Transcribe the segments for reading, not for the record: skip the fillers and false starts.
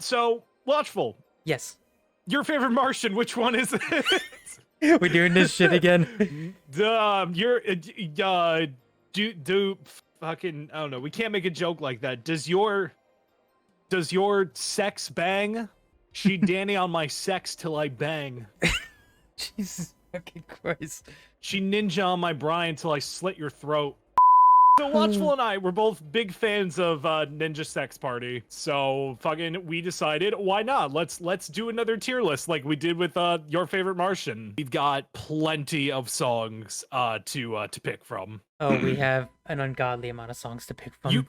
So, Watchful, Yes. your favorite Martian, which one is it? We're doing this shit again. You're, do fucking, I don't know, we can't make a joke like that. Does your sex bang? She Danny on my sex till I bang. Jesus fucking Christ. She ninja on my Brian till I slit your throat. So Watchful and I were both big fans of Ninja Sex Party, so fucking we decided why not? Let's do another tier list like we did with your favorite Martian. We've got plenty of songs to pick from. Oh, we have an ungodly amount of songs to pick from.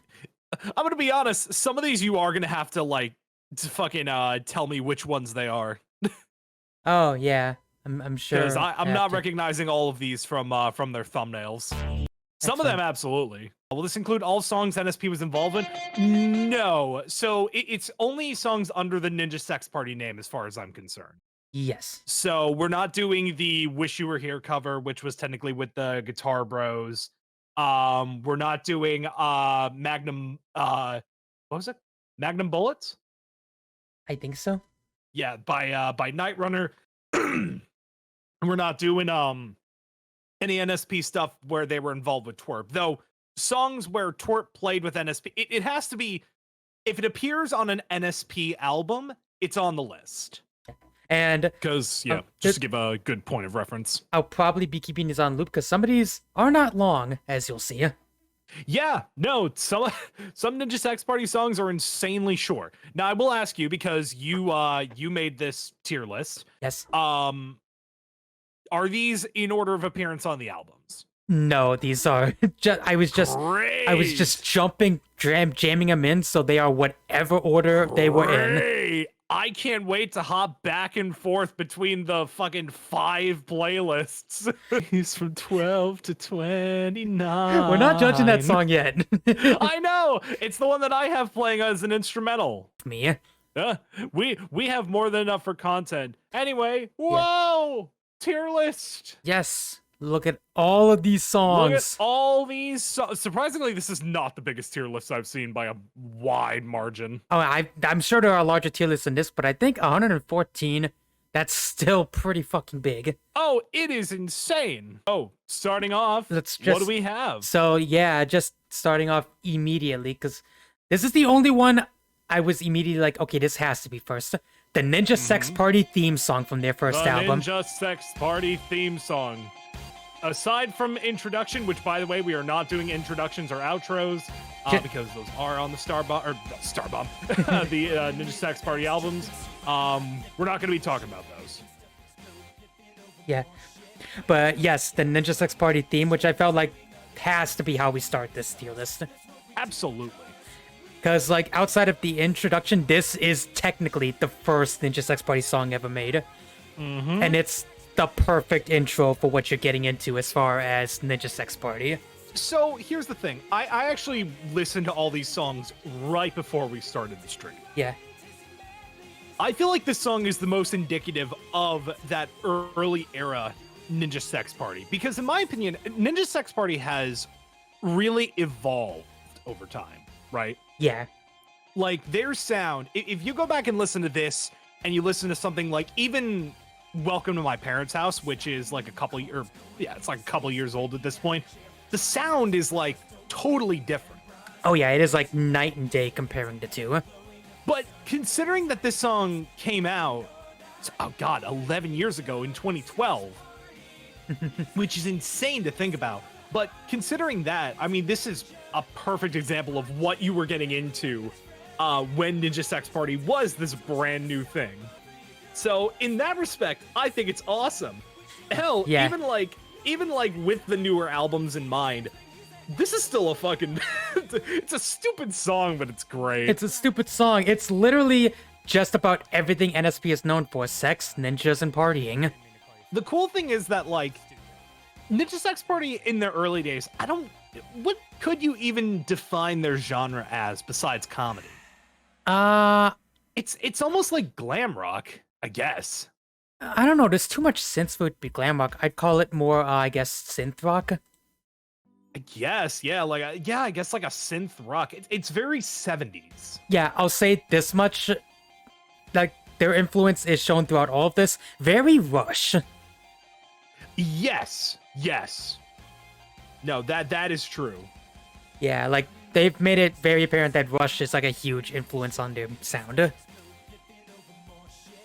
I'm gonna be honest. Some of these you are gonna have to to fucking tell me which ones they are, Oh yeah, I'm sure. because I'm not to. recognizing all of these from their thumbnails. Some of them, absolutely. Will this include all songs NSP was involved in? No. So it's only songs under the Ninja Sex Party name, as far as I'm concerned. Yes. So we're not doing the "Wish You Were Here" cover, which was technically with the Guitar Bros. We're not doing Magnum. What was it? Magnum Bullets? I think so. Yeah, by Night Runner. We're not doing any NSP stuff where they were involved with twerp, though. Songs where twerp played with NSP, it has to be, if it appears on an NSP album, it's on the list. And because just to give a good point of reference, I'll probably be keeping these on loop because some of these are not long, as you'll see. Yeah, no, some Ninja Sex Party songs are insanely short. Now I will ask you, because you made this tier list. Yes. Are these in order of appearance on the albums? No, these are I was just jumping, jamming them in, so they are whatever order they were in. I can't wait to hop back and forth between the fucking 5 playlists. He's from 12 to 29. We're not judging that song yet. I know! It's the one that I have playing as an instrumental. Me? We have more than enough for content. Anyway, whoa! Yeah. Tier list! Yes. Look at all of these songs. Look at all these surprisingly, this is not the biggest tier list I've seen by a wide margin. Oh, I'm sure there are larger tier lists than this, but I think 114, that's still pretty fucking big. Oh, it is insane. Oh, starting off, what do we have? So, yeah, just starting off immediately, because this is the only one I was immediately like, okay, this has to be first. The Ninja Sex Party theme song from their first album. Ninja Sex Party theme song. Aside from introduction, which, by the way, we are not doing introductions or outros, because those are on the Starbomb, the Ninja Sex Party albums. We're not going to be talking about those. Yeah. But yes, the Ninja Sex Party theme, which I felt like has to be how we start this tier list. Absolutely. Because, like, outside of the introduction, this is technically the first Ninja Sex Party song ever made. And it's the perfect intro for what you're getting into as far as Ninja Sex Party. So here's the thing. I actually listened to all these songs right before we started the stream. Yeah. I feel like this song is the most indicative of that early era Ninja Sex Party. Because in my opinion, Ninja Sex Party has really evolved over time, right? Yeah. Like, their sound, if you go back and listen to this, and you listen to something like even Welcome to My Parents' House, which is like it's like a couple years old at this point, the sound is like totally different. Oh yeah, it is like night and day comparing the two. But considering that this song came out, 11 years ago in 2012, which is insane to think about. But considering that, I mean, this is a perfect example of what you were getting into when Ninja Sex Party was this brand new thing. So in that respect, I think it's awesome. Hell, yeah. even like with the newer albums in mind, this is still a fucking it's a stupid song, but it's great. It's a stupid song. It's literally just about everything NSP is known for: sex, ninjas, and partying. The cool thing is that, like, Ninja Sex Party in their early days, what could you even define their genre as besides comedy? It's almost like glam rock, I guess. I don't know. There's too much synth for it to be glam rock. I'd call it more, I guess, synth rock. I guess, yeah, I guess like a synth rock. It's very 70s. Yeah, I'll say this much. like their influence is shown throughout all of this. Very Rush. Yes. No, that is true. Yeah, like they've made it very apparent that Rush is like a huge influence on their sound.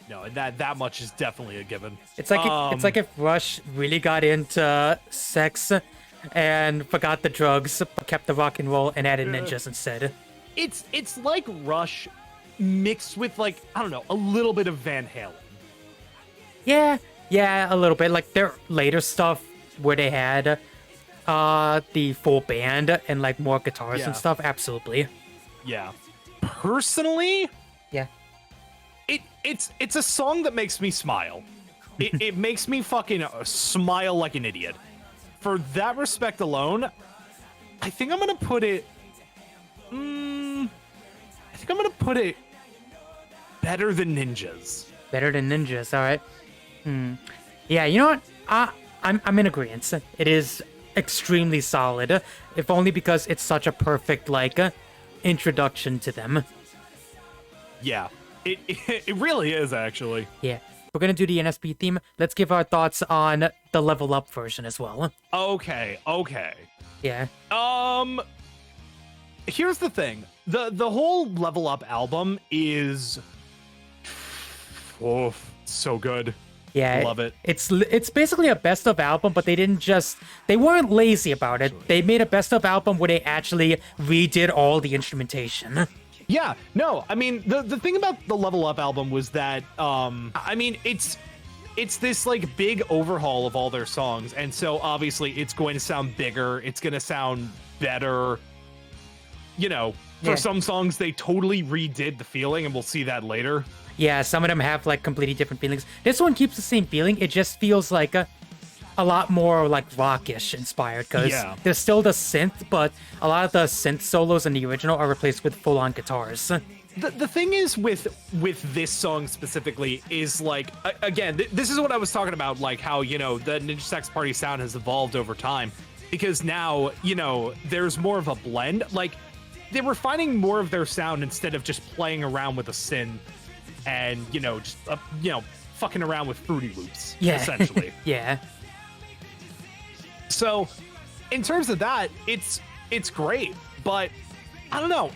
No, that much is definitely a given. It's like if Rush really got into sex and forgot the drugs, but kept the rock and roll and added ninjas instead. It's like Rush mixed with, like, I don't know, a little bit of Van Halen. Yeah, a little bit. Like their later stuff where they had the full band and like more guitars and stuff, absolutely. Yeah. Personally, yeah. It's a song that makes me smile. It makes me fucking smile like an idiot. For that respect alone, I think I'm gonna put it. I think I'm gonna put it better than Ninjas. Better than Ninjas, all right. Yeah, you know what? I'm in agreement. It is extremely solid, if only because it's such a perfect like introduction to them. Yeah, it really is actually. Yeah. We're gonna do the NSP theme. Let's give our thoughts on the level up version as well. Okay. Yeah. Here's the thing. The whole Level Up album is so good. Yeah, love it. It's basically a best of album, but they weren't lazy about it. They made a best of album where they actually redid all the instrumentation. Yeah, no, I mean, the thing about the Level Up album was that, I mean, it's this, like, big overhaul of all their songs, and so, obviously, it's going to sound bigger, it's going to sound better, you know, for some songs, they totally redid the feeling, and we'll see that later. Yeah, some of them have, like, completely different feelings. This one keeps the same feeling, it just feels like a lot more, like, rockish inspired, because there's still the synth, but a lot of the synth solos in the original are replaced with full-on guitars. The thing is with this song specifically is, like, again, this is what I was talking about, like, how, you know, the Ninja Sex Party sound has evolved over time, because now, you know, there's more of a blend. Like, they were finding more of their sound instead of just playing around with a synth and, you know, just, you know, fucking around with Fruity Loops, essentially. Yeah. So, in terms of that, it's great, but I don't know,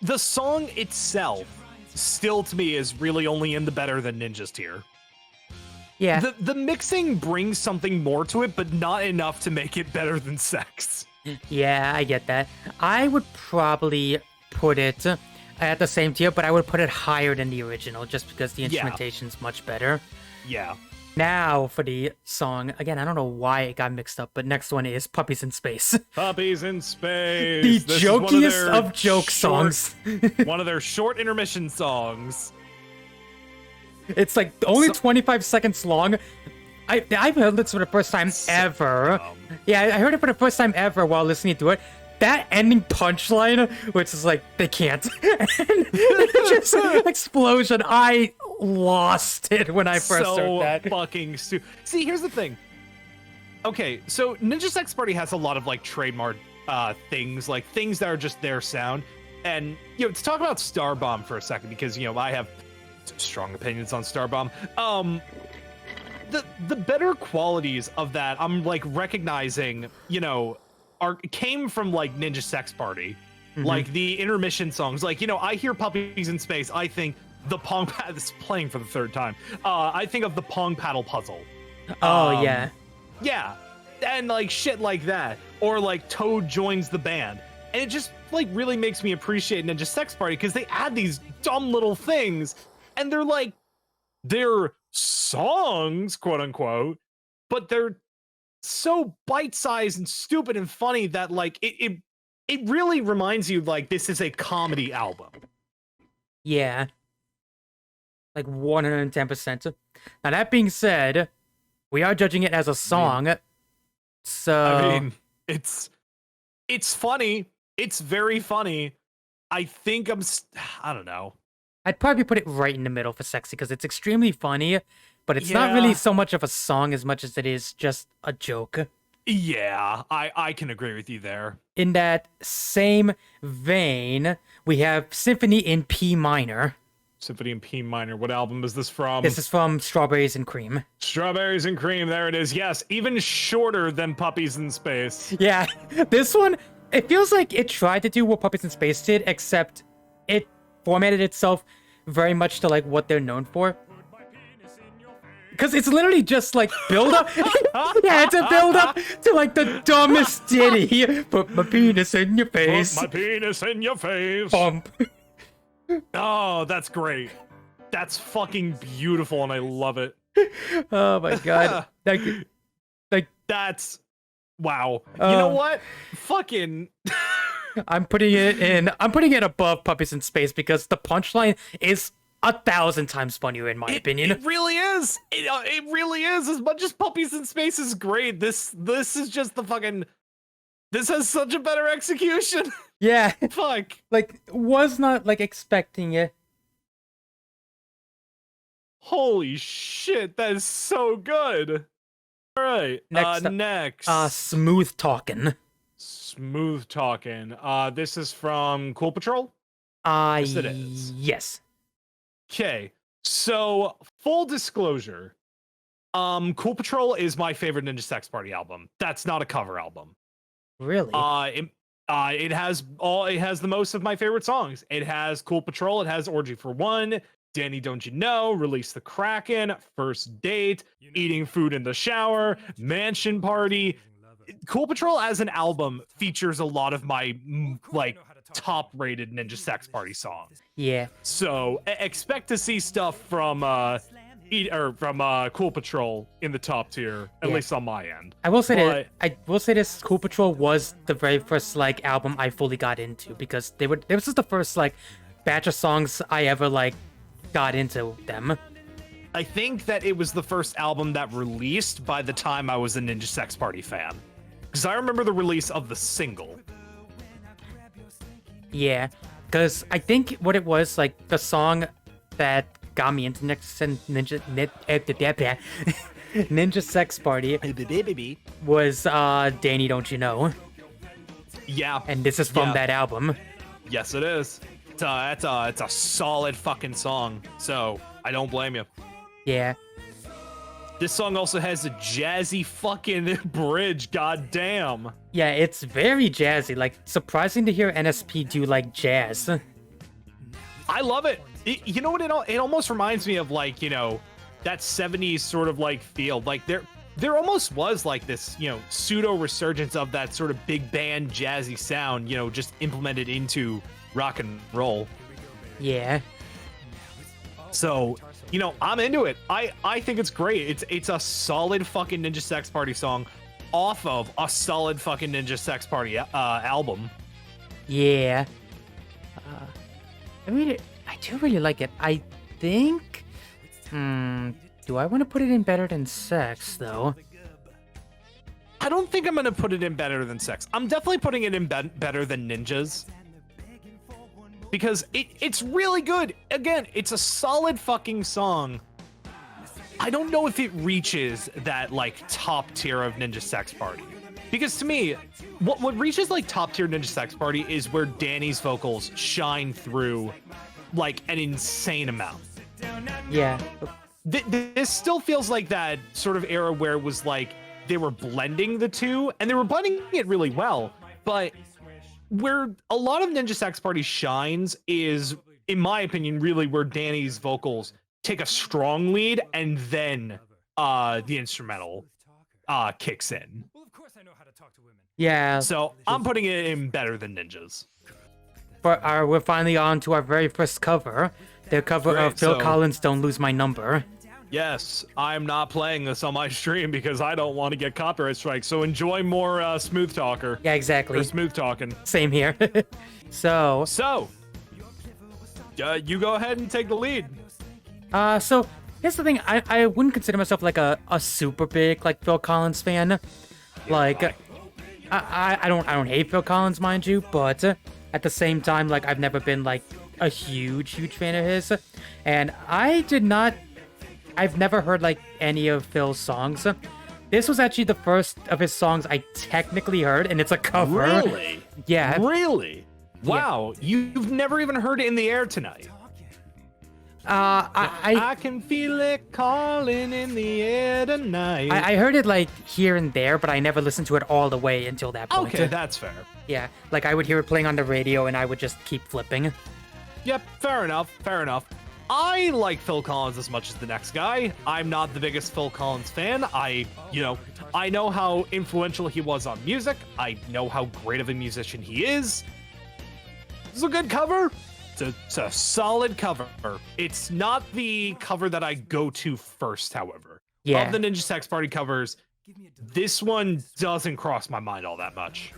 the song itself still to me is really only in the better than Ninjas tier. Yeah. The mixing brings something more to it, but not enough to make it better than Sex. Yeah, I get that. I would probably put it at the same tier, but I would put it higher than the original just because the instrumentation's much better. Yeah. Now for the song, again, I don't know why it got mixed up, but next one is Puppies in Space. Puppies in Space. The jokiest of joke songs. One of their short intermission songs. It's like only 25 seconds long. I've heard this for the first time ever. Yeah, I heard it for the first time ever while listening to it. That ending punchline, which is like, they can't. And just explosion. I lost it when I first heard that. So fucking stupid. See, here's the thing. Okay, so Ninja Sex Party has a lot of, like, trademark things, like things that are just their sound. And, you know, to talk about Starbomb for a second, because, you know, I have strong opinions on Starbomb. The better qualities of that, I'm, like, recognizing, you know, came from, like, Ninja Sex Party. Like, the intermission songs. Like, you know, I hear Puppies in Space, I think the Pong Paddle, this is playing for the third time. I think of the Pong Paddle Puzzle. Oh, yeah. Yeah. And, like, shit like that. Or, like, Toad joins the band. And it just, like, really makes me appreciate Ninja Sex Party, because they add these dumb little things, and they're, like, they're songs, quote unquote, but they're so bite-sized and stupid and funny that, like, it really reminds you, like, this is a comedy album. Yeah. Like 110%. Now, that being said, we are judging it as a song. So I mean, it's funny. It's very funny. I think I don't know. I'd probably put it right in the middle for Sexy, because it's extremely funny, but it's not really so much of a song as much as it is just a joke. Yeah, I can agree with you there. In that same vein, we have Symphony in P minor. Symphony in P minor. What album is this from? This is from Strawberries and Cream. Strawberries and Cream. There it is. Yes, even shorter than Puppies in Space. Yeah, this one, it feels like it tried to do what Puppies in Space did, except it formatted itself very much to like what they're known for. Because it's literally just like build up. Yeah, it's a build up to like the dumbest ditty. Put my penis in your face. Put my penis in your face. Bump. Oh, that's great. That's fucking beautiful, and I love it. Oh my god. That's wow. You know what? Fucking. I'm putting it above Puppies in Space because the punchline is 1,000 times funnier in my opinion. It really is. It really is. As much as Puppies in Space is great, this is just the fucking. This has such a better execution. Yeah. Fuck. Like, was not like expecting it. Holy shit, that is so good. All right. Next. Smooth Talkin'. Smooth Talkin'. This is from Cool Patrol? Yes, it is. Yes. Okay. So, full disclosure. Cool Patrol is my favorite Ninja Sex Party album. That's not a cover album. Really? It has the most of my favorite songs. It has Cool Patrol, it has Orgy for One, Danny Don't You Know, Release the Kraken, First Date, Eating Food in the Shower, Mansion Party. Cool Patrol as an album features a lot of my like top rated Ninja Sex Party songs. Yeah. So expect to see stuff from Cool Patrol in the top tier, at least on my end. I will say this Cool Patrol was the very first like album I fully got into because this was the first like batch of songs I ever like got into them. I think that it was the first album that released by the time I was a Ninja Sex Party fan. Because I remember the release of the single. Yeah, because I think what it was, like, the song that got me into Ninja Sex Party was Danny Don't You Know. Yeah. And this is from that album. Yes, it is. It's a solid fucking song, so I don't blame you. Yeah. This song also has a jazzy fucking bridge, goddamn. Yeah, it's very jazzy. Like, surprising to hear NSP do, like, jazz. I love it. You know what? It almost reminds me of, like, you know, that 70s sort of, like, feel. Like, there almost was, like, this, you know, pseudo-resurgence of that sort of big band jazzy sound, you know, just implemented into rock and roll. Yeah. So, you know, I'm into it. I think it's great. It's a solid fucking Ninja Sex Party song off of a solid fucking Ninja Sex Party album. Yeah. I do really like it. I think... do I want to put it in better than Sex, though? I don't think I'm going to put it in better than Sex. I'm definitely putting it in better than Ninjas. Because it's really good. Again, it's a solid fucking song. I don't know if it reaches that, like, top tier of Ninja Sex Party. Because to me, what reaches, like, top tier Ninja Sex Party is where Danny's vocals shine through, like, an insane amount. Yeah. This still feels like that sort of era where it was, like, they were blending the two, and they were blending it really well, but... where a lot of Ninja Sex Party shines is, in my opinion, really where Danny's vocals take a strong lead and then the instrumental kicks in. Yeah. So I'm putting it in better than Ninjas. We're finally on to our very first cover. The cover of Phil Collins' Don't Lose My Number. Yes, I'm not playing this on my stream because I don't want to get copyright strikes. So enjoy more Smooth Talker. Yeah, exactly. Or Smooth Talking. Same here. So, you go ahead and take the lead. So here's the thing. I wouldn't consider myself like a super big like Phil Collins fan. Like, I don't hate Phil Collins, mind you, but at the same time, like I've never been like a huge fan of his, and I've never heard like any of Phil's songs, This was actually the first of his songs I technically heard, and it's a cover. Really? Yeah. Really? Wow. You've never even heard it in the air tonight. I can feel it calling in the air tonight. I heard it like here and there, but I never listened to it all the way until that point. Okay, that's fair. Yeah, like I would hear it playing on the radio, and I would just keep flipping. Yep, fair enough. Fair enough. I like Phil Collins as much as the next guy. I'm not the biggest Phil Collins fan. I know how influential he was on music. I know how great of a musician he is. It's a good cover. It's a solid cover. It's not the cover that I go to first, however. Yeah. Of the Ninja Sex Party covers, this one doesn't cross my mind all that much.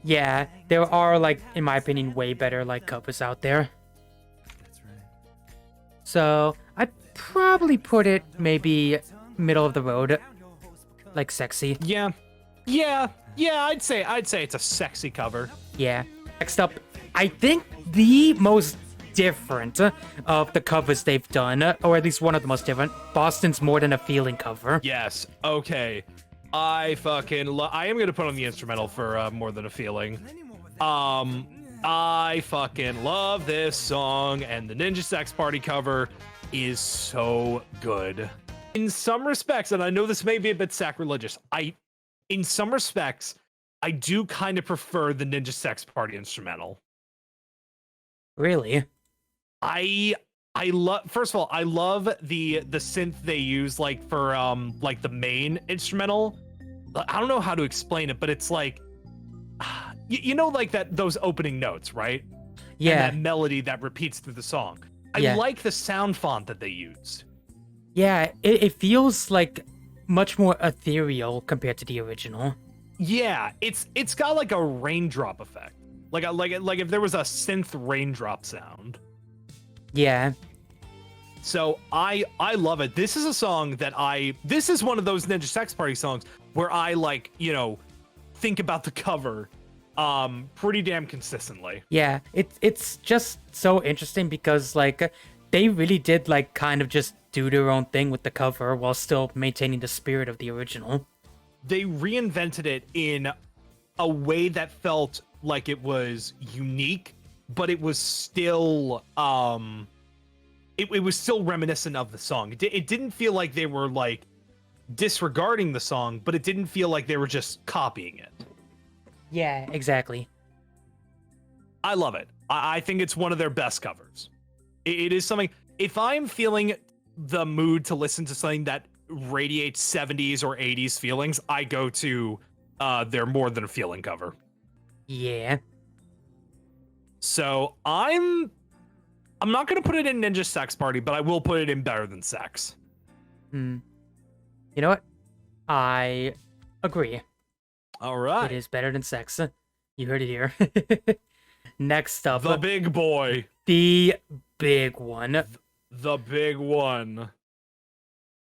Yeah, there are, like, in my opinion, way better, like, covers out there. So, I'd probably put it maybe middle of the road. Like, sexy. Yeah, I'd say it's a sexy cover. Yeah. Next up, I think the most different of the covers they've done, or at least one of the most different, Boston's More Than a Feeling cover. Yes, okay. I am gonna put on the instrumental for More Than a Feeling. I fucking love this song, and the Ninja Sex Party cover is so good. In some respects, and I know this may be a bit sacrilegious, in some respects, I do kind of prefer the Ninja Sex Party instrumental. Really? I love, first of all, I love the synth they use, like, for like the main instrumental. I don't know how to explain it, but it's like, you know, like those opening notes, right? Yeah. And that melody that repeats through the song. I like the sound font that they use. Yeah, it feels like much more ethereal compared to the original. Yeah, it's got like a raindrop effect. Like if there was a synth raindrop sound. Yeah. So I love it. This is a song that this is one of those Ninja Sex Party songs where I, like, you know, think about the cover pretty damn consistently. Yeah, it's just so interesting because, like, they really did, like, kind of just do their own thing with the cover while still maintaining the spirit of the original. They reinvented it in a way that felt like it was unique, but it was still it was still reminiscent of the song. It didn't feel like they were, like, disregarding the song, but it didn't feel like they were just copying it. Yeah, exactly. I love it. I think it's one of their best covers. It is something, if I'm feeling the mood to listen to something that radiates 70s or 80s feelings, I go to their More Than a Feeling cover. Yeah. So I'm not going to put it in Ninja Sex Party, but I will put it in Better Than Sex. You know what? I agree. All right. It is Better Than Sex. You heard it here. Next up. The big boy. The big one. The big one.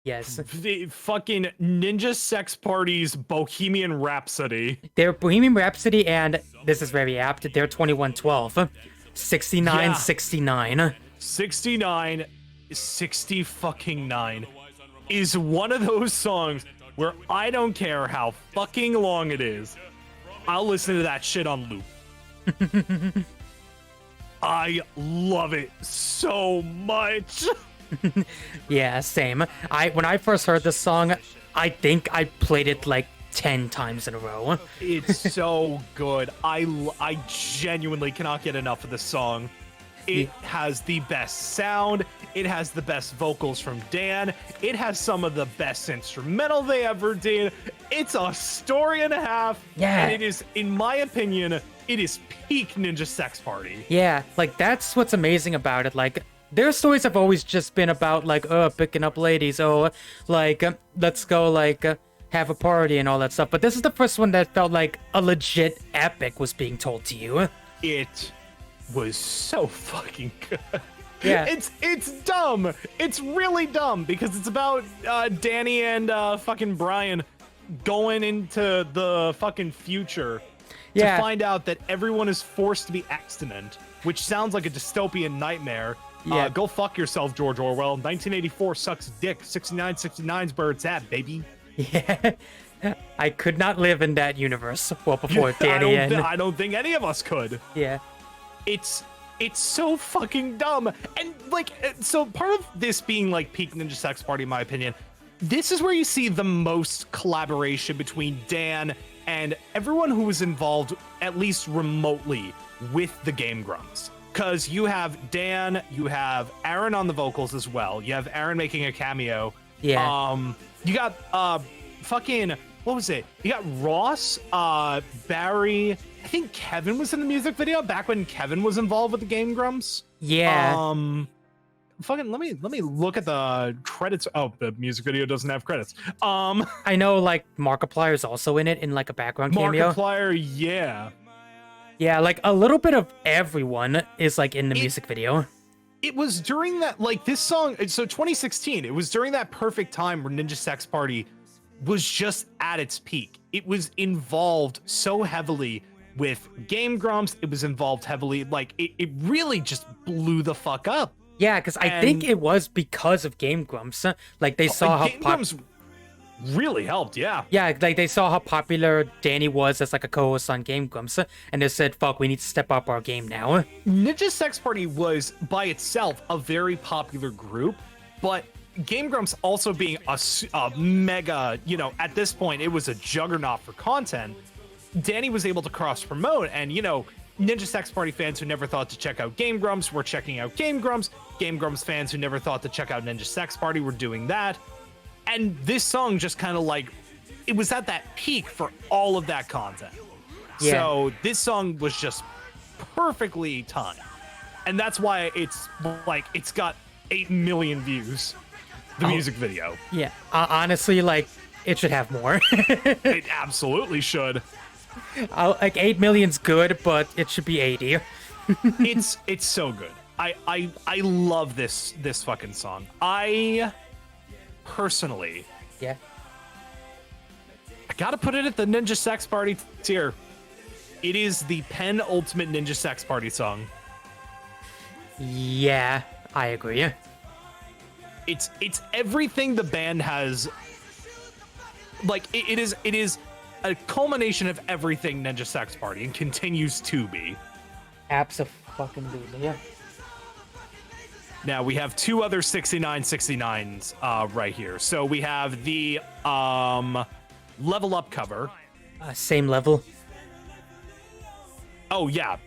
Yes. The fucking Ninja Sex Party's Bohemian Rhapsody. Their Bohemian Rhapsody, and this is very apt, their 2112. 69, 69. 69, 60 fucking 9 is one of those songs where I don't care how fucking long it is, I'll listen to that shit on loop. I love it so much. Yeah, same. When I first heard this song, I think I played it like 10 times in a row. It's so good. I genuinely cannot get enough of this song. It has the best sound. It has the best vocals from Dan. It has some of the best instrumental they ever did. It's a story and a half. Yeah. And it is, in my opinion, it is peak Ninja Sex Party. Yeah, like, that's what's amazing about it. Like, their stories have always just been about, like, picking up ladies. Like, let's go, like, have a party and all that stuff. But this is the first one that felt like a legit epic was being told to you. It was so fucking good. Yeah. It's dumb. It's really dumb because it's about Danny and fucking Brian going into the fucking future to find out that everyone is forced to be abstinent, which sounds like a dystopian nightmare. Yeah. Go fuck yourself, George Orwell. 1984 sucks dick. 69's where it's at, baby. Yeah. I could not live in that universe well before Danny I don't think any of us could. Yeah. It's so fucking dumb. And like, so part of this being like peak Ninja Sex Party, in my opinion, this is where you see the most collaboration between Dan and everyone who was involved, at least remotely, with the Game Grumps. Because you have Dan, you have Aaron on the vocals as well. You have Aaron making a cameo. Yeah. You got fucking, what was it? You got Ross, Barry. I think Kevin was in the music video back when Kevin was involved with the Game Grumps. Yeah. Fucking let me look at the credits. Oh, the music video doesn't have credits. I know like Markiplier is also in it in like a background cameo. Markiplier, yeah. Yeah, like a little bit of everyone is like in the music video. It was during that, like this song, so 2016, it was during that perfect time where Ninja Sex Party was just at its peak. It was involved so heavily with Game Grumps. It was involved heavily, like it really just blew the fuck up. Yeah, because I think it was because of Game Grumps. Like they saw how Game Grumps really helped, yeah. Yeah, like they saw how popular Danny was as like a co-host on Game Grumps, and they said, "Fuck, we need to step up our game now." Ninja Sex Party was by itself a very popular group, but Game Grumps also being a mega, you know, at this point it was a juggernaut for content. Danny was able to cross promote, and you know, Ninja Sex Party fans who never thought to check out Game Grumps were checking out Game Grumps. Game Grumps fans who never thought to check out Ninja Sex Party were doing that. And this song just kind of like, it was at that peak for all of that content. Yeah. So this song was just perfectly timed. And that's why it's like, it's got 8 million views, the music video. Yeah, honestly, like, it should have more. It absolutely should. Like 8 million's good, but it should be 80. It's so good. I love this fucking song. I personally, yeah, I gotta put it at the Ninja Sex Party tier. It is the penultimate Ninja Sex Party song. Yeah, I agree. It's everything the band has. Like it is a culmination of everything Ninja Sex Party and continues to be. Abso-fucking-lutely, yeah. Now we have 2 other 6969s right here. So we have the Level Up cover. Same level. Oh yeah,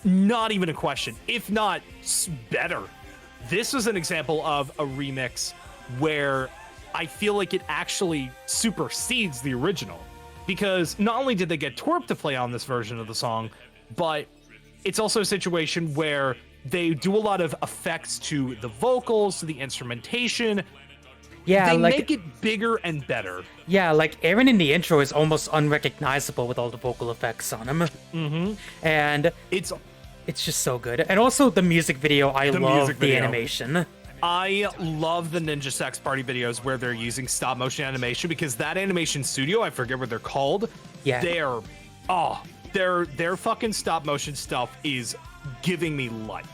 not even a question. If not better. This was an example of a remix where I feel like it actually supersedes the original. Because not only did they get Twerp to play on this version of the song, but it's also a situation where they do a lot of effects to the vocals, to the instrumentation. Yeah, they like, make it bigger and better. Yeah, like Aaron in the intro is almost unrecognizable with all the vocal effects on him. Mm-hmm. And it's just so good. And also the music video, I love the animation. I love the Ninja Sex Party videos where they're using stop motion animation, because that animation studio, I forget what they're called. Yeah. Their fucking stop motion stuff is giving me life.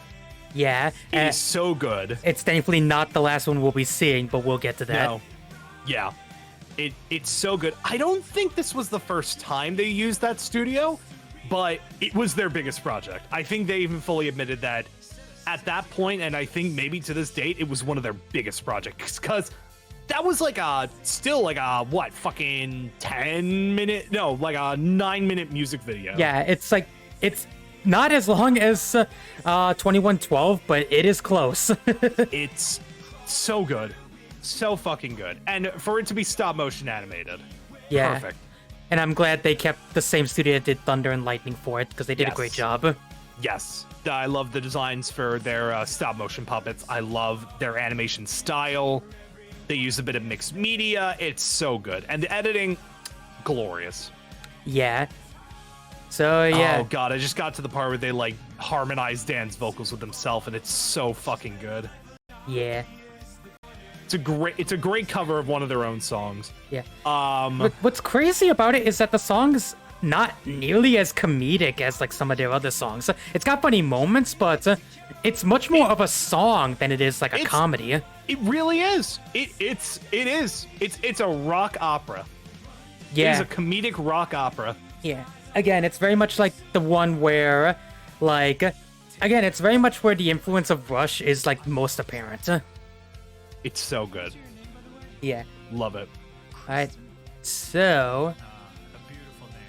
Yeah. It is so good. It's thankfully not the last one we'll be seeing, but we'll get to that. No. Yeah. It's so good. I don't think this was the first time they used that studio, but it was their biggest project. I think they even fully admitted that at that point, and I think maybe to this date, it was one of their biggest projects, because that was like a fucking 10-minute, no, like a 9-minute music video. Yeah, it's like, it's not as long as 2112, but it is close. It's so good. So fucking good. And for it to be stop motion animated. Yeah. Perfect. And I'm glad they kept the same studio that did Thunder and Lightning for it, because they did a great job. Yes. I love the designs for their stop motion puppets. I love their animation style. They use a bit of mixed media. It's so good. And the editing, glorious. Yeah. So, yeah. Oh, God. I just got to the part where they, like, harmonize Dan's vocals with himself, and it's so fucking good. Yeah. It's a great cover of one of their own songs. Yeah. What's crazy about it is that the songs not nearly as comedic as like some of their other songs. It's got funny moments, but it's much more of a song than it is like a comedy. It really is. It is. It's a rock opera. Yeah. It is a comedic rock opera. Yeah. Again, it's very much like the one where, like, again, it's very much where the influence of Rush is like most apparent. It's so good. Yeah. Love it. All right. So,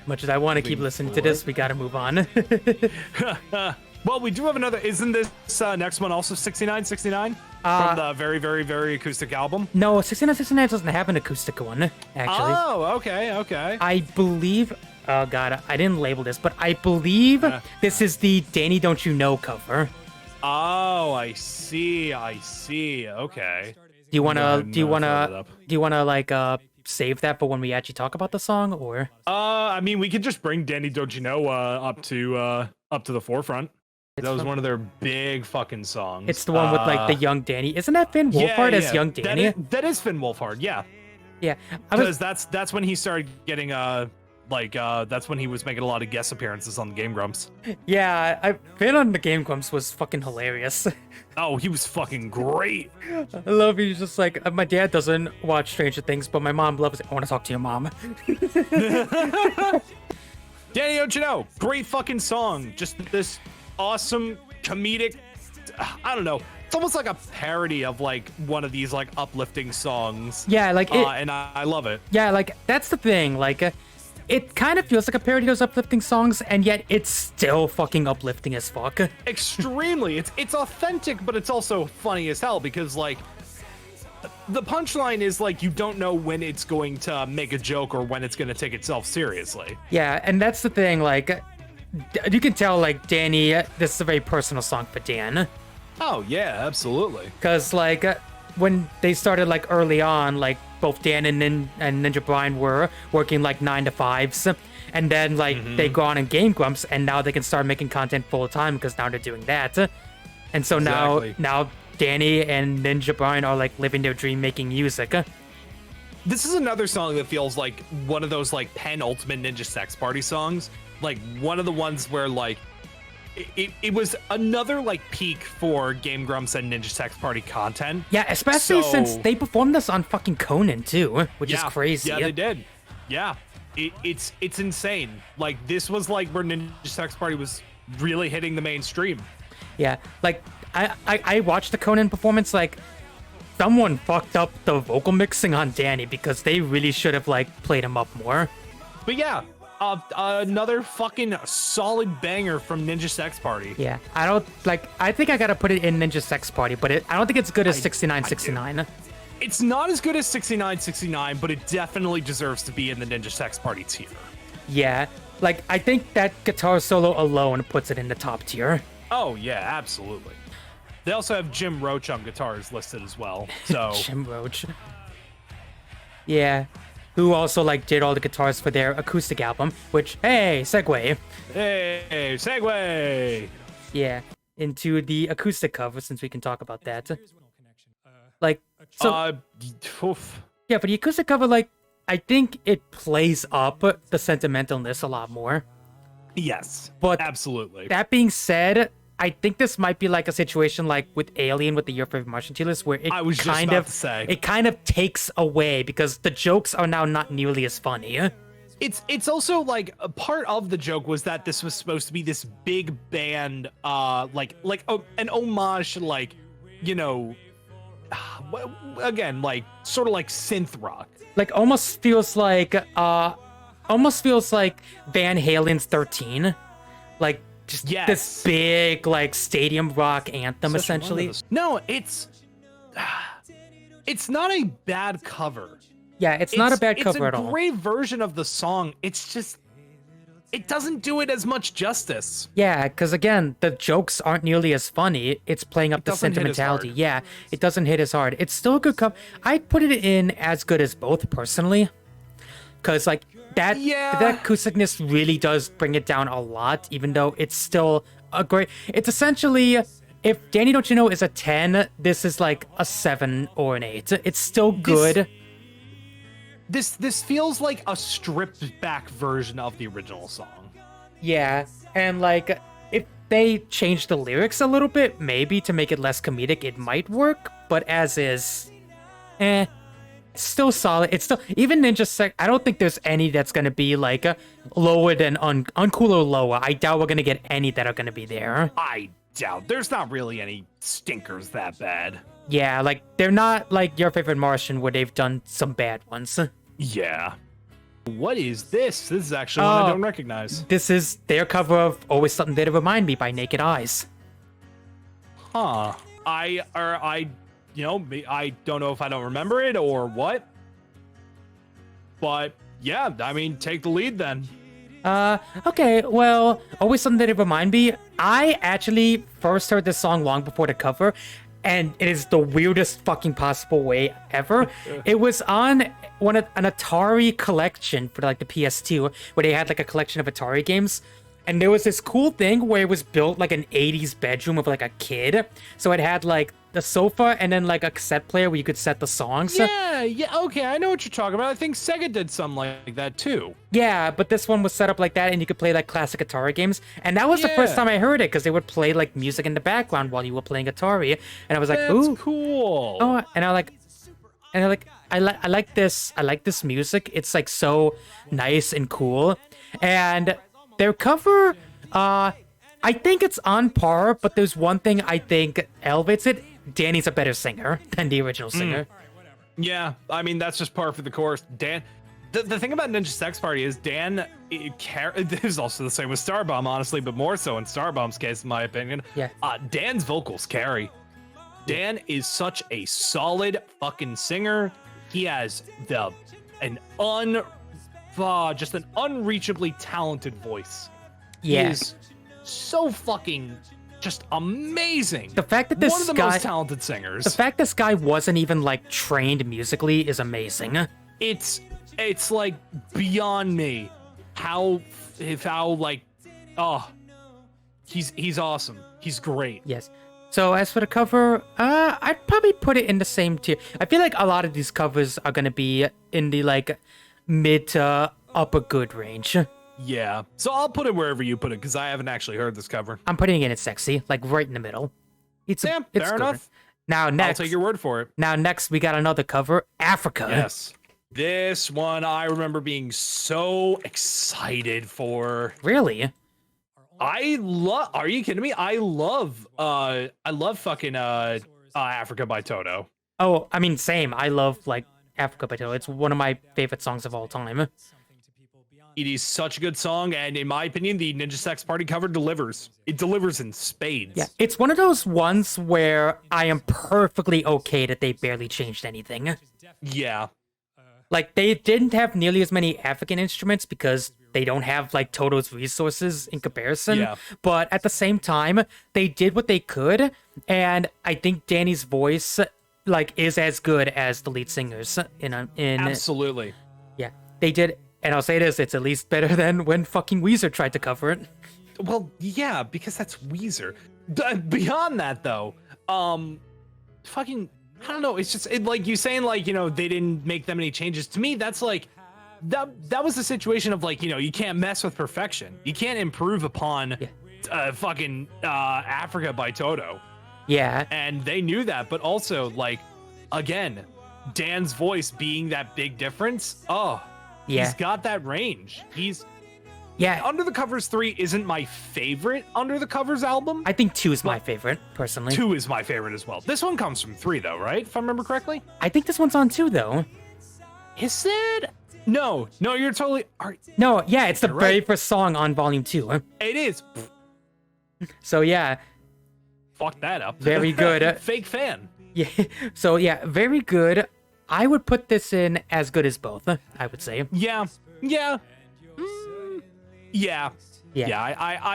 much as I want to keep listening to this, we got to move on. Well, we do have another. Isn't this next one also 6969 from the very, very, very acoustic album? No, 6969 doesn't have an acoustic one, actually. Oh, okay. I believe. Oh god, I didn't label this, but I believe this is the Danny Don't You Know cover. Oh, I see. Okay. Do you wanna like save that for when we actually talk about the song, or? I mean, we could just bring Danny Don't You Know up to the forefront. That was one of their big fucking songs. It's the one with like the young Danny. Isn't that Finn Wolfhard as young Danny? That is Finn Wolfhard. Yeah. Yeah. Because that's when he started getting that's when he was making a lot of guest appearances on the Game Grumps. Yeah, Finn on the Game Grumps was fucking hilarious. Oh, he was fucking great. I love he's just like, my dad doesn't watch Stranger Things, but my mom loves it. I want to talk to your mom. Danny Don't You Know, great fucking song. Just this awesome comedic, I don't know. It's almost like a parody of like one of these like uplifting songs. Yeah, like it, and I love it. Yeah, like that's the thing. Like, it kind of feels like a parody of those uplifting songs, and yet it's still fucking uplifting as fuck. Extremely. It's authentic, but it's also funny as hell because like the punchline is like you don't know when it's going to make a joke or when it's going to take itself seriously. Yeah, and that's the thing. Like, you can tell like Danny, this is a very personal song for Dan. Oh yeah, absolutely. Because like when they started like early on, like both Dan and Ninja Brian were working like 9 to 5s, and then like they go on in Game Grumps, and now they can start making content full time because now they're doing that. And so now Danny and Ninja Brian are like living their dream making music. This is another song that feels like one of those like penultimate Ninja Sex Party songs. Like one of the ones where like it was another like peak for Game Grumps and Ninja Sex Party content. Yeah, especially since they performed this on fucking Conan too, which is crazy. Yeah, they did. Yeah, it's insane. Like this was like where Ninja Sex Party was really hitting the mainstream. Yeah, like I watched the Conan performance. Like someone fucked up the vocal mixing on Danny because they really should have like played him up more. But yeah. Another fucking solid banger from Ninja Sex Party. Yeah, I think I gotta put it in Ninja Sex Party, but I don't think it's good as 6969. It's not as good as 6969, but it definitely deserves to be in the Ninja Sex Party tier. Yeah, like I think that guitar solo alone puts it in the top tier. Oh yeah, absolutely. They also have Jim Roach on guitars listed as well. So Jim Roach. Yeah. Who also like did all the guitars for their acoustic album, which, hey, segue. Hey, segue. Yeah, into the acoustic cover, since we can talk about that. Like, so, yeah, for the acoustic cover, like, I think it plays up the sentimentalness a lot more. Yes, but absolutely. That being said, I think this might be like a situation like with Alien with the Your Favorite Martian tier list, where it kind of takes away because the jokes are now not nearly as funny. It's also like a part of the joke was that this was supposed to be this big band, an homage, like, you know, again, like sort of like synth rock. Like almost feels like Van Halen's 13, like. Just this big like stadium rock anthem, essentially. No, it's not a bad cover. Yeah, it's not a bad cover at all. It's a great version of the song. It's just it doesn't do it as much justice. Yeah, because again, the jokes aren't nearly as funny. It's playing up the sentimentality. Yeah, it doesn't hit as hard. It's still a good cover. I'd put it in as good as both personally, because like. That acousticness really does bring it down a lot, even though it's still a great... It's essentially, if Danny Don't You Know is a 10, this is like a 7 or an 8. It's still good. this feels like a stripped back version of the original song. Yeah, and like if they change the lyrics a little bit, maybe to make it less comedic, it might work. But as is, it's still solid. It's still even Ninja Sec. I don't think there's any that's gonna be like lower than uncool or lower. I doubt we're gonna get any that are gonna be there. I doubt there's not really any stinkers that bad. Yeah, like they're not like Your Favorite Martian where they've done some bad ones. Yeah. What is this? This is actually one I don't recognize. This is their cover of Always Something There to Remind Me by Naked Eyes. Huh. I don't know if I don't remember it or what. But yeah, I mean, take the lead then. Okay, well, Always Something There to Remind Me. I actually first heard this song long before the cover, and it is the weirdest fucking possible way ever. It was on an Atari collection for like the PS2, where they had like a collection of Atari games. And there was this cool thing where it was built like an 80s bedroom of like a kid. So it had like the sofa and then like a cassette player where you could set the songs. Yeah, okay, I know what you're talking about. I think Sega did something like that too. Yeah, but this one was set up like that and you could play like classic Atari games. And that was the first time I heard it because they would play like music in the background while you were playing Atari. And I was like, ooh. That's cool. Oh, and I like this music. It's like so nice and cool. And their cover, I think it's on par, but there's one thing I think elevates it. Danny's a better singer than the original singer. Yeah, I mean, that's just par for the course. Dan, the thing about Ninja Sex Party is Dan, this is also the same with Starbomb, honestly, but more so in Starbomb's case, in my opinion. Yeah. Dan's vocals carry. Dan is such a solid fucking singer. He has just an unreachably talented voice. Yeah. He is so fucking just amazing. The fact that this one of the guy, most talented singers. The fact this guy wasn't even like trained musically is amazing. It's like beyond me how like he's awesome. He's great. Yes. So as for the cover, I'd probably put it in the same tier. I feel like a lot of these covers are gonna be in the like mid to upper good range. Yeah. So I'll put it wherever you put it because I haven't actually heard this cover. I'm putting it in sexy, like right in the middle. It's fair good. enough. Now next, I'll take your word for it. Now next, we got another cover, Africa. Yes. This one I remember being so excited for. Really? Are you kidding me? I love fucking Africa by Toto. Oh, I mean, same. I love like Africa by Toto. It's one of my favorite songs of all time. It is such a good song, and in my opinion, the Ninja Sex Party cover delivers. It delivers in spades. Yeah, it's one of those ones where I am perfectly okay that they barely changed anything. Yeah. Like, they didn't have nearly as many African instruments because they don't have, like, Toto's resources in comparison. Yeah. But at the same time, they did what they could, and I think Danny's voice, like, is as good as the lead singers in Absolutely. Yeah, they did. And I'll say this, it's at least better than when fucking Weezer tried to cover it. Well, yeah, because that's Weezer. Beyond that, though, fucking, I don't know, it's just, like, you saying, like, you know, they didn't make that many changes. To me, that's, like, that was the situation of, like, you know, you can't mess with perfection. You can't improve upon fucking Africa by Toto. Yeah. And they knew that, but also, like, again, Dan's voice being that big difference, he's got that range. Under the Covers 3 isn't my favorite Under the Covers album. I think 2 is my favorite, personally. 2 is my favorite as well. This one comes from 3, though, right? If I remember correctly? I think this one's on 2, though. Is it? No, you're totally... No, yeah, it's the very first song on Volume 2. It is. So, yeah. Fuck that up. Very good. Fake fan. Yeah. So, yeah, very good. I would put this in as good as both, I would say. Yeah. I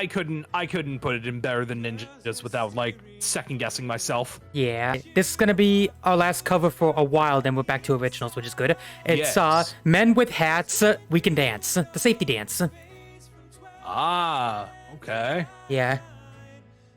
couldn't put it in better than Ninjas without like second guessing myself. Yeah. This is gonna be our last cover for a while, then we're back to originals, which is good. It's Men with Hats, We Can Dance. The safety dance. Ah, okay. Yeah.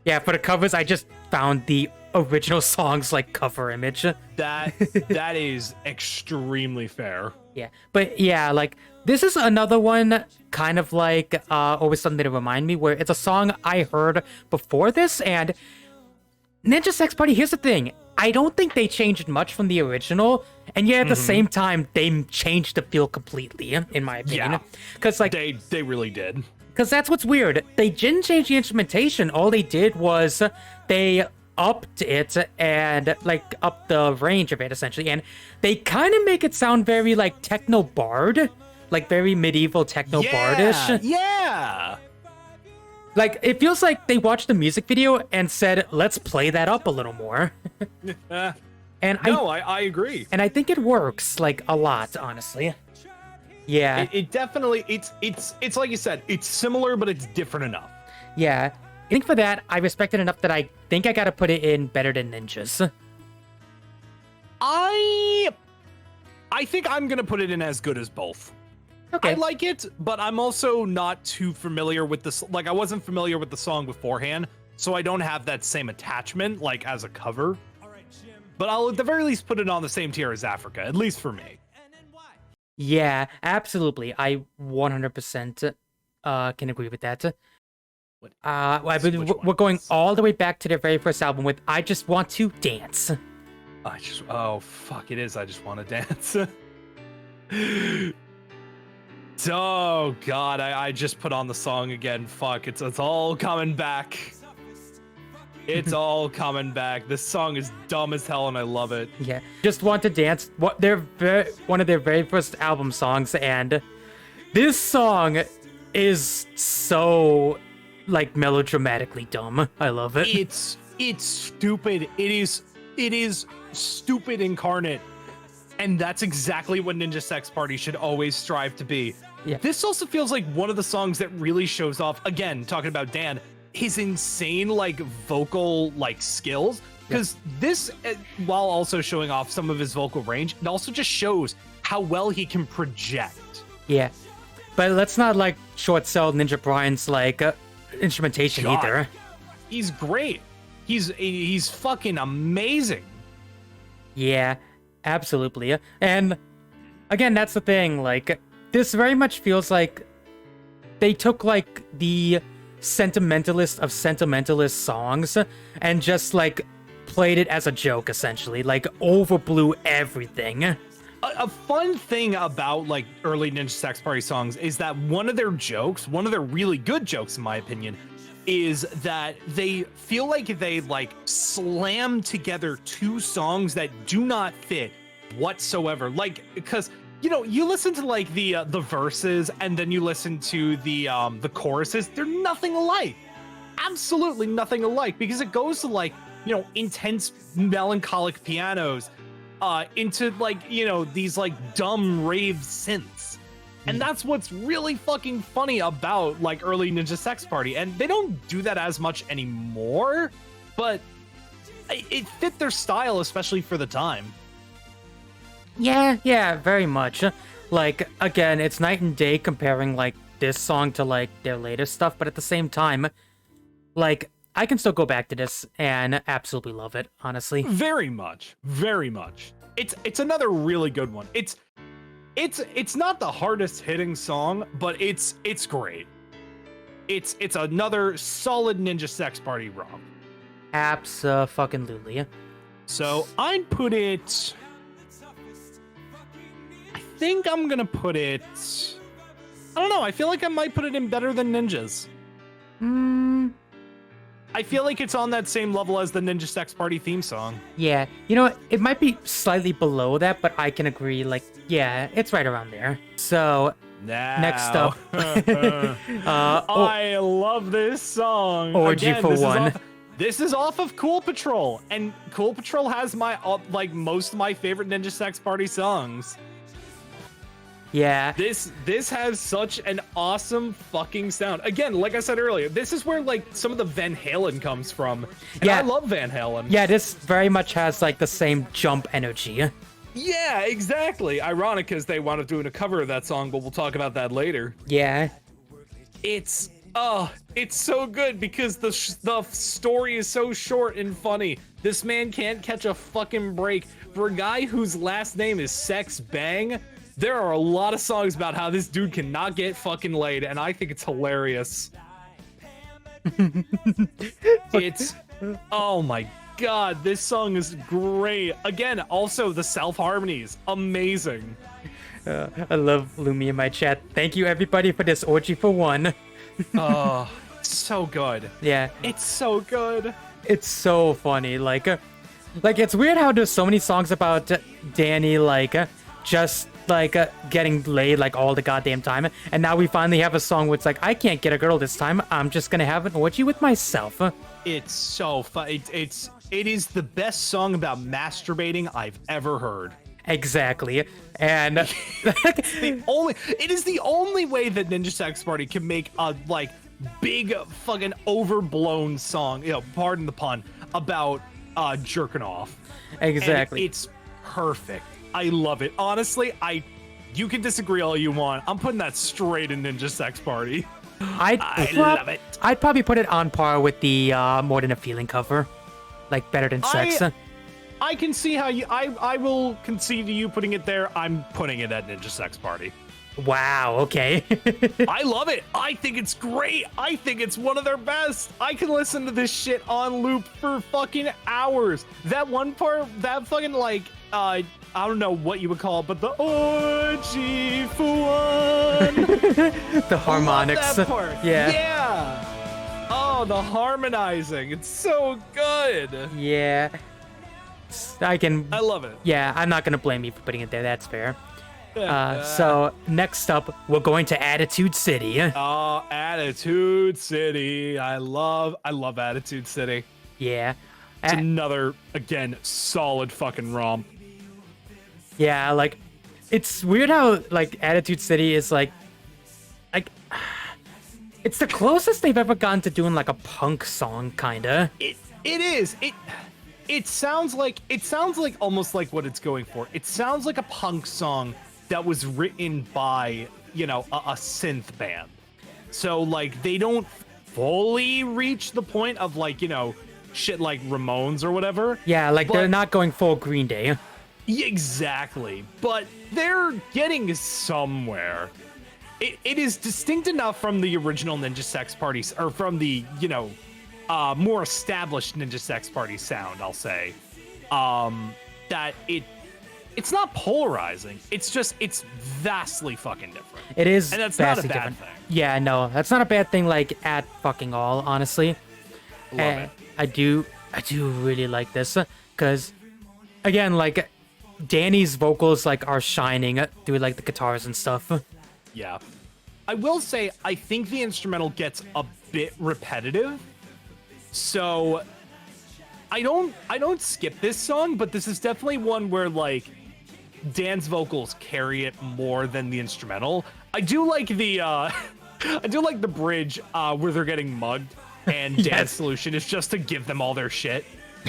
Yeah, for the covers, I just found the original song's like cover image. That is extremely fair. Yeah, but yeah, like this is another one kind of like always something to remind me where it's a song I heard before this, and Ninja Sex Party, here's the thing. I don't think they changed much from the original, and yet at the same time, they changed the feel completely, in my opinion. Yeah. Because like They really did. Because that's what's weird. They didn't change the instrumentation. All they did was they upped it and like upped the range of it essentially, and they kind of make it sound very like techno bard, like very medieval techno bardish. Yeah. Like it feels like they watched the music video and said, "Let's play that up a little more." And I agree. And I think it works like a lot, honestly. Yeah. It definitely it's like you said, it's similar but it's different enough. Yeah. I think for that, I respect it enough that I think I gotta put it in better than Ninjas. I think I'm gonna put it in as good as both. Okay. I like it, but I'm also not too familiar with this. Like, I wasn't familiar with the song beforehand, so I don't have that same attachment, like, as a cover. But I'll at the very least put it on the same tier as Africa, at least for me. Yeah, absolutely. I 100% can agree with that. We're going all the way back to their very first album with I Just Want to Dance. Oh, fuck, it is I Just Want to Dance. Oh, God, I just put on the song again. Fuck, it's all coming back. It's all coming back. This song is dumb as hell, and I love it. Yeah, Just Want to Dance. One of their very first album songs, and this song is so like melodramatically dumb. I love it. It's stupid. It is stupid incarnate, and that's exactly what Ninja Sex Party should always strive to be. Yeah. This also feels like one of the songs that really shows off, again, talking about Dan, his insane like vocal like skills, because this, while also showing off some of his vocal range, it also just shows how well he can project. Yeah, but let's not like short sell Ninja Brian's like instrumentation God. either. He's great. He's fucking amazing. Yeah, absolutely. And again, that's the thing, like this very much feels like they took like the sentimentalist of sentimentalist songs and just like played it as a joke, essentially, like overblew everything. A fun thing about like early Ninja Sex Party songs is that one of their jokes, one of their really good jokes in my opinion, is that they feel like they like slam together two songs that do not fit whatsoever. Like, because you know, you listen to like the verses and then you listen to the choruses, they're nothing alike. Absolutely nothing alike, because it goes to like, you know, intense melancholic pianos into like, you know, these like dumb rave synths. And that's what's really fucking funny about like early Ninja Sex Party. And they don't do that as much anymore, but it fit their style, especially for the time. Yeah, very much. Like, again, it's night and day comparing, like, this song to, like, their latest stuff, but at the same time, like, I can still go back to this and absolutely love it, honestly. Very much. Very much. It's another really good one. It's not the hardest hitting song, but it's great. It's another solid Ninja Sex Party romp. Abso-fucking-lutely. So I'd put it... I think I'm gonna put it... I don't know, I feel like I might put it in better than Ninjas. I feel like it's on that same level as the Ninja Sex Party theme song. Yeah, you know what? It might be slightly below that, but I can agree, like, yeah, it's right around there. So, next up. I love this song. Orgy Again, for One. This is off of Cool Patrol, and Cool Patrol has my like most of my favorite Ninja Sex Party songs. Yeah. This has such an awesome fucking sound. Again, like I said earlier, this is where like some of the Van Halen comes from. And yeah. I love Van Halen. Yeah, this very much has like the same jump energy. Yeah, exactly. Ironic because they wound up doing a cover of that song, but we'll talk about that later. Yeah. It's Oh, it's so good because the story is so short and funny. This man can't catch a fucking break. For a guy whose last name is Sex Bang, there are a lot of songs about how this dude cannot get fucking laid, and I think it's hilarious. It's, oh my god, this song is great. Again, also the self-harmonies, amazing. I love Lumi in my chat. Thank you everybody for this orgy for one. Oh, so good. Yeah, It's so good. it's so funny. Like it's weird how there's so many songs about Danny, just getting laid like all the goddamn time, and now we finally have a song where it's like, I can't get a girl this time. I'm just gonna have an orgy with myself. It's so fun. It is the best song about masturbating I've ever heard. Exactly, and It is the only way that Ninja Sex Party can make a big fucking overblown song, pardon the pun, about jerking off. exactly. And it's perfect. I love it. Honestly, you can disagree all you want. I'm putting that straight in Ninja Sex Party. I love it. I'd probably put it on par with the More Than a Feeling cover, like Better Than Sex. I can see how I will concede to you putting it there. I'm putting it at Ninja Sex Party. Wow. Okay. I love it. I think it's great. I think it's one of their best. I can listen to this shit on loop for fucking hours. That one part, that fucking I don't know what you would call it, but the orgy for one. The harmonics. Love that part. Yeah. Yeah. Oh, the harmonizing. It's so good. Yeah. I love it. Yeah, I'm not gonna blame you for putting it there. That's fair. So next up, we're going to Attitude City. Oh, Attitude City. I love Attitude City. Yeah. It's another, again, solid fucking romp. Yeah, it's weird how Attitude City is it's the closest they've ever gotten to doing a punk song, kinda. It is. It sounds like almost like what it's going for. It sounds like a punk song that was written by, a synth band. So they don't fully reach the point of shit like Ramones or whatever. Yeah, they're not going full Green Day. Exactly. But they're getting somewhere. It is distinct enough from the original Ninja Sex Party, or from the, more established Ninja Sex Party sound, I'll say, that it's not polarizing. It's vastly fucking different. It is, and that's not a bad different thing. Yeah, no, that's not a bad thing. At fucking all, honestly. Love it. I do really like this because, again, Danny's vocals are shining through the guitars and stuff. Yeah, I will say I think the instrumental gets a bit repetitive. So I don't skip this song, but this is definitely one where Dan's vocals carry it more than the instrumental. I do like the the bridge where they're getting mugged, and Yes. Dan's solution is just to give them all their shit.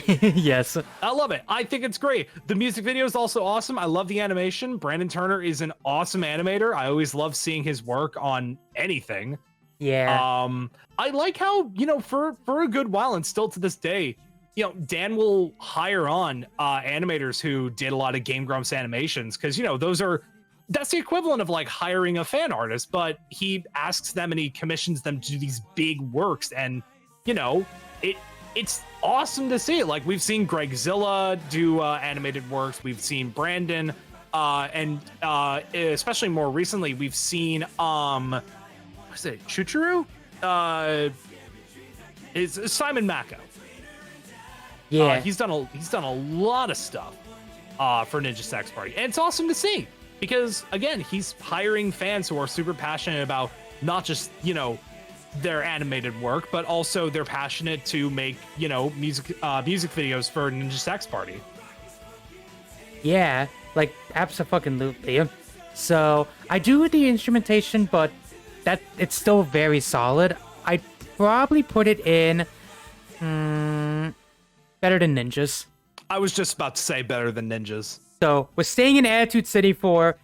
Yes. I love it. I think it's great. The music video is also awesome. I love the animation. Brandon Turner is an awesome animator. I always love seeing his work on anything. Yeah. I like how, for a good while and still to this day, Dan will hire on animators who did a lot of Game Grumps animations, because that's the equivalent of hiring a fan artist, but he asks them and he commissions them to do these big works, and it's awesome to see. We've seen Greg Zilla do animated works. We've seen Brandon, and especially more recently, we've seen what is it, Chuchuru? Is Simon Mako. Yeah. He's done a lot of stuff for Ninja Sex Party, and it's awesome to see because again, he's hiring fans who are super passionate about not just their animated work, but also they're passionate to make music videos for Ninja Sex Party. Yeah, abso-fucking-lutely. So I do the instrumentation, but it's still very solid. I'd probably put it in Better Than Ninjas. I was just about to say Better Than Ninjas. So we're staying in Attitude City for,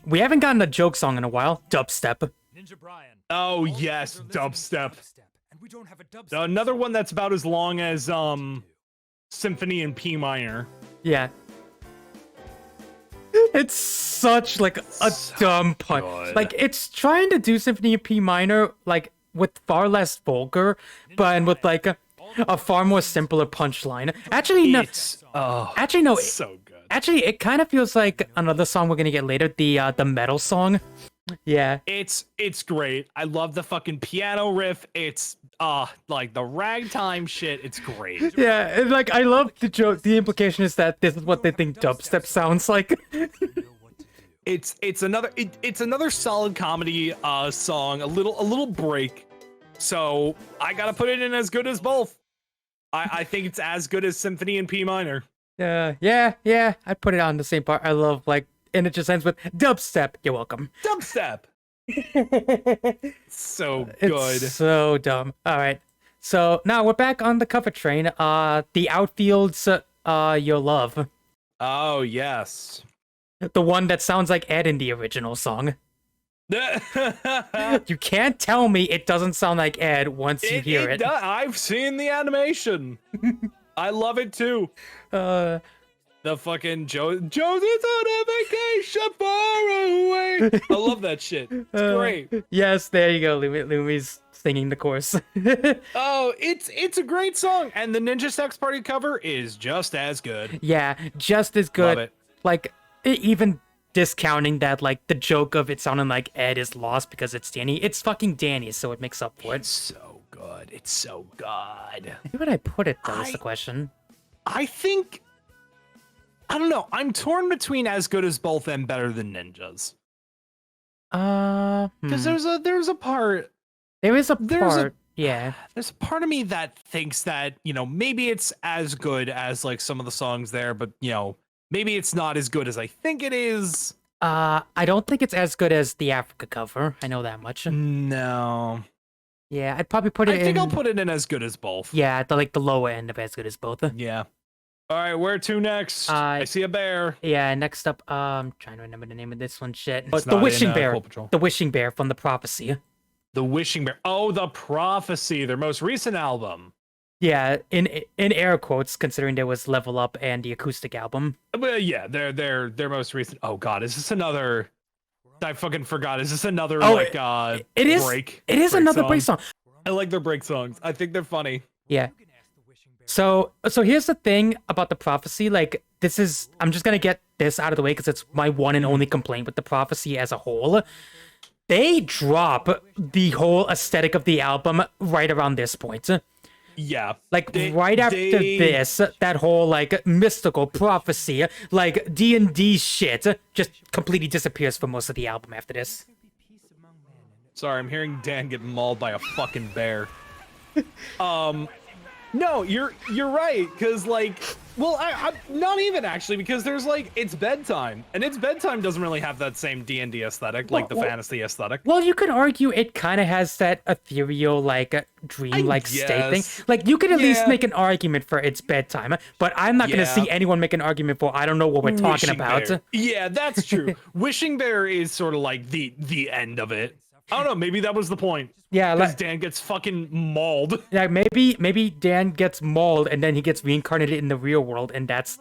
we haven't gotten a joke song in a while, Dubstep. Oh yes, dubstep. Another one that's about as long as Symphony in P minor. Yeah. It's such like a dumb pun. good. Like it's trying to do Symphony in P minor like with far less vulgar, but and with like a far more simpler punchline. Actually, no. Actually, no. So good. Actually, it kind of feels like another song we're gonna get later, the metal song. Yeah. It's great. I love the fucking piano riff. It's like the ragtime shit. It's great. Yeah, and like I love the joke. The implication is that this is what they think dubstep sounds like. It's another solid comedy song. A little break. So I gotta put it in as good as both. I think it's as good as Symphony in P minor. Yeah. I'd put it on the same part. I love like, and it just ends with dubstep. You're welcome. Dubstep. So good. It's so dumb. All right. So now we're back on the cover train. The Outfield's Your Love. Oh yes. The one that sounds like Ed in the original song. You can't tell me it doesn't sound like Ed once you hear it. I've seen the animation. I love it too. The fucking Joe's on a vacation far away. I love that shit. It's great. Yes, there you go. Lumi's singing the chorus. Oh, it's a great song, and the Ninja Sex Party cover is just as good. Yeah, just as good. Love it. Like even discounting that, like the joke of it sounding like Ed is lost because it's Danny. It's fucking Danny, so it makes up for it. It's so good. It's so good. Where would I put it though? Is the question. I think. I don't know. I'm torn between as good as both and better than ninjas. Because there's a part. There is a part. Yeah. There's a part of me that thinks that, maybe it's as good as like some of the songs there, but maybe it's not as good as I think it is. I don't think it's as good as the Africa cover. I know that much. No. Yeah, I'd probably put it in. I think I'll put it in as good as both. Yeah, the lower end of as good as both. Yeah. All right, where to next? I see a bear. Yeah, next up, I'm trying to remember the name of this one. Shit. It's the not Wishing in, Bear. Paw Patrol. The Wishing Bear from The Prophecy. The Wishing Bear. Oh, The Prophecy, their most recent album. Yeah, in air quotes, considering there was Level Up and the acoustic album. Well, yeah, their most recent. Oh God, is this another? I fucking forgot. Is this another break? It is. Break. It is another break song. I like their break songs. I think they're funny. Yeah. So here's the thing about The Prophecy. Like, I'm just gonna get this out of the way because it's my one and only complaint with The Prophecy as a whole. They drop the whole aesthetic of the album right around this point. Yeah. Like right after this, that whole like mystical prophecy, like D&D shit just completely disappears for most of the album after this. Sorry, I'm hearing Dan get mauled by a fucking bear. No, you're right, because like, well, I'm not even actually, because there's like, it's bedtime, and its bedtime doesn't really have that same D&D aesthetic, like the fantasy aesthetic. Well, you could argue it kind of has that ethereal, like, dream-like state thing. Like, you could at least make an argument for its bedtime, but I'm not gonna see anyone make an argument for I don't know what we're talking about. Bear. Yeah, that's true. Wishing Bear is sort of like the end of it. I don't know, maybe that was the point. Yeah, because Dan gets fucking mauled. Yeah, maybe Dan gets mauled and then he gets reincarnated in the real world, and that's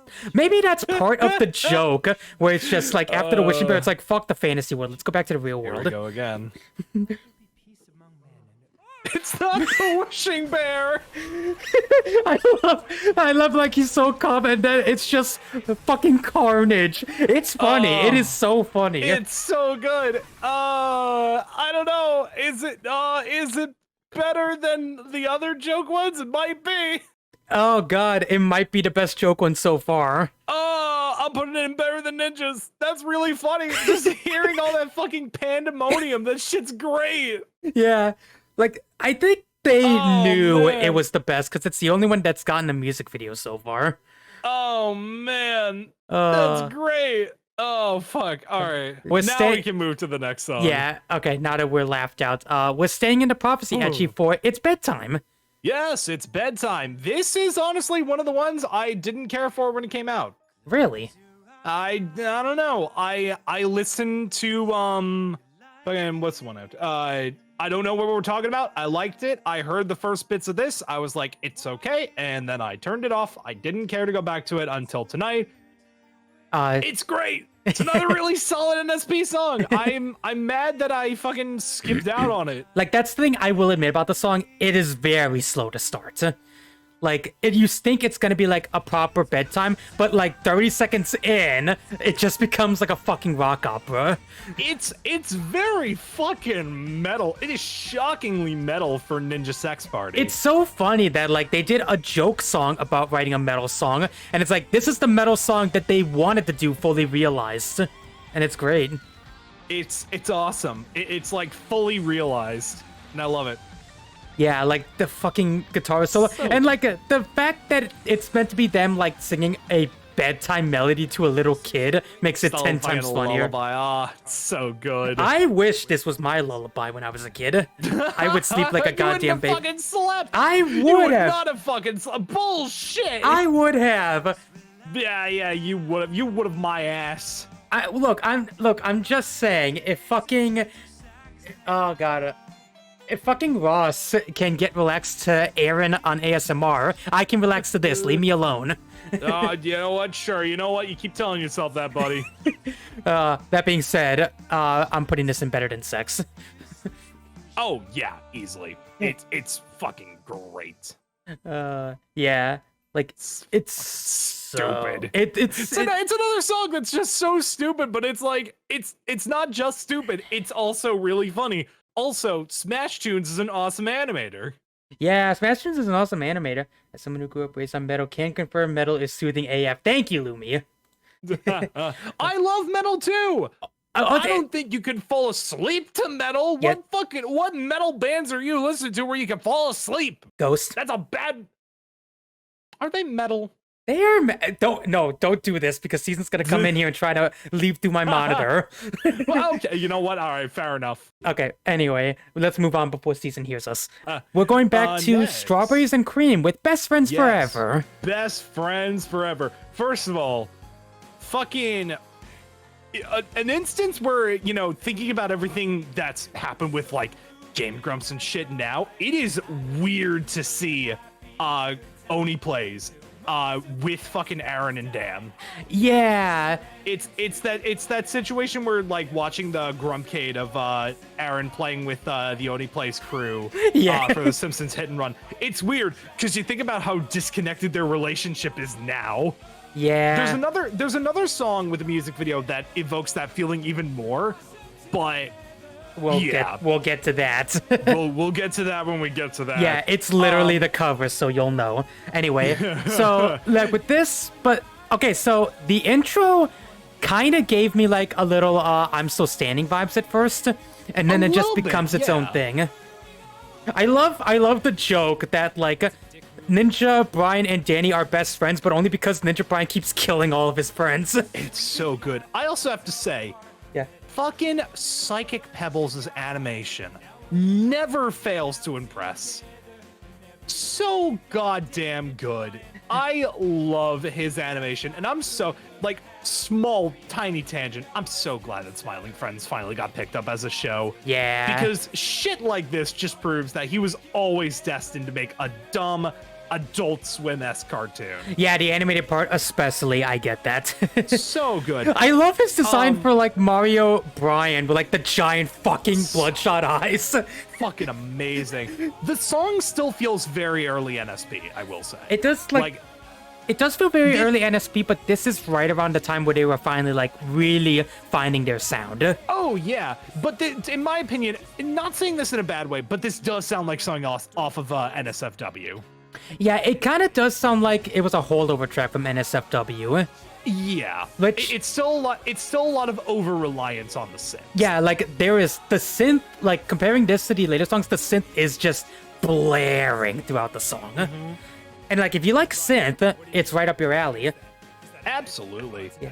part of the joke where it's just like after the Wishing Bear, it's like fuck the fantasy world, let's go back to the real world. Here we go again. It's not the Wishing Bear. I love like he's so calm and then it's just fucking carnage. It's funny. It is so funny. It's so good. I don't know. Is it better than the other joke ones? It might be. Oh god, it might be the best joke one so far. I'm putting it in better than ninjas. That's really funny. Just hearing all that fucking pandemonium. That shit's great. Yeah. Like, I think they knew it was the best because it's the only one that's gotten a music video so far. Oh, man. That's great. Oh, fuck. All right. Now we can move to the next song. Yeah. Okay, now that we're laughed out. We're staying in the prophecy actually for It's Bedtime. Yes, it's bedtime. This is honestly one of the ones I didn't care for when it came out. Really? I don't know. I listened to Fucking, what's the one out? I don't know what we're talking about. I liked it. I heard the first bits of this. I was like, it's okay. And then I turned it off. I didn't care to go back to it until tonight. It's great. It's another really solid NSP song. I'm mad that I fucking skipped out on it. Like, that's the thing I will admit about the song. It is very slow to start. Like, you think it's gonna be like a proper bedtime, but like 30 seconds in, it just becomes like a fucking rock opera. It's very fucking metal. It is shockingly metal for Ninja Sex Party. It's so funny that like they did a joke song about writing a metal song, and it's like this is the metal song that they wanted to do fully realized, and it's great. It's awesome. It's like fully realized, and I love it. Yeah, like the fucking guitar solo, and like the fact that it's meant to be them like singing a bedtime melody to a little kid makes it 10 times funnier. Lullaby. Ah, it's so good. I wish this was my lullaby when I was a kid. I would sleep like a goddamn baby. Fucking slept. I would You would have. not have fucking slept. Bullshit. I would have. Yeah, you would have. You would have my ass. I'm just saying, if fucking, oh god. If fucking Ross can get relaxed to Aaron on ASMR, I can relax to this. Leave me alone. You know what? Sure. You know what? You keep telling yourself that, buddy. That being said, I'm putting this in better than sex. Oh yeah, easily. It's fucking great. Yeah, like it's stupid. It's another song that's just so stupid, but it's like it's not just stupid. It's also really funny. Also, Smash Tunes is an awesome animator. Yeah, Smash Tunes is an awesome animator. As someone who grew up raised on metal, can confirm metal is soothing AF. Thank you, Lumi. I love metal too. I don't think you can fall asleep to metal. Yeah. What metal bands are you listening to where you can fall asleep? Ghost. That's a bad. Are they metal? They are. Don't do this because Season's gonna come in here and try to leap through my monitor. Well, okay, you know what? All right, fair enough. Okay, anyway, let's move on before Season hears us. We're going back to next. Strawberries and Cream with Best Friends Forever. Best Friends Forever. First of all, fucking an instance where, you know, thinking about everything that's happened with like Game Grumps and shit now, it is weird to see Oni plays with fucking Aaron and Dan. Yeah. It's that situation where like watching the Grumpcade of Aaron playing with the Oni Plays crew for the Simpsons Hit and Run. It's weird because you think about how disconnected their relationship is now. Yeah. There's another song with a music video that evokes that feeling even more, but we'll get to that. we'll get to that when we get to that. Yeah, it's literally the cover, so you'll know. Anyway, so like with this, but okay, so the intro kind of gave me like a little I'm Still Standing vibes at first, and then it just becomes its own thing. I love the joke that like Ninja, Brian, and Danny are best friends, but only because Ninja Brian keeps killing all of his friends. It's so good. I also have to say, yeah, fucking Psychic Pebbles' animation never fails to impress. So goddamn good. I love his animation, and I'm so, like, small, tiny tangent. I'm so glad that Smiling Friends finally got picked up as a show. Yeah. Because shit like this just proves that he was always destined to make a dumb Adult Swim-esque cartoon. Yeah, the animated part especially, I get that. So good. I love his design for like Mario Brian with like the giant fucking bloodshot eyes. Fucking amazing. The song still feels very early NSP, I will say. It does it does feel very early NSP, but this is right around the time where they were finally like really finding their sound. Oh yeah, but in my opinion, not saying this in a bad way, but this does sound like something off of NSFW. Yeah, it kind of does sound like it was a holdover track from NSFW. Yeah, which it's still a lot of over reliance on the synth. Yeah, like there is the synth. Like comparing this to the later songs, the synth is just blaring throughout the song. Mm-hmm. And like if you like synth, it's right up your alley. Absolutely. Yeah.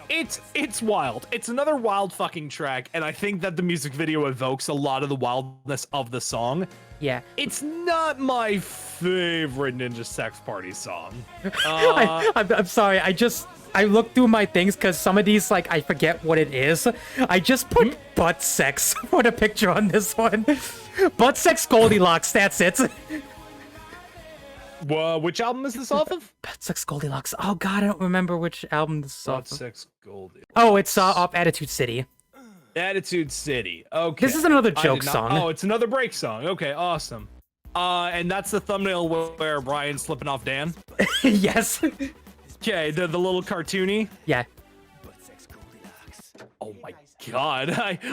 It's wild. It's another wild fucking track, and I think that the music video evokes a lot of the wildness of the song. Yeah. It's not my favorite Ninja Sex Party song. I'm sorry. I just I looked through my things because some of these, like, I forget what it is. I just put butt sex for the picture on this one. Butt sex Goldilocks, that's it. Which album is this off of? Butt sex Goldilocks. Oh god, I don't remember which album this is off Butt of. sex Goldilocks. Oh, it's off Attitude City. Attitude City. Okay. This is another joke song. Oh, it's another break song. Okay, awesome. And that's the thumbnail where Brian's slipping off Dan. Yes. Okay, the little cartoony. Yeah. Oh my god,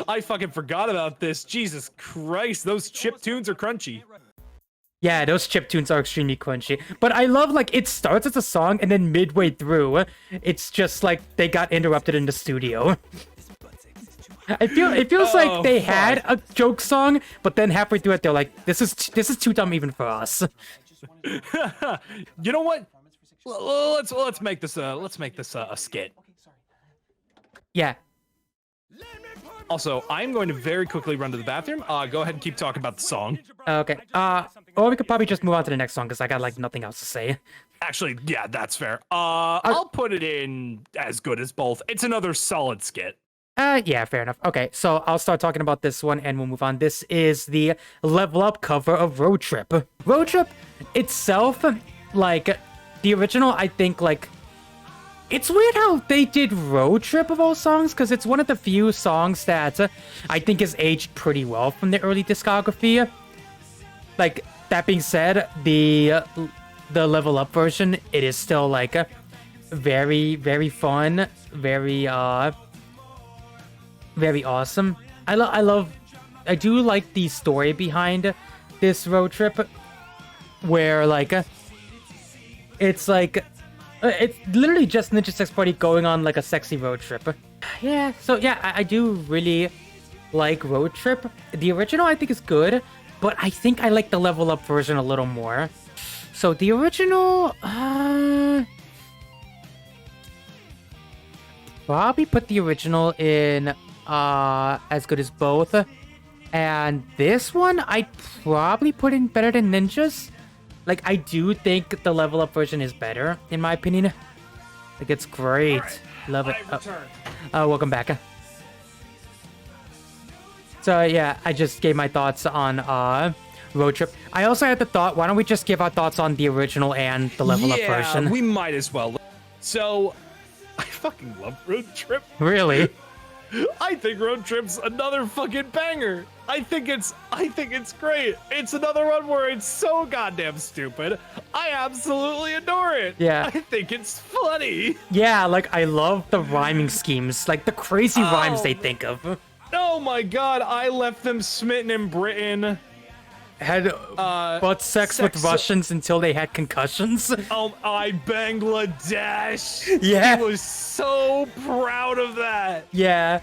I fucking forgot about this. Jesus Christ, those chip tunes are crunchy. Yeah, those chip tunes are extremely crunchy. But I love, like, it starts as a song, and then midway through, it's just like they got interrupted in the studio. It feels like they had a joke song, but then halfway through it, they're like, this is too dumb even for us. You know what? Let's make this a skit. Yeah. Also, I'm going to very quickly run to the bathroom. Go ahead and keep talking about the song. Okay. Or we could probably just move on to the next song because I got like nothing else to say. Actually, yeah, that's fair. I'll put it in as good as both. It's another solid skit. Yeah, fair enough. Okay, so I'll start talking about this one and we'll move on. This is the Level Up cover of Road Trip. Road Trip itself, like, the original, I think, like, it's weird how they did Road Trip of all songs, because it's one of the few songs that I think has aged pretty well from the early discography. Like, that being said, the Level Up version, it is still, like, very, very fun, very awesome. I do like the story behind this Road Trip, where, like, it's like, it's literally just Ninja Sex Party going on, like, a sexy road trip. Yeah, so yeah, I do really like Road Trip. The original, I think, is good, but I think I like the Level Up version a little more. So the original, probably put the original in as good as both. And this one, I'd probably put in better than Ninja's. Like, I do think the Level Up version is better, in my opinion. Like, it's great. Right. Love it. Welcome back. So, yeah, I just gave my thoughts on Road Trip. I also had the thought, why don't we just give our thoughts on the original and the Level Up version? Yeah, we might as well. So, I fucking love Road Trip. Really? I think Road Trip's another fucking banger. I think it's great. It's another one where it's so goddamn stupid. I absolutely adore it. Yeah. I think it's funny. Yeah, like, I love the rhyming schemes, like the crazy rhymes they think of. Oh my god, I left them smitten in Britain. Had butt sex with Russians until they had concussions. I Bangladesh. Yeah. He was so proud of that. Yeah.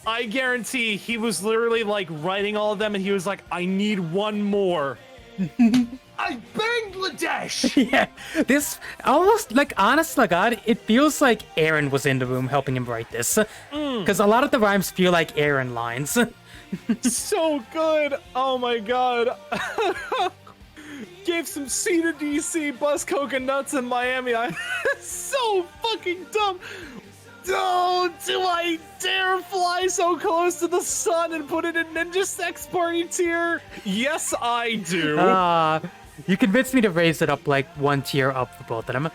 I guarantee he was literally like writing all of them and he was like, I need one more. I Bangladesh. Yeah. This almost, like, honest to God, it feels like Aaron was in the room helping him write this. Because a lot of the rhymes feel like Aaron lines. So good. Oh my god. Gave some C to DC bus coconuts in Miami. So fucking dumb. Oh, do I dare fly so close to the sun and put it in Ninja Sex Party tier? Yes, I do. You convinced me to raise it up like one tier up for both of them.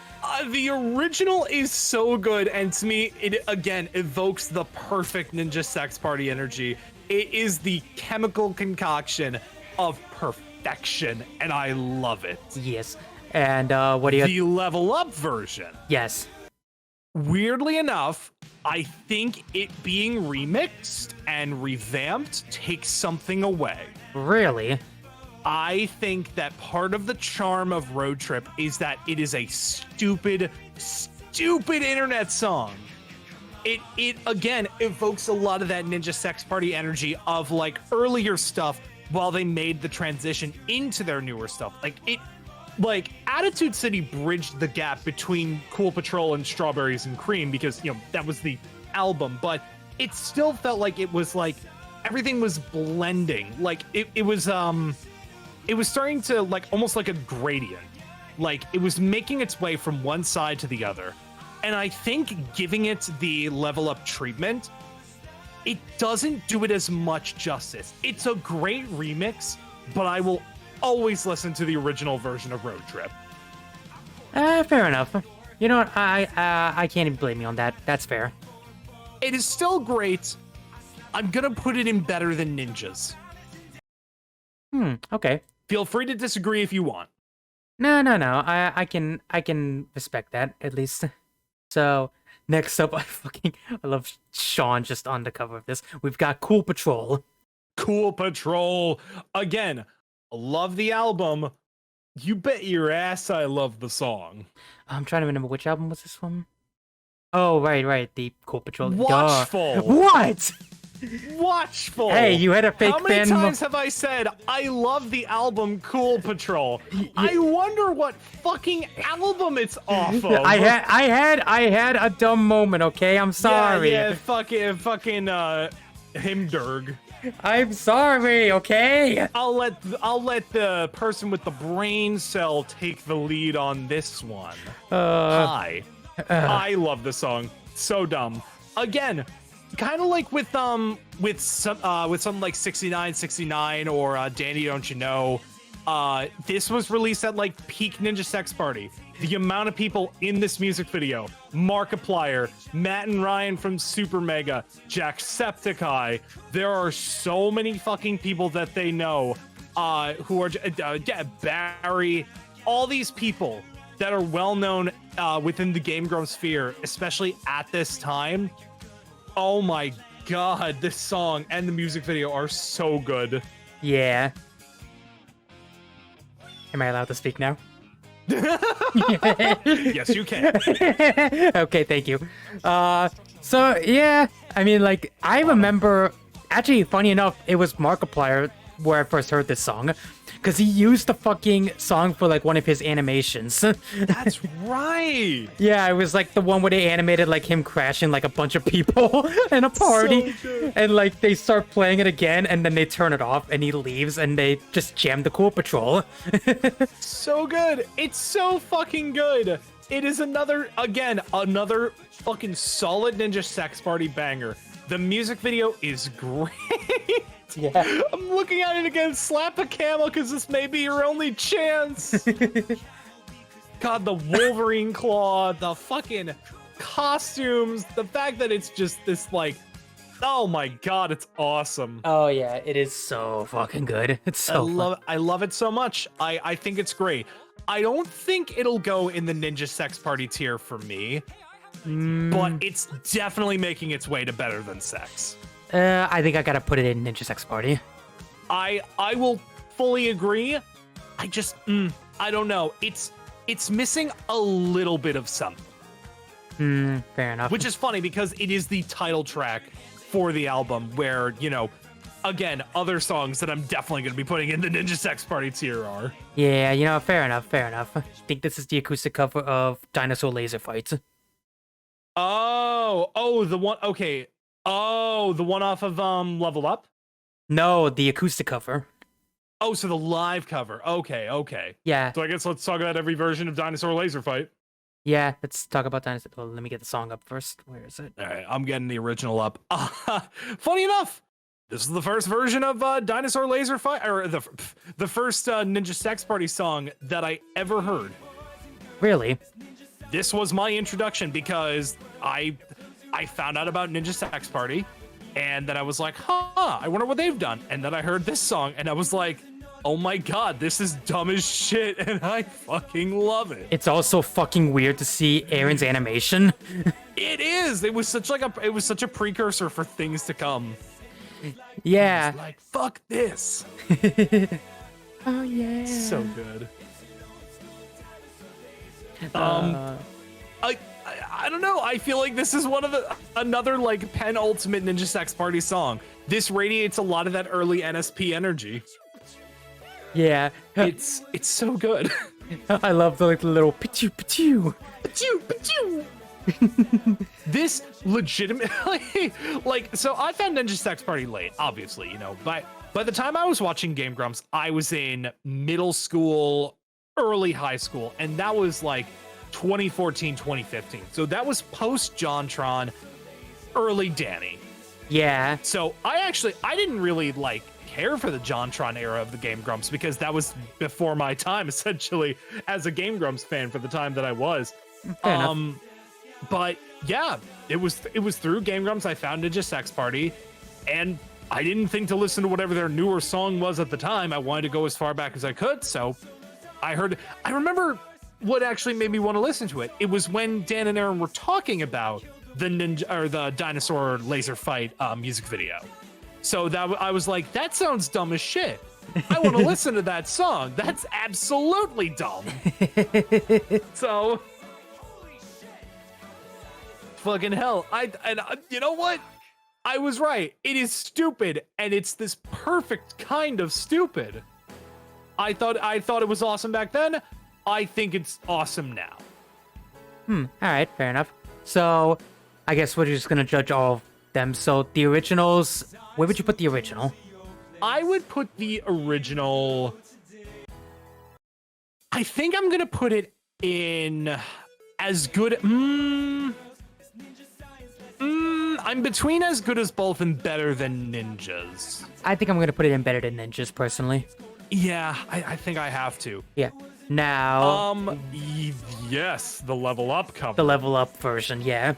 The original is so good, and to me, it again evokes the perfect Ninja Sex Party energy. It is the chemical concoction of perfection, and I love it. Yes. And what do you... The Level Up version. Yes. Weirdly enough, I think it being remixed and revamped takes something away. Really? I think that part of the charm of Road Trip is that it is a stupid internet song. It again evokes a lot of that Ninja Sex Party energy of like earlier stuff while they made the transition into their newer stuff. Like Attitude City bridged the gap between Cool Patrol and Strawberries and Cream because, you know, that was the album, but it still felt like it was like everything was blending. Like it was starting to like almost like a gradient. Like it was making its way from one side to the other. And I think giving it the level up treatment, it doesn't do it as much justice. It's a great remix, but I will always listen to the original version of Road Trip. Fair enough. You know what? I can't even blame you on that. That's fair. It is still great. I'm gonna put it in better than Ninjas. Okay. Feel free to disagree if you want. No. I can respect that at least. So next up, I love Sean just on the cover of this. We've got Cool Patrol. Cool Patrol. Again, love the album. You bet your ass I love the song. I'm trying to remember which album was this from. Oh, right. The Cool Patrol. Watchful. Duh. What? Watchful. Hey, you had a fake How many fan. times have I said I love the album Cool Patrol? I wonder what fucking album it's off of. I had a dumb moment. Okay, I'm sorry. Yeah, fucking Himderg. I'm sorry. Okay. I'll let the person with the brain cell take the lead on this one. Hi. I love the song. So dumb. Again, kind of like with some like 69 or Danny Don't You Know. This was released at like peak Ninja Sex Party. The amount of people in this music video: Markiplier, Matt and Ryan from Super Mega, Jacksepticeye. There are so many fucking people that they know who are Barry. All these people that are well known within the Game Grumps sphere, especially at this time. Oh my god, this song and the music video are so good. Yeah. Am I allowed to speak now? Yes, you can. Okay, thank you. So yeah, I mean, like, I remember, actually, funny enough, it was Markiplier where I first heard this song, because he used the fucking song for like one of his animations. That's right. Yeah, it was like the one where they animated like him crashing like a bunch of people in a party, So and like they start playing it again, and then they turn it off, and he leaves, and they just jam the Cool Patrol. So good. It's so fucking good. It is another fucking solid Ninja Sex Party banger. The music video is great. Yeah. I'm looking at it again. Slap a camel because this may be your only chance. God, the Wolverine claw, the fucking costumes, the fact that it's just this like, oh my god, it's awesome. Oh yeah, it is so fucking good. It's so I love it so much. I think it's great. I don't think it'll go in the Ninja Sex Party tier for me, but it's definitely making its way to better than Sex. I think I gotta put it in Ninja Sex Party. I will fully agree. I just I don't know. It's missing a little bit of something. Fair enough. Which is funny because it is the title track for the album where, you know, again, other songs that I'm definitely going to be putting in the Ninja Sex Party tier are. Yeah, you know, fair enough. I think this is the acoustic cover of Dinosaur Laser Fight. Oh, the one, okay. Oh, the one off of Level Up? No, the acoustic cover. Oh, so the live cover. Okay. Yeah. So I guess let's talk about every version of Dinosaur Laser Fight. Yeah, let's talk about Dinosaur. Well, let me get the song up first. Where is it? All right, I'm getting the original up. Funny enough, this is the first version of Dinosaur Laser Fight, or the first Ninja Sex Party song that I ever heard. Really? This was my introduction because I found out about Ninja Sex Party, and then I was like, I wonder what they've done. And then I heard this song, and I was like, oh my god, this is dumb as shit, and I fucking love it. It's also fucking weird to see Aaron's animation. It is. It was such a precursor for things to come. Yeah. Like, fuck this. Oh yeah. So good. I don't know. I feel like this is another like penultimate Ninja Sex Party song. This radiates a lot of that early NSP energy. Yeah. It's so good. I love the little pichu pichu. Pichu, pichu. This legitimately, like, so I found Ninja Sex Party late, obviously, you know, but by the time I was watching Game Grumps, I was in middle school, early high school, and that was like 2014, 2015. So that was post JonTron, early Danny. Yeah. So I didn't really like care for the JonTron era of the Game Grumps because that was before my time, essentially, as a Game Grumps fan for the time that I was. Fair enough. But yeah, it was through Game Grumps I found Ninja Sex Party, and I didn't think to listen to whatever their newer song was at the time. I wanted to go as far back as I could, so I remember what actually made me want to listen to it. It was when Dan and Aaron were talking about the the dinosaur laser fight music video. So that I was like, that sounds dumb as shit. I want to listen to that song. That's absolutely dumb. So fucking hell. You know what? I was right. It is stupid, and it's this perfect kind of stupid. I thought it was awesome back then. I think it's awesome now. All right, fair enough. So, I guess we're just gonna judge all of them. So, the originals, where would you put the original? I would put the original. I think I'm gonna put it in as good. I'm between as good as both and better than Ninjas. I think I'm gonna put it in better than Ninjas, personally. Yeah, I think I have to. Yeah. Now, yes, the level up cover. the level up version, yeah.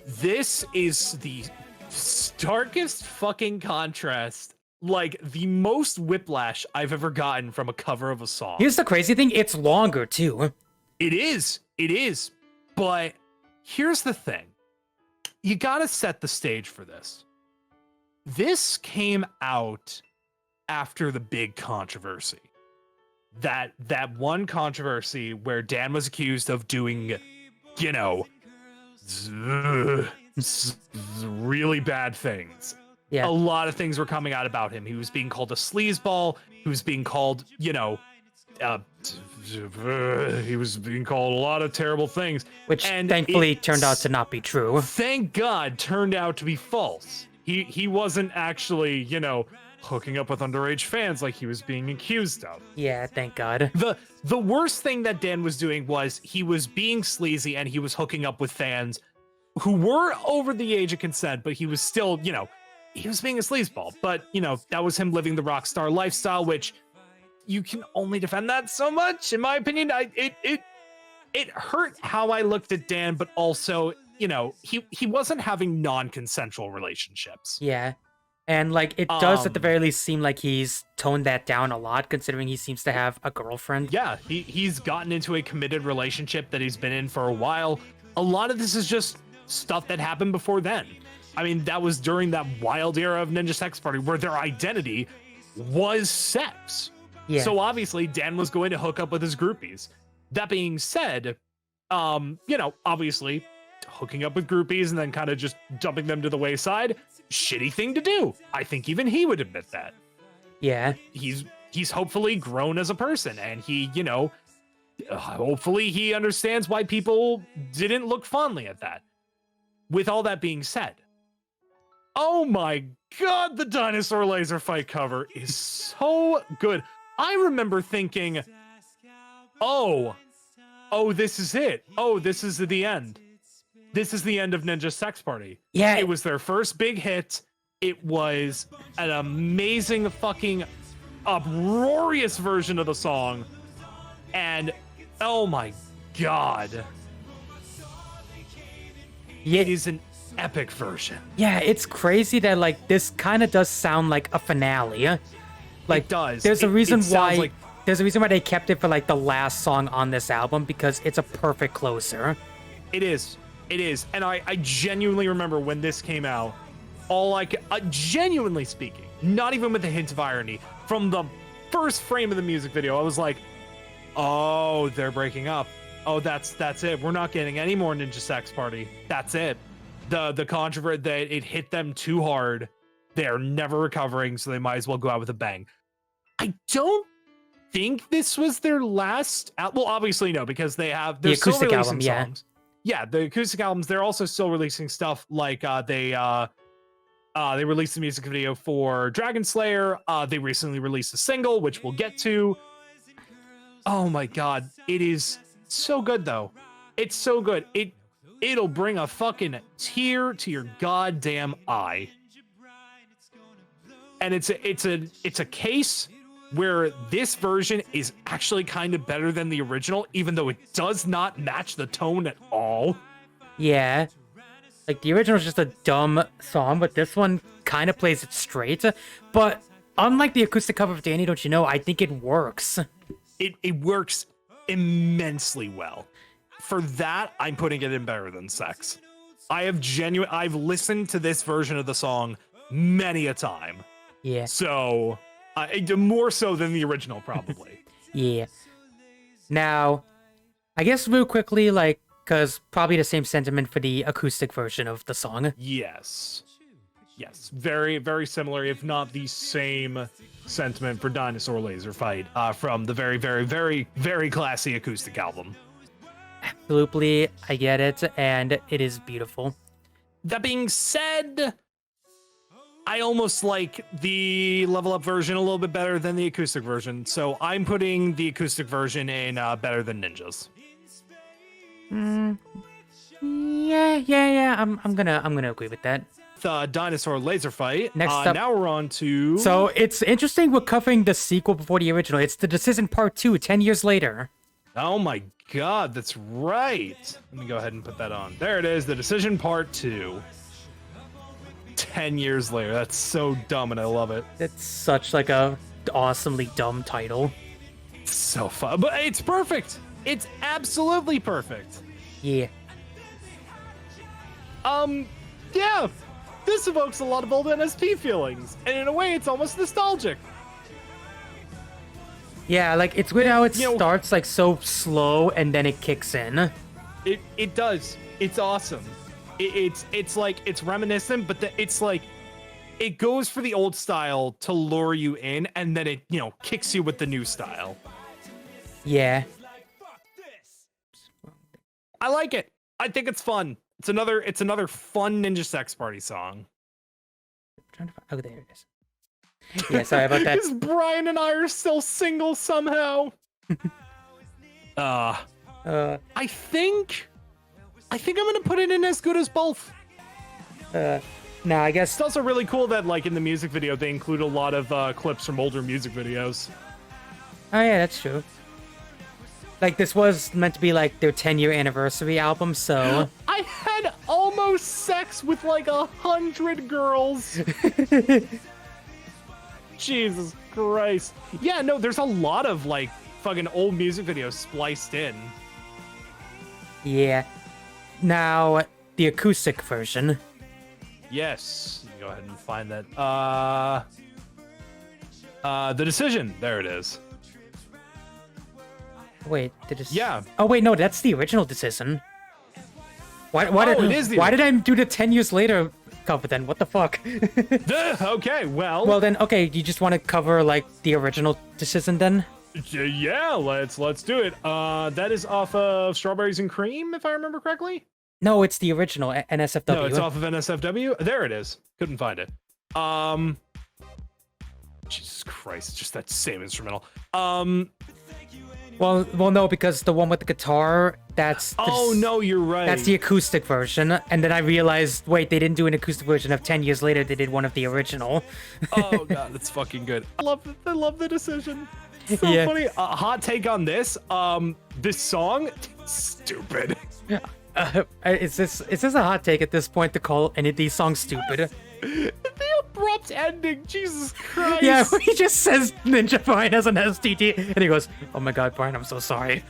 This is the starkest fucking contrast, like the most whiplash I've ever gotten from a cover of a song. Here's the crazy thing, it's longer, too. It is. But here's the thing. You gotta set the stage for this. This came out after the big controversy. That one controversy where Dan was accused of doing, you know, really bad things. Yeah. A lot of things were coming out about him. He was being called a sleazeball. He was being called, he was being called a lot of terrible things. Which and thankfully turned out to not be true. Thank God turned out to be false. He wasn't actually, hooking up with underage fans like he was being accused of. Yeah, thank God. The worst thing that Dan was doing was he was being sleazy and he was hooking up with fans who were over the age of consent, but he was still, he was being a sleazeball. But, that was him living the rock star lifestyle, which you can only defend that so much, in my opinion. It hurt how I looked at Dan, but also, he wasn't having non-consensual relationships. Yeah. And, it does at the very least seem like he's toned that down a lot, considering he seems to have a girlfriend. Yeah, he's gotten into a committed relationship that he's been in for a while. A lot of this is just stuff that happened before then. I mean, that was during that wild era of Ninja Sex Party where their identity was sex. Yeah. So obviously Dan was going to hook up with his groupies. That being said, obviously hooking up with groupies and then kind of just dumping them to the wayside, shitty thing to do. I think even he would admit that. Yeah. He's hopefully grown as a person, and he, hopefully he understands why people didn't look fondly at that. With all that being said, oh my God, the dinosaur laser fight cover is so good. I remember thinking, oh, this is it. Oh, this is the end. This is the end of Ninja Sex Party. Yeah. It was their first big hit. It was an amazing fucking uproarious version of the song. And oh my God. Yeah. It is an epic version. Yeah, it's crazy that this kind of does sound like a finale. It does. There's a reason why like... there's a reason why they kept it for the last song on this album, because it's a perfect closer. It is. And I genuinely remember when this came out, genuinely speaking, not even with a hint of irony, from the first frame of the music video, I was like, oh, they're breaking up. Oh, that's it. We're not getting any more Ninja Sex Party. That's it. The controversy that it hit them too hard. They're never recovering, so they might as well go out with a bang. I don't think this was their last well, obviously no, because they're the still acoustic releasing album, songs. Yeah, the acoustic albums, they're also still releasing stuff like they released the music video for Dragon Slayer. They recently released a single, which we'll get to. Oh my God, it is So good though. It's so good. It'll bring a fucking tear to your goddamn eye. And it's a case where this version is actually kind of better than the original, even though it does not match the tone at all. Yeah. Like, the original is just a dumb song, but this one kind of plays it straight. But unlike the acoustic cover of Danny Don't You Know, I think it works. It works immensely well. For that, I'm putting it in better than Sex. I've listened to this version of the song many a time. Yeah. So, more so than the original, probably. Yeah. Now, I guess real quickly, like, because probably the same sentiment for the acoustic version of the song. Yes. Yes. Very, very similar, if not the same sentiment for Dinosaur Laser Fight from the very, very, very, very classy acoustic album. Absolutely, I get it, and it is beautiful. That being said, I almost like the level up version a little bit better than the acoustic version, so I'm putting the acoustic version in better than Ninjas. Yeah. I'm gonna agree with that. The Dinosaur Laser Fight. Next up, now we're on to. So it's interesting we're covering the sequel before the original. It's The Decision Part 2, 10 years later. Oh my god, that's right. Let me go ahead and put that on. There it is, The Decision Part 2. 10 years later. That's so dumb and I love it. It's such like a awesomely dumb title. It's so fun, but it's perfect. It's absolutely perfect. Yeah. Yeah. This evokes a lot of old NSP feelings, and in a way it's almost nostalgic. Yeah, like it's weird how it starts like so slow and then it kicks in. It does. It's awesome. It's like it's reminiscent, but it's like it goes for the old style to lure you in, and then it kicks you with the new style. Yeah. I like it. I think it's fun. It's another fun Ninja Sex Party song. I'm trying to find, oh, there it is. Yeah, sorry about that. Because Brian and I are still single somehow. I think I'm gonna put it in as good as both. Now I guess It's also really cool that like in the music video they include a lot of clips from older music videos. Oh yeah, that's true. Like this was meant to be like their 10-year anniversary album, so I had almost sex with like 100 girls. Jesus Christ. Yeah, no, there's a lot of like fucking old music videos spliced in. yeah. Now the acoustic version. Yes. Go ahead and find that. The Decision. There it is. Wait, Yeah. Oh wait, no, that's the original Decision. Why it is why did I do the 10 years later cover then? What the fuck? Okay, well. Well then, okay, you just want to cover like the original Decision then? Yeah, let's do it. That is off of Strawberries and Cream, if I remember correctly. No, it's the original NSFW. No, it's off of NSFW. There it is. Couldn't find it. Jesus Christ, just that same instrumental. Well, no, because the one with the guitar, that's... Oh, no, you're right. That's the acoustic version. And then I realized, wait, they didn't do an acoustic version of 10 years later. They did one of the original. Oh, God, that's fucking good. I love the Decision. So Yeah. funny. Hot take on this. This song, stupid. Is this a hot take at this point to call any of these songs stupid? The abrupt ending, Jesus Christ. Yeah, he just says Ninja Brian has an STD, and he goes, "Oh my God, Brian, I'm so sorry."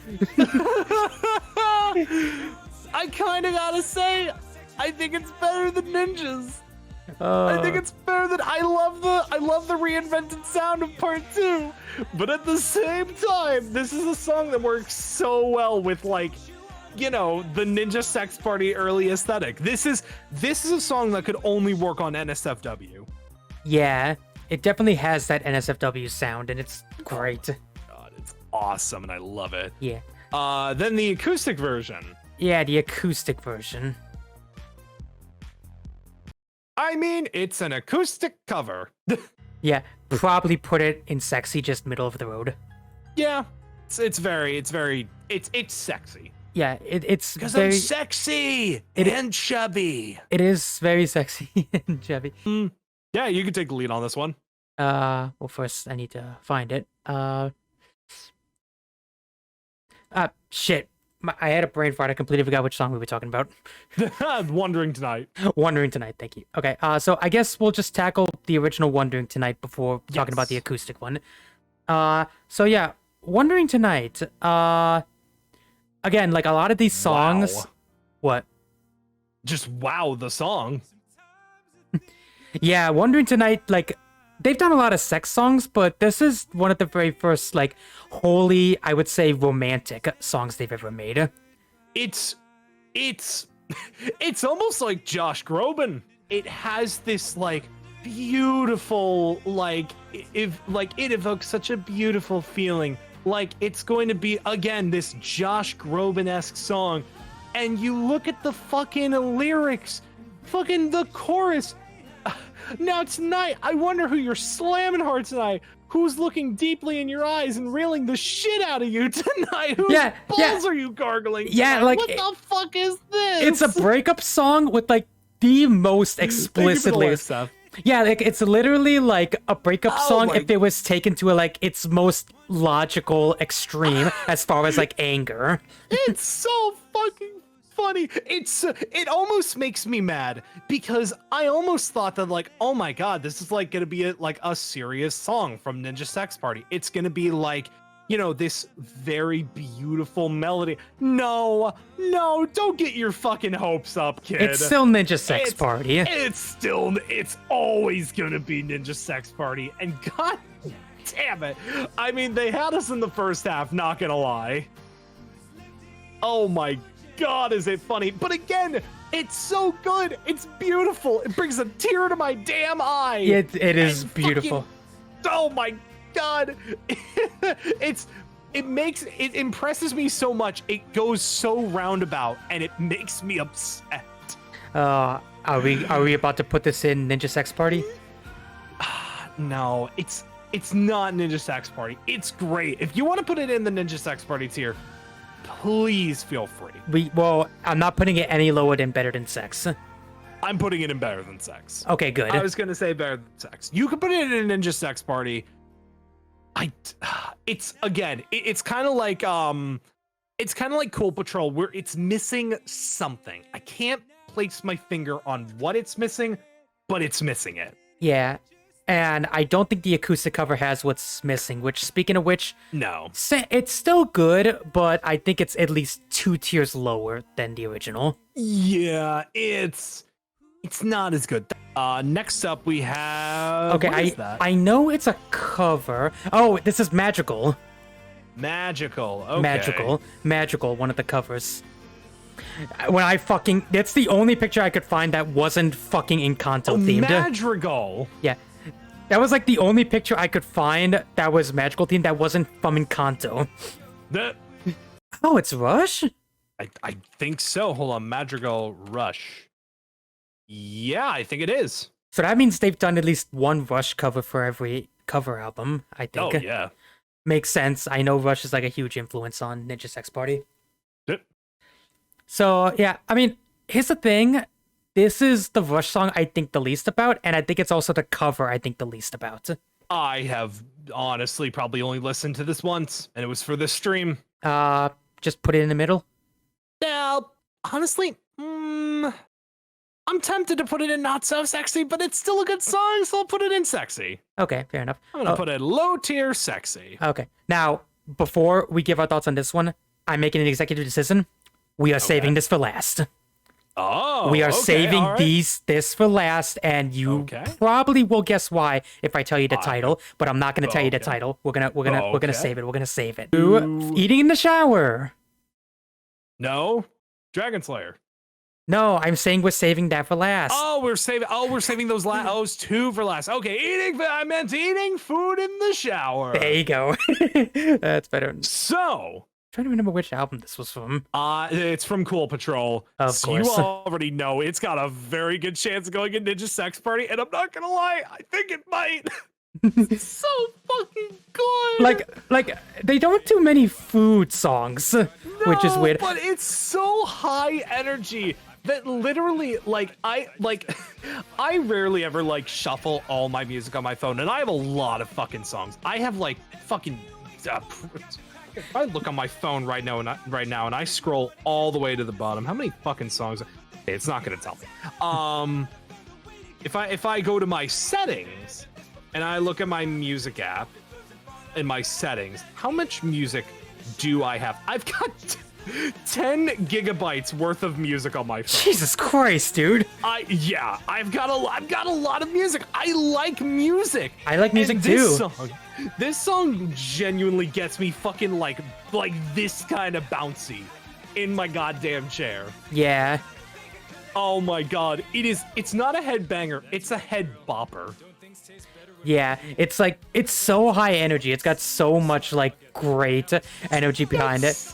I kind of gotta say, I think it's better than Ninjas. I think it's better than I love the reinvented sound of part 2, but at the same time, this is a song that works so well with like, the Ninja Sex Party early aesthetic. This is a song that could only work on NSFW. Yeah, it definitely has that NSFW sound, and it's great. God, it's awesome, and I love it. Yeah. Then the acoustic version. Yeah, the acoustic version. I mean, it's an acoustic cover. Yeah, probably put it in sexy, just middle of the road. Yeah, it's very It's sexy. Yeah, it's Because very I'm sexy and chubby. it is very sexy and chubby. Yeah, you can take the lead on this one. Well, first I need to find it. Shit. I had a brain fart. I completely forgot which song we were talking about. Wandering Tonight. Wandering Tonight. Thank you. Okay. So I guess we'll just tackle the original Wandering Tonight before talking about the acoustic one. So yeah, Wandering Tonight. Again, like a lot of these songs. Wow. What? Just wow, the song. Yeah, Wandering Tonight, like, they've done a lot of sex songs, but this is one of the very first, like, wholly, I would say, romantic songs they've ever made. It's almost like Josh Groban. It has this like beautiful it evokes such a beautiful feeling. Like it's going to be again this Josh Groban-esque song, and you look at the fucking lyrics, fucking the chorus. Now tonight, I wonder who you're slamming hard tonight. Who's looking deeply in your eyes and reeling the shit out of you tonight? Whose balls are you gargling tonight? Yeah, like what the fuck is this? It's a breakup song with like the most explicit lyrics. Yeah, like it's literally like a breakup song if it was taken to like its most logical extreme as far as like anger. It's so fucking funny. It almost makes me mad because I almost thought that like, oh my god, this is like gonna be a serious song from Ninja Sex Party. It's gonna be like, you know, this very beautiful melody. No, don't get your fucking hopes up, kid. It's still Ninja Sex Party. It's always gonna be Ninja Sex Party. And god damn it. I mean, they had us in the first half, not gonna lie. Oh my god, is it funny? But again, it's so good. It's beautiful. It brings a tear to my damn eye. It is beautiful. Oh my god. it impresses me so much. It goes so roundabout and it makes me upset. Are we about to put this in Ninja Sex Party? No, it's not Ninja Sex Party. It's great. If you want to put it in the Ninja Sex Party tier, please feel free. I'm not putting it any lower than Better Than Sex. I'm putting it in Better Than Sex. Okay, good. I was gonna say Better Than Sex. You could put it in a Ninja Sex Party. It's kind of like Cool Patrol, where it's missing something. I can't place my finger on what it's missing, but it's missing it. Yeah. And I don't think the acoustic cover has what's missing, which, speaking of which, no. It's still good, but I think it's at least 2 tiers lower than the original. Yeah, it's not as good. Next up we have... Okay, I know it's a cover. Oh, this is Magical. Magical, okay. Magical, one of the covers. That's the only picture I could find that wasn't fucking Encanto themed. Madrigal. Yeah. That was like the only picture I could find that was Magical themed that wasn't from Encanto. Oh, it's Rush? I think so. Hold on, Madrigal Rush. Yeah, I think it is. So that means they've done at least one Rush cover for every cover album, I think. Oh, yeah. Makes sense. I know Rush is like a huge influence on Ninja Sex Party. Yep. So, yeah, I mean, here's the thing. This is the Rush song I think the least about, and I think it's also the cover I think the least about. I have honestly probably only listened to this once, and it was for this stream. Just put it in the middle? Honestly, I'm tempted to put it in Not So Sexy, but it's still a good song, so I'll put it in Sexy. Okay, fair enough. I'm gonna put it low tier Sexy. Okay. Now, before we give our thoughts on this one, I'm making an executive decision. We are saving this for last. Oh, we are saving right. this for last, and you probably will guess why if I tell you the title. But I'm not going to tell you the title. We're gonna save it. We're gonna save it. Eating in the shower. No, Dragon Slayer. No, I'm saying we're saving that for last. Oh, we're saving those those 2 for last. Okay, I meant eating food in the shower. There you go. That's better. So. I'm trying to remember which album this was from. It's from Cool Patrol. Of course. You already know it's got a very good chance of going in Ninja Sex Party, and I'm not gonna lie, I think it might. It's so fucking good. Like they don't do many food songs, which is No, weird. but it's so high energy that literally, like, I rarely ever like shuffle all my music on my phone, and I have a lot of fucking songs. I have like fucking. If I look on my phone right now and I scroll all the way to the bottom, how many fucking songs? It's not gonna tell me. If I go to my settings and I look at my music app in my settings, how much music do I have? I've got 10 gigabytes worth of music on my phone. Jesus Christ, dude. I've got a lot of music. I like music. I like music too. This song genuinely gets me fucking like this kind of bouncy in my goddamn chair. Yeah. Oh my god. It's not a headbanger, it's a head bopper. Yeah, it's like, it's so high energy. It's got so much like great energy behind it.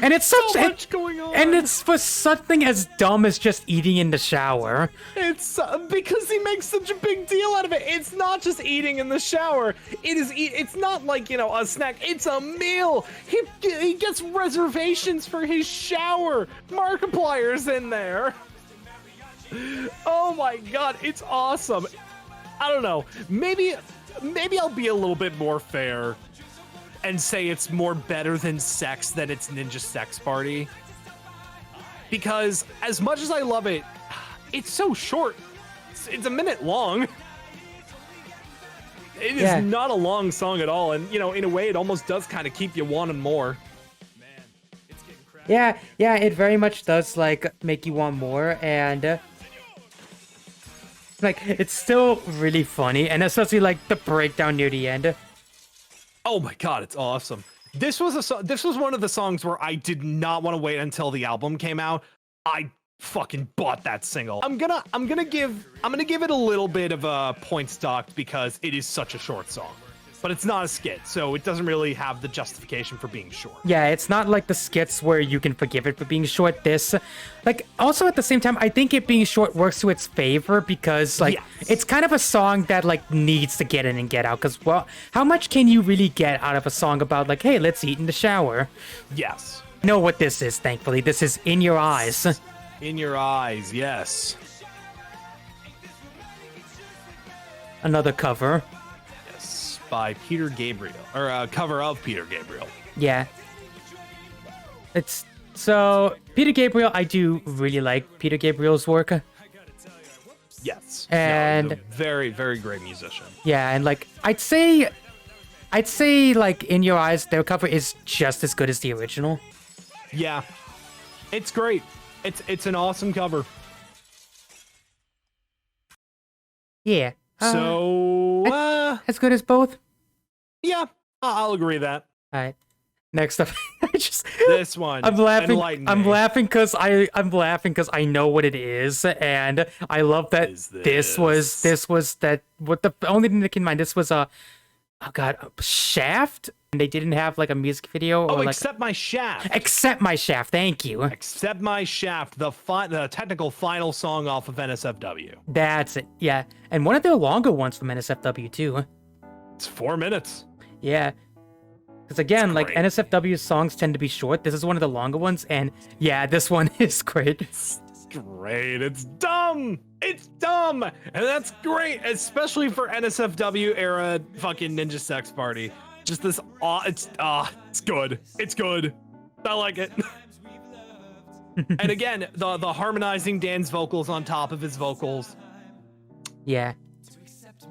And it's So such much going on. And it's for something as dumb as just eating in the shower. It's because he makes such a big deal out of it. It's not just eating in the shower. It's not like, you know, a snack. It's a meal. He gets reservations for his shower. Markiplier's in there. Oh my god, it's awesome. I don't know. Maybe I'll be a little bit more fair and say it's more better than Sex than it's Ninja Sex Party. Because as much as I love it, it's so short. It's a minute long. It is not a long song at all. And, you know, in a way, it almost does kind of keep you wanting more. Yeah, it very much does, like, make you want more, and like, it's still really funny, and especially, like, the breakdown near the end. Oh my god, it's awesome. This was one of the songs where I did not want to wait until the album came out. I fucking bought that single. I'm gonna give it a little bit of a point stocked because it is such a short song. But it's not a skit, so it doesn't really have the justification for being short. Yeah, it's not like the skits where you can forgive it for being short. This, like, also at the same time, I think it being short works to its favor because, like, it's kind of a song that, like, needs to get in and get out. Because, well, how much can you really get out of a song about, like, hey, let's eat in the shower? Yes. I know what this is, thankfully. This is In Your Eyes. In Your Eyes, yes. Another cover. By Peter Gabriel, or a cover of Peter Gabriel. Yeah. It's so Peter Gabriel. I do really like Peter Gabriel's work. Yes, and no, he's a very, very great musician. Yeah, and like I'd say like In Your Eyes, their cover is just as good as the original. Yeah, it's great. It's an awesome cover. Yeah. So as good as both. Yeah, I'll agree with that. All right. Next up, this one. I'm laughing because I know what it is, and I love that this was that. What the only thing that came to mind, this was a Shaft, and they didn't have like a music video. Or Accept My Shaft. Accept My Shaft. Thank you. Accept My Shaft, the technical final song off of NSFW. That's it. Yeah, and one of their longer ones from NSFW too. It's 4 minutes. Yeah. Because again, like NSFW songs tend to be short. This is one of the longer ones, and yeah, this one is great. It's great. It's dumb. It's dumb, and that's great, especially for NSFW era fucking Ninja Sex Party. Just this, it's good. It's good. I like it. And again, the harmonizing Dan's vocals on top of his vocals. Yeah,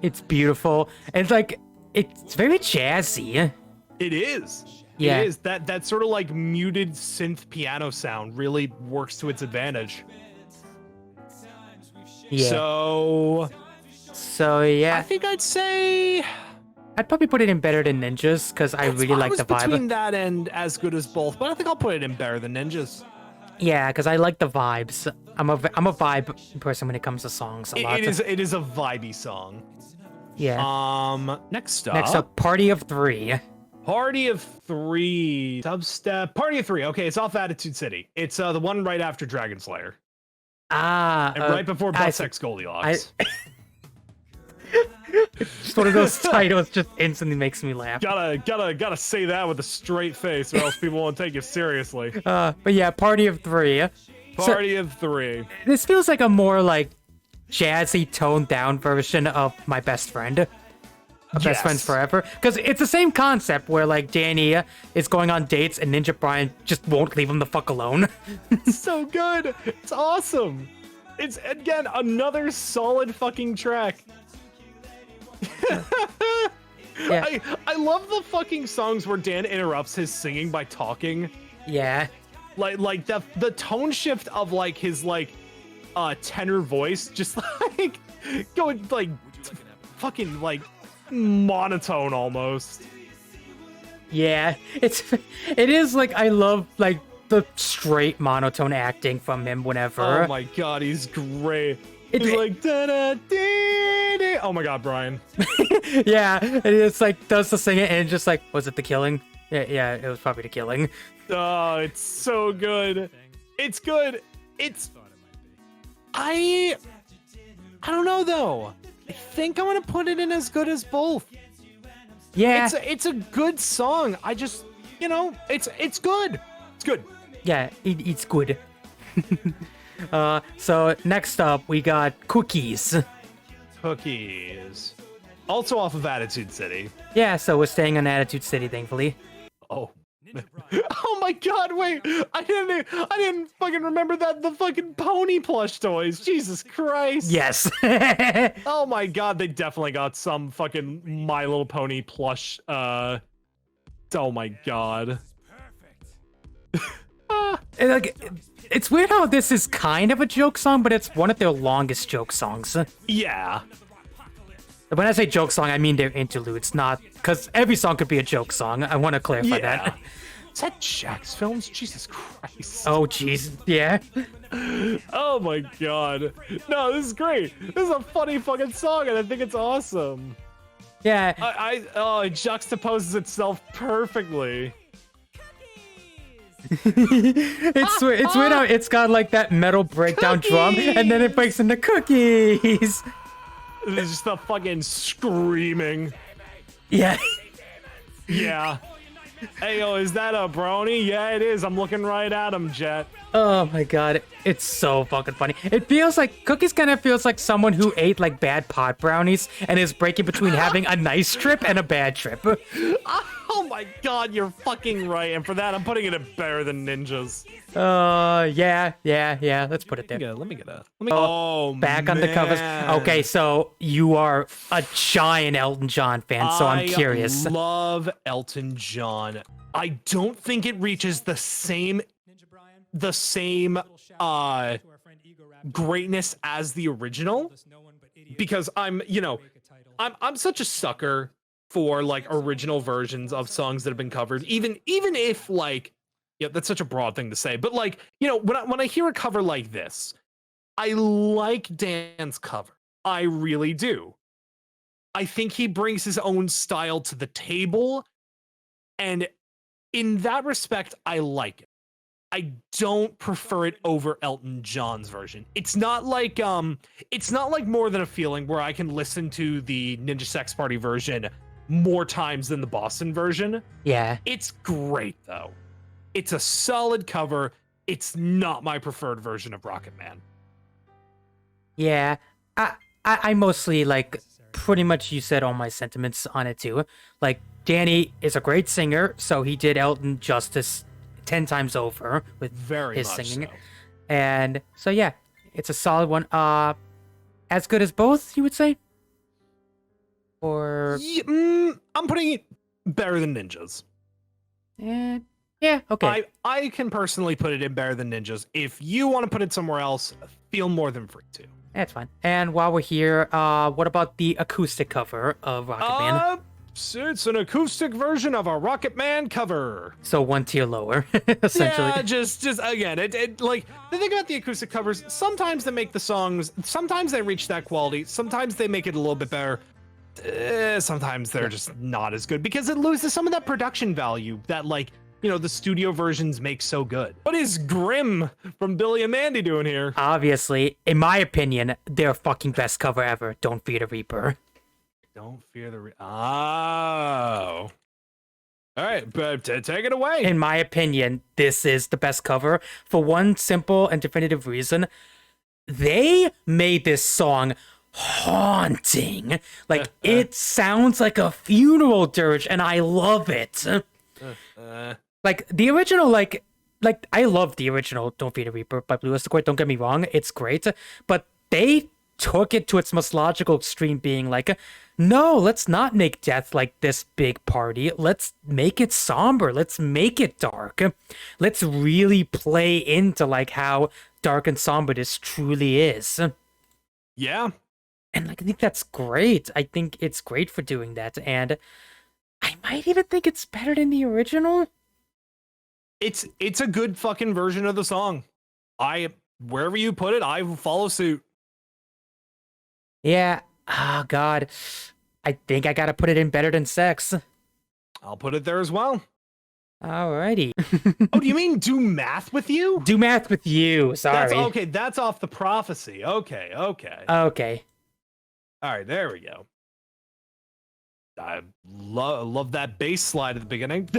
it's beautiful. It's like it's very jazzy. It is. Yeah. It is. That sort of like muted synth piano sound really works to its advantage. Yeah. So yeah. I think I'd say I'd probably put it in better than Ninjas because I really like the vibe. Between that and As Good as Both, but I think I'll put it in better than Ninjas. Yeah, because I like the vibes. I'm a vibe person when it comes to songs. It is a vibey song. Yeah. Next up, Party of Three. Party of Three. Dubstep. Party of Three. Okay, it's off Attitude City. It's the one right after Dragon Slayer. And right before Butt Sex Goldilocks. Just one of those titles just instantly makes me laugh. Gotta say that with a straight face, or else people won't take you seriously. But yeah, Party of Three. Party of Three. This feels like a more like jazzy, toned down version of My Best Friend. Best Friends Forever, because it's the same concept where like Danny is going on dates and Ninja Brian just won't leave him the fuck alone. It's so good. It's awesome. It's again another solid fucking track. Yeah. I love the fucking songs where Dan interrupts his singing by talking. Yeah. Like the tone shift of like his like tenor voice just like going like fucking like monotone almost. Yeah. It is like I love like the straight monotone acting from him whenever. Oh my god, he's great. He's like da da dee dee. Oh my god, Brian. Yeah, and it's like does the singing and just like, was it the killing? Yeah, it was probably the killing. Oh, it's so good. It's good. It's I don't know though. I think I'm gonna put it in as good as both. Yeah. It's a good song. I just it's good. It's good. Yeah, it's good. So next up we got Cookies. Cookies. Also off of Attitude City. Yeah, so we're staying on Attitude City, thankfully. Oh. Oh my god, wait. I didn't fucking remember that the fucking pony plush toys. Jesus Christ. Yes. Oh my god, they definitely got some fucking My Little Pony plush oh my god. It's weird how this is kind of a joke song, but it's one of their longest joke songs. Yeah. When I say joke song, I mean their interludes, not because every song could be a joke song. I want to clarify that. Is that Jack's Films? Jesus Christ. Oh, jeez. Yeah. Oh my god. No, this is great. This is a funny fucking song, and I think it's awesome. Yeah. It juxtaposes itself perfectly. It's weird how it's got like that metal breakdown drum, and then it breaks into cookies. There's just the fucking screaming. Yeah. Yeah. Hey, yo, is that a brony? Yeah, it is. I'm looking right at him, Jet. Oh my god, it's so fucking funny. It feels like Cookies kind of feels like someone who ate like bad pot brownies and is breaking between having a nice trip and a bad trip. Oh my god, you're fucking right. And for that, I'm putting it at Better Than Ninjas. Yeah. Let's put it there. Let me get a. Oh, back on the covers. Okay, so you are a giant Elton John fan, so I'm curious. I love Elton John. I don't think it reaches the same greatness as the original, because I'm such a sucker for like original versions of songs that have been covered, even if like, yeah, that's such a broad thing to say, but like, when I hear a cover like this, I like Dan's cover. I really do. I think he brings his own style to the table, and in that respect, I like it. I don't prefer it over Elton John's version. It's not like More Than a Feeling, where I can listen to the Ninja Sex Party version more times than the Boston version. Yeah. It's great though. It's a solid cover. It's not my preferred version of Rocket Man. Yeah. I mostly like pretty much you said all my sentiments on it too. Like Danny is a great singer, so he did Elton justice 10 times over with his singing. So. And so yeah, it's a solid one. As good as both, you would say? Or I'm putting it Better Than Ninjas. Yeah, okay. I can personally put it in Better Than Ninjas. If you want to put it somewhere else, feel more than free to. That's fine. And while we're here, what about the acoustic cover of Rocket Man? It's an acoustic version of a Rocket Man cover. So one tier lower, essentially. Yeah, just again, it like the thing about the acoustic covers, sometimes they make the songs, sometimes they reach that quality, sometimes they make it a little bit better. Sometimes they're just not as good because it loses some of that production value that like, the studio versions make so good. What is Grimm from Billy and Mandy doing here? Obviously, in my opinion, their fucking best cover ever, Don't Fear the Reaper. Don't fear the. Oh. All right, but take it away. In my opinion, this is the best cover for one simple and definitive reason. They made this song haunting. Like, it sounds like a funeral dirge, and I love it. Like, the original, like, I love the original Don't Fear the Reaper by Blue Oyster Cult, don't get me wrong, it's great, but they took it to its most logical extreme, being like, no, let's not make death like this big party. Let's make it somber. Let's make it dark. Let's really play into like how dark and somber this truly is. Yeah. And like, I think that's great. I think it's great for doing that. And I might even think it's better than the original. It's a good fucking version of the song. Wherever you put it, I will follow suit. Yeah. Oh, God. I think I gotta put it in better than sex. I'll put it there as well. Alrighty. Oh, do you mean do math with you? Do math with you. Sorry. Okay, that's off the prophecy. Okay. Okay. All right, there we go. I love that bass slide at the beginning.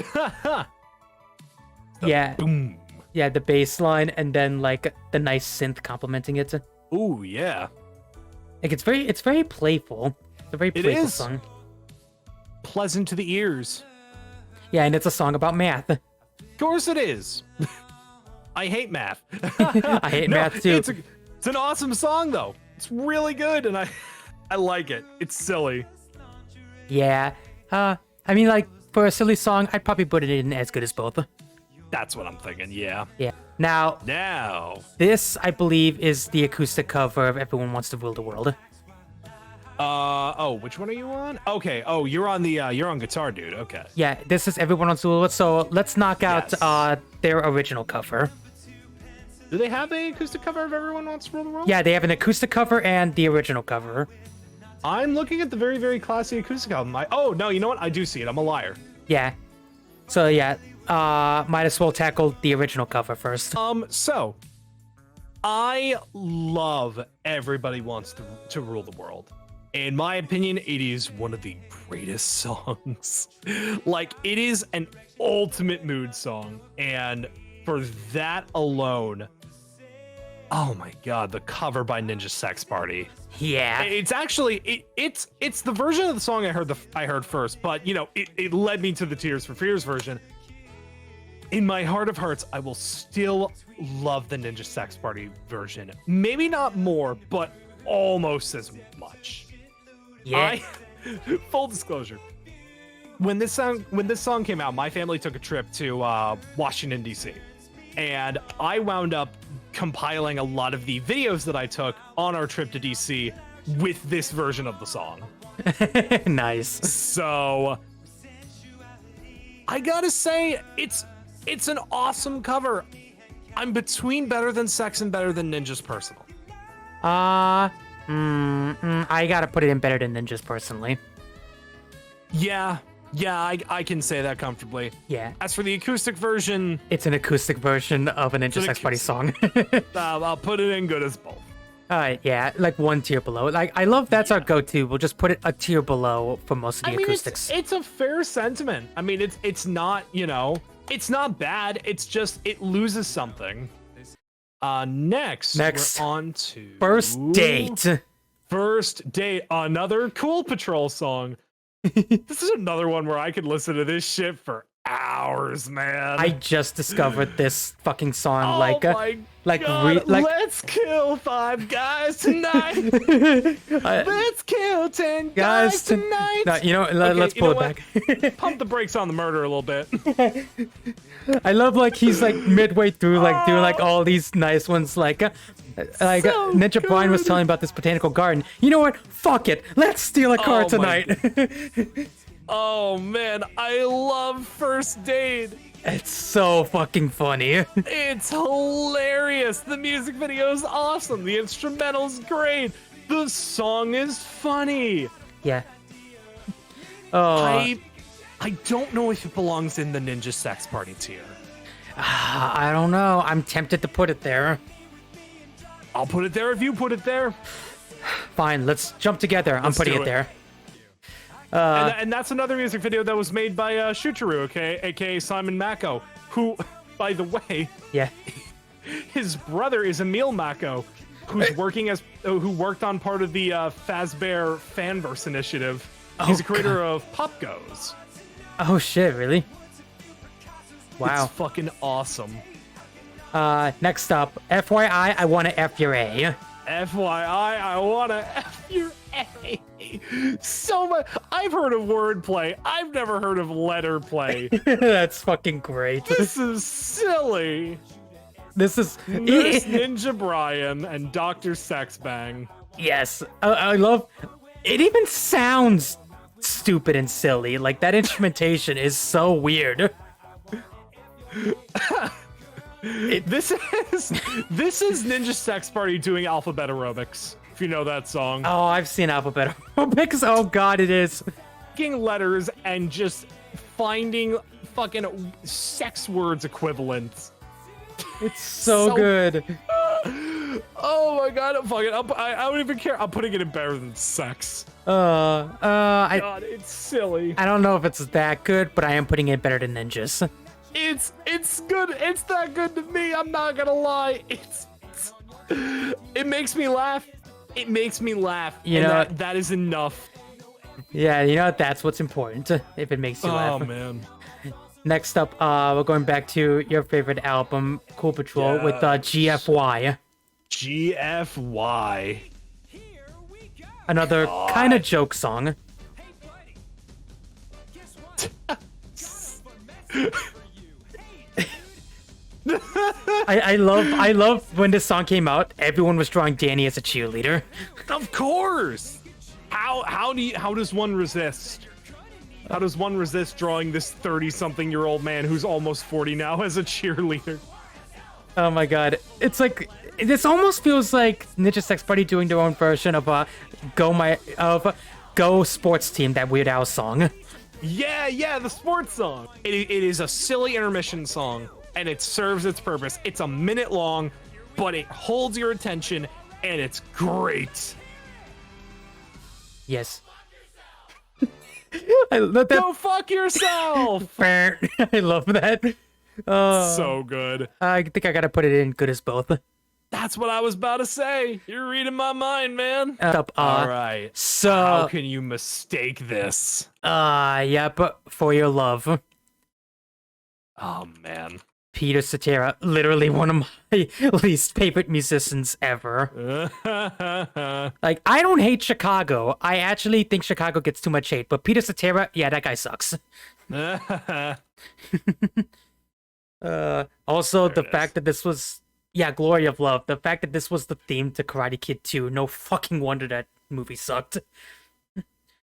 Yeah. Boom. Yeah, the bass line and then like the nice synth complementing it. Ooh, yeah. Like it's very playful. It's a very playful song. Pleasant to the ears. Yeah, and it's a song about math. Of course it is. I hate math. I hate math too. It's an awesome song though. It's really good and I like it. It's silly. Yeah. I mean, like, for a silly song, I'd probably put it in as good as both. That's what I'm thinking, yeah. Yeah. Now, this, I believe, is the acoustic cover of Everyone Wants to Rule the World. Which one are you on? Okay, you're on you're on guitar, dude, okay. Yeah, this is Everyone Wants to Rule the World, so let's knock out their original cover. Do they have an acoustic cover of Everyone Wants to Rule the World? Yeah, they have an acoustic cover and the original cover. I'm looking at the very, very classy acoustic album. Oh, no, you know what? I do see it. I'm a liar. Yeah. So, yeah, might as well tackle the original cover first. So, I love Everybody Wants to Rule the World. In my opinion, it is one of the greatest songs. Like, it is an ultimate mood song. And for that alone, oh my god, the cover by Ninja Sex Party. Yeah. It's actually it's the version of the song I heard first, but you know, it led me to the Tears for Fears version. In my heart of hearts, I will still love the Ninja Sex Party version. Maybe not more, but almost as much. Yeah. Full disclosure. When this song came out, my family took a trip to Washington, D.C. And I wound up compiling a lot of the videos that I took on our trip to DC with this version of the song. Nice. So I gotta say, it's an awesome cover. I'm between Better Than Sex and Better Than Ninjas personal. I gotta put it in Better Than Ninjas personally. Yeah, I can say that comfortably. Yeah. As for the acoustic version, it's an acoustic version of a Ninja Sex Party song. I'll put it in good as both. Yeah, like one tier below. Like, I love that's our go-to. We'll just put it a tier below for most of the acoustics. It's a fair sentiment. I mean, it's not, you know, it's not bad. It's just it loses something. Next, we're on to First Date. First Date, another Cool Patrol song. This is another one where I could listen to this shit for hours, man. I just discovered this fucking song. Let's kill 5 guys tonight. Let's kill 10 guys tonight. No, you know, let's pull it back. Pump the brakes on the murder a little bit. I love like he's like midway through like doing like all these nice ones like Ninja good. Brian was telling about this botanical garden. You know what? Fuck it. Let's steal a car tonight. Oh man, I love First Date. It's so fucking funny. It's hilarious. The music video is awesome. The instrumental's great. The song is funny. Yeah. Oh. I don't know if it belongs in the Ninja Sex Party tier. I don't know. I'm tempted to put it there. I'll put it there if you put it there. Fine, let's jump together. I'm putting it there. And that's another music video that was made by Shucharu, aka Simon Mako, who, by the way, Yeah. his brother is Emil Mako, who worked on part of the Fazbear Fanverse initiative. He's the creator of Pop Goes. Oh shit! Really? Wow. It's fucking awesome. Next up, FYI, I want to F your A. FYI, I wanna F your A. So much. I've heard of wordplay. I've never heard of letter play. That's fucking great. This is silly. This is Nurse Ninja Brian and Dr. Sexbang. Yes, I love. It even sounds stupid and silly. Like that instrumentation is so weird. This is Ninja Sex Party doing alphabet aerobics. If you know that song. Oh, I've seen Alphabet Aerobics. Oh god, it is. Picking letters and just finding fucking sex words equivalents. It's so good. Oh my god, I don't even care. I'm putting it in better than sex. God, it's silly. I don't know if it's that good, but I am putting it better than Ninjas. It's good. It's that good to me. I'm not gonna lie. It makes me laugh. It makes me laugh. You know, that is enough. Yeah, you know that's what's important. If it makes you laugh. Oh man. Next up, we're going back to your favorite album, Cool Patrol, with GFY. GFY. Another kind of joke song. I love when this song came out. Everyone was drawing Danny as a cheerleader. Of course. How does one resist? How does one resist drawing this 30-something-year-old man who's almost 40 now as a cheerleader? Oh my god. It's like this almost feels like Ninja Sex Party doing their own version of Go Sports Team, that Weird Al song. Yeah, the sports song. It is a silly intermission song, and it serves its purpose. It's a minute long, but it holds your attention, and it's great. Yes. I love that. Go fuck yourself! I love that. So good. I think I gotta put it in good as both. That's what I was about to say. You're reading my mind, man. All right. So how can you mistake this? Yeah, but For Your Love. Oh man. Peter Cetera, literally one of my least favorite musicians ever. Like, I don't hate Chicago. I actually think Chicago gets too much hate, but Peter Cetera, yeah, that guy sucks. Also, the fact that this was, Glory of Love. The fact that this was the theme to Karate Kid 2. No fucking wonder that movie sucked.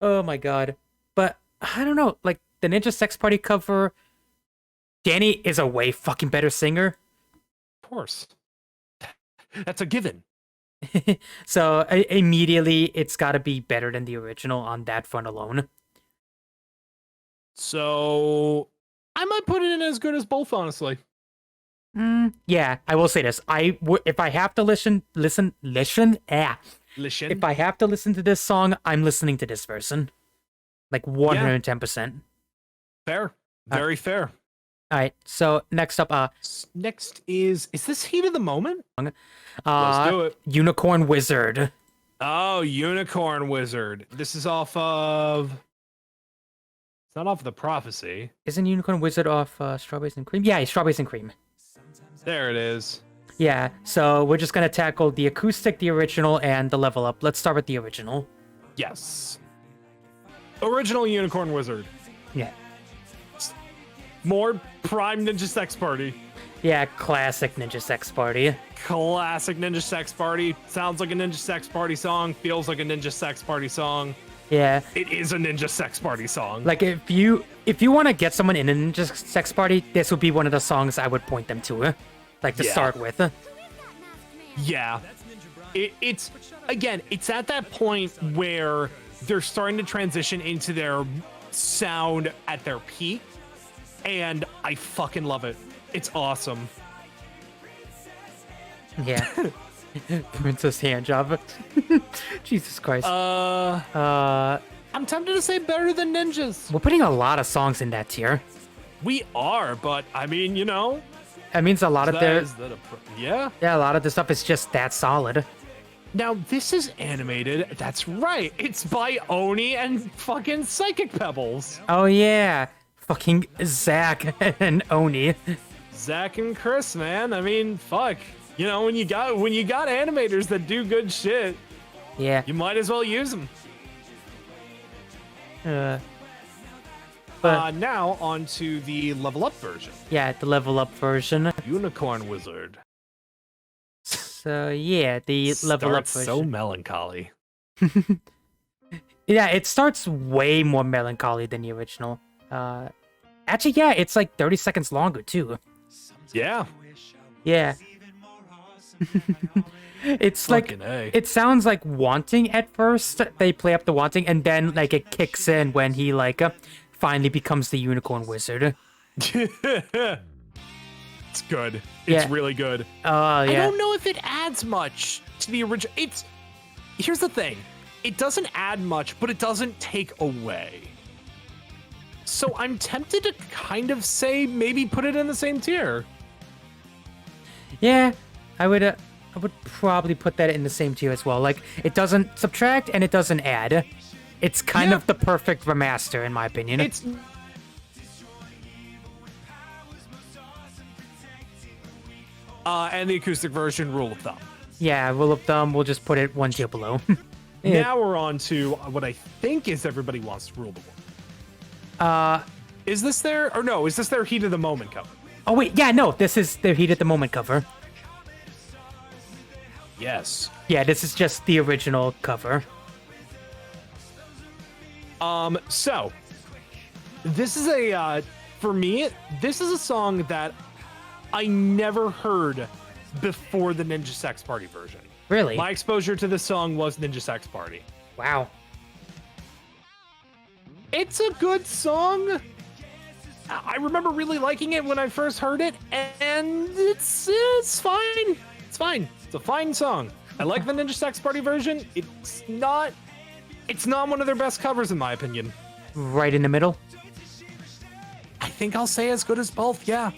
Oh my god. But, I don't know, like, the Ninja Sex Party cover, Danny is a way fucking better singer. Of course. That's a given. So, immediately, it's gotta be better than the original on that front alone. So, I might put it in as good as both, honestly. Yeah, I will say this. If I have to listen. If I have to listen to this song, I'm listening to this version. Like 110%. Fair. Very fair. All right, so next up, next is this Heat of the Moment? Let's do it. Unicorn Wizard. Oh, Unicorn Wizard. This is off of... It's not off of The Prophecy. Isn't Unicorn Wizard off Strawberries and Cream? Yeah, Strawberries and Cream. There it is. Yeah, so we're just gonna tackle the acoustic, the original, and the level up. Let's start with the original. Yes. Original Unicorn Wizard. Yeah. More prime Ninja Sex Party. Yeah, classic Ninja Sex Party. Classic Ninja Sex Party. Sounds like a Ninja Sex Party song. Feels like a Ninja Sex Party song. Yeah. It is a Ninja Sex Party song. Like, if you want to get someone in a Ninja Sex Party, this would be one of the songs I would point them to. Like, to start with. Yeah. It's, again, it's at that point where they're starting to transition into their sound at their peak. And I fucking love it. It's awesome. Yeah. Princess Handjob. Jesus Christ. I I'm tempted to say better than Ninjas. We're putting a lot of songs in that tier. We are, but I mean, you know. That means a lot of their... Yeah. Yeah, a lot of the stuff is just that solid. Now, this is animated. That's right. It's by Oni and fucking Psychic Pebbles. Oh, yeah. Fucking Zach and Oni. Zach and Chris, man. I mean, fuck. You know, when you got animators that do good shit, Yeah. you might as well use them. But Now on to the level up version. yeah, the level up version. Unicorn Wizard. So yeah, the level up Starts version. so melancholy. Yeah, it starts way more melancholy than the original. Actually, yeah, it's like 30 seconds longer too. Yeah. Yeah. It's like Fucking A. it sounds like Wanting at first. They play up the Wanting, and then like it kicks in when he like finally becomes the Unicorn Wizard. It's good. Yeah. It's really good. Oh yeah. I don't know if it adds much to the original. Here's the thing. It doesn't add much, but it doesn't take away. So I'm tempted to kind of say maybe put it in the same tier. Yeah, I would probably put that in the same tier as well. Like it doesn't subtract and it doesn't add. It's kind Yeah. of the perfect remaster in my opinion. It's and the acoustic version, rule of thumb. Yeah, rule of thumb, we'll just put it one tier below. Now we're on to what I think is Everybody Wants to Rule the World. Is this their, or no, is this their Heat of the Moment cover? Oh wait, yeah, no, this is their Heat at the Moment cover. Yes. Yeah, this is just the original cover. So this is for me, this is a song that I never heard before the Ninja Sex Party version. Really? My exposure to this song was Ninja Sex Party. Wow. It's a good song. I remember really liking it when I first heard it, and it's fine. It's fine. It's a fine song. I like the Ninja Sex Party version. It's not one of their best covers in my opinion. Right in the middle. I think I'll say as good as both. Yeah.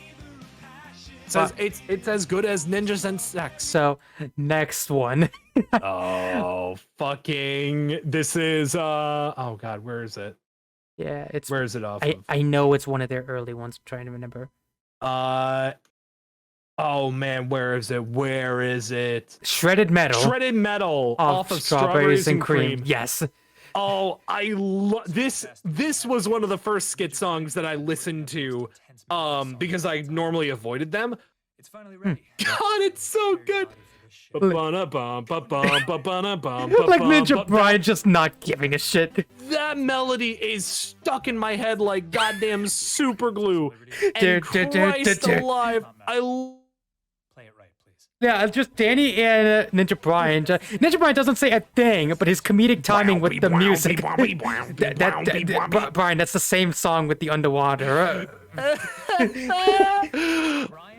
It's as good as Ninjas and Sex. So, next one. Oh, fucking. This is, oh God, where is it? Yeah, it's... Where is it off of? I know it's one of their early ones. I'm trying to remember. Oh man, where is it? Where is it? Shredded Metal. Shredded Metal off of Strawberries and Cream. Yes. Oh, I love this. This was one of the first skit songs that I listened to, because I normally avoided them. It's finally ready. God, it's so good. Like Ninja Brian just not giving a shit. That melody is stuck in my head like goddamn super glue. And Christ alive, Play it right, please. Yeah, just Danny and Ninja Brian. Ninja Brian doesn't say a thing, but his comedic timing with the music. Brian, that's the same song with the underwater.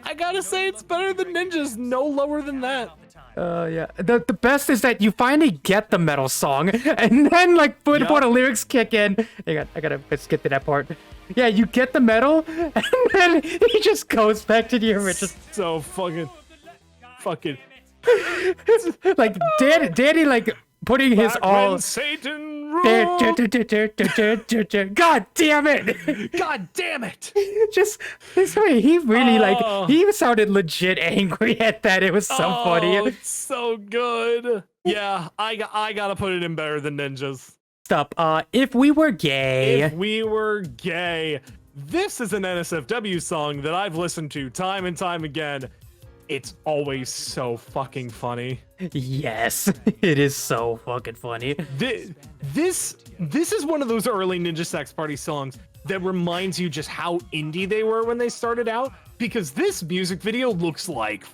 I gotta say it's better than Ninjas, no lower than that. Yeah. The best is that you finally get the metal song, and then like before the lyrics kick in, I gotta skip to that part. Yeah, you get the metal, and then he just goes back to the original. So fucking. Like Danny like putting his Back all. when Satan ruled. God damn it! God damn it! Just this way, he really like he sounded legit angry at that. It was so funny. It's so good. Yeah, I gotta put it in better than Ninjas. Stop. If we were gay. If we were gay, this is an NSFW song that I've listened to time and time again. It's always so fucking funny. Yes, it is so fucking funny. This is one of those early Ninja Sex Party songs that reminds you just how indie they were when they started out, because this music video looks like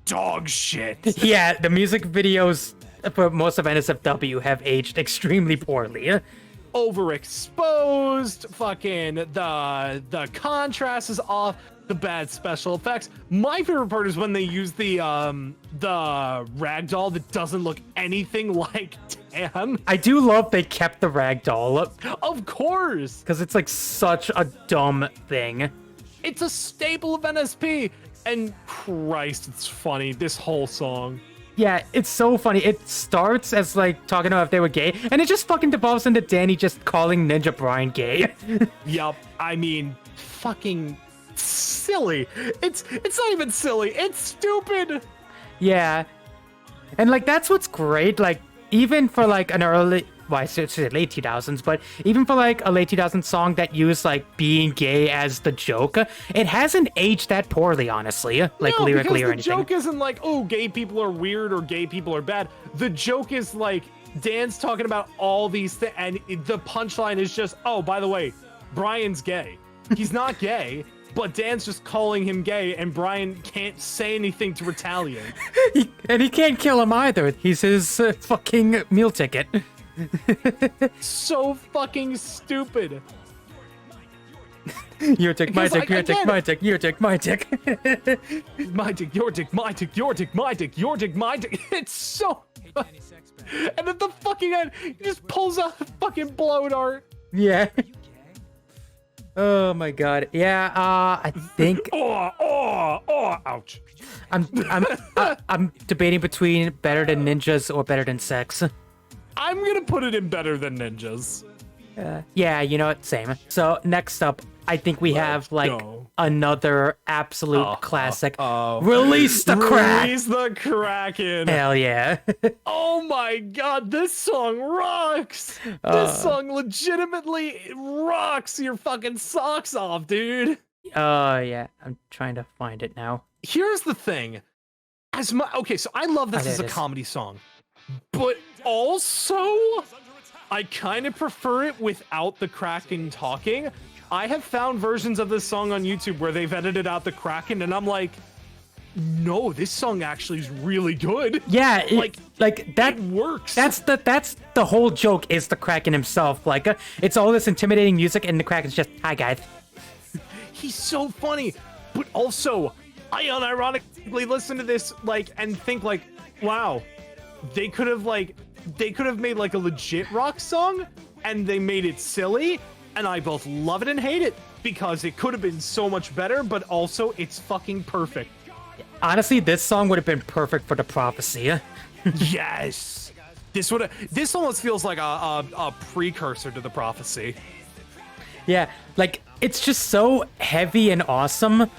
dog shit. Yeah, the music videos for most of NSFW have aged extremely poorly. overexposed. Fucking the contrast is off. The bad special effects. My favorite part is when they use the ragdoll that doesn't look anything like Dan. I do love they kept the ragdoll. Of course, Because it's like such a dumb thing. it's a staple of NSP. And Christ, it's funny. This whole song. Yeah, it's so funny. It starts as like talking about if they were gay, and it just fucking devolves into Danny just calling Ninja Brian gay. Yup. I mean, fucking silly. It's not even silly. It's stupid. Yeah. And like that's what's great. Like even for like an early, well, I should say late 2000s, but even for like a late 2000s song that used like being gay as the joke, it hasn't aged that poorly, honestly. Like No, lyrically or because anything. the joke isn't like, oh, gay people are weird or gay people are bad. The joke is like Dan's talking about all these things, and the punchline is just, oh, by the way, Brian's gay. He's not gay. But Dan's just calling him gay, and Brian can't say anything to retaliate. And he can't kill him either. He's his fucking meal ticket. So fucking stupid. Your dick, my Because, dick, like, your dick, again- my dick, your dick, my dick. My dick, your dick, my dick, your dick, my dick, your dick, my dick. It's so... And at the fucking end, he just pulls out a fucking blow dart. Yeah. Oh my god. Yeah, I think Ouch. I'm debating between better than ninjas or better than sex. I'm gonna put it in better than ninjas. Yeah, you know what? Same. So next up, I think we have like go. another absolute classic. Release the crack. Release the Kraken. Hell yeah. Oh my god, this song rocks! This song legitimately rocks your fucking socks off, dude. Oh yeah. I'm trying to find it now. Here's the thing. Okay, so I love this there as a it is. comedy song. But also, I kind of prefer it without the Kraken talking. I have found versions of this song on YouTube where they've edited out the Kraken, and I'm like, no, this song actually is really good. Yeah, Like, that It works. That's the whole joke is the Kraken himself. Like it's all this intimidating music, and the Kraken's just, hi guys. He's so funny, but also I unironically listen to this like and think like, wow, they could have made like a legit rock song and they made it silly, and I both love it and hate it because it could have been so much better, but also it's fucking perfect. Honestly, this song would have been perfect for the prophecy. Yes. This almost feels like a precursor to the prophecy. Yeah, like it's just so heavy and awesome.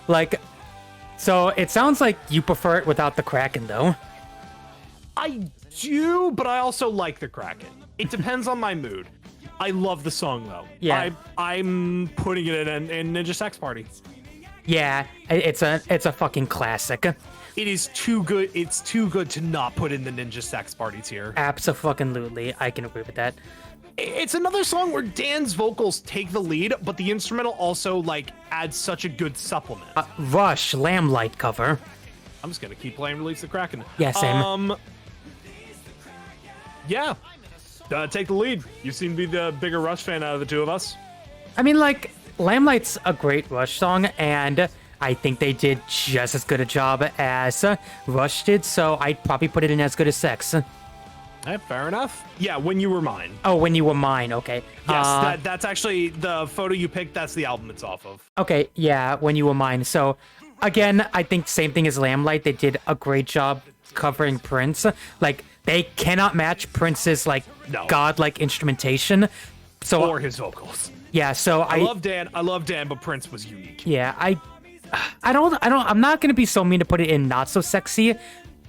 Like, so it sounds like you prefer it without the Kraken, though. I do, but I also like the Kraken. It depends on my mood. I love the song though. Yeah. I'm putting it in Ninja Sex Party. Yeah, it's a fucking classic. It is too good. It's too good to not put in the Ninja Sex Party tier. Abso-fucking-lutely, I can agree with that. It's another song where Dan's vocals take the lead, but the instrumental also like adds such a good supplement. Rush, Lamplight cover. I'm just gonna keep playing Release the Kraken. Yeah, same. Yeah. Take the lead. You seem to be the bigger Rush fan out of the two of us. I mean, like, Lamplight's a great Rush song, and I think they did just as good a job as Rush did, so I'd probably put it in as good as Sex. Fair enough. Yeah, When You Were Mine. Oh, When You Were Mine, okay. Yes, that's actually the photo you picked. That's the album it's off of. Okay, yeah, When You Were Mine. So, again, I think same thing as Lamplight. They did a great job covering Prince. Like, they cannot match Prince's, like, No. godlike instrumentation. So, Or his vocals. yeah, so I love Dan, but Prince was unique. yeah, I'm not gonna be so mean to put it in not so sexy,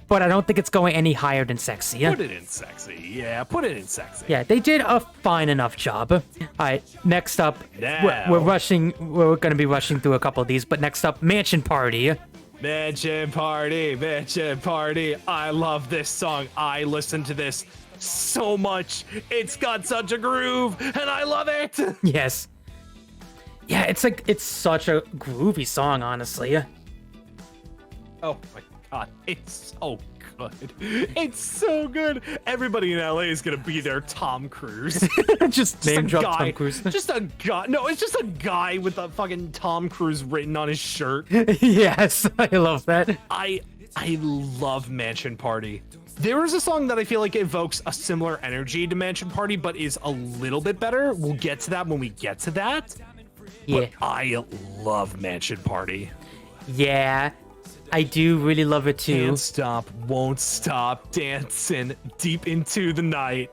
but I don't think it's going any higher than sexy. Put it in sexy. Yeah, put it in sexy. Yeah, they did a fine enough job. All right, next up, Now. we're gonna be rushing through a couple of these, but next up, Mansion Party. Mansion Party, Mansion Party. I love this song. I listen to this so much. It's got such a groove, and I love it. Yes. Yeah, it's such a groovy song, honestly. Oh my god, it's so good. It's so good. Everybody in LA is gonna be there. Tom Cruise. Just name drop Tom Cruise. Just a guy. No, it's just a guy with a fucking Tom Cruise written on his shirt. Yes, I love that. I love Mansion Party. There is a song that I feel like evokes a similar energy to Mansion Party, but is a little bit better. We'll get to that when we get to that. Yeah. But I love Mansion Party. Yeah, I do really love it too. Can't stop, won't stop, dancing deep into the night.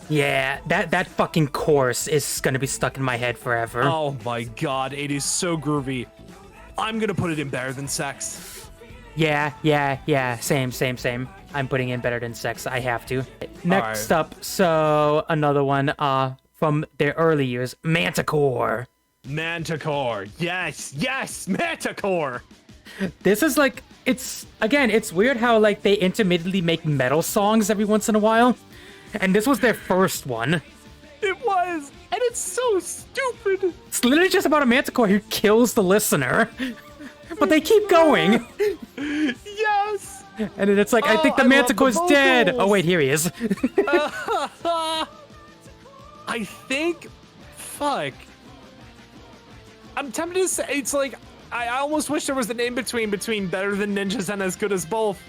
Yeah, that fucking chorus is gonna be stuck in my head forever. Oh my god, it is so groovy. I'm gonna put it in Better Than Sex. Yeah. Same. I'm putting in Better Than Sex. I have to. Next up, so another one from their early years, Manticore. Manticore. Yes, Manticore. This is like, it's weird how like they intermittently make metal songs every once in a while. And this was their first one. It was, and it's so stupid. It's literally just about a manticore who kills the listener. But they keep going. Yes. And then it's like, I think the manticore's dead. Oh, wait, here he is. I think, fuck. I'm tempted to say, it's like, I almost wish there was a name between Better Than Ninjas and As Good As Both.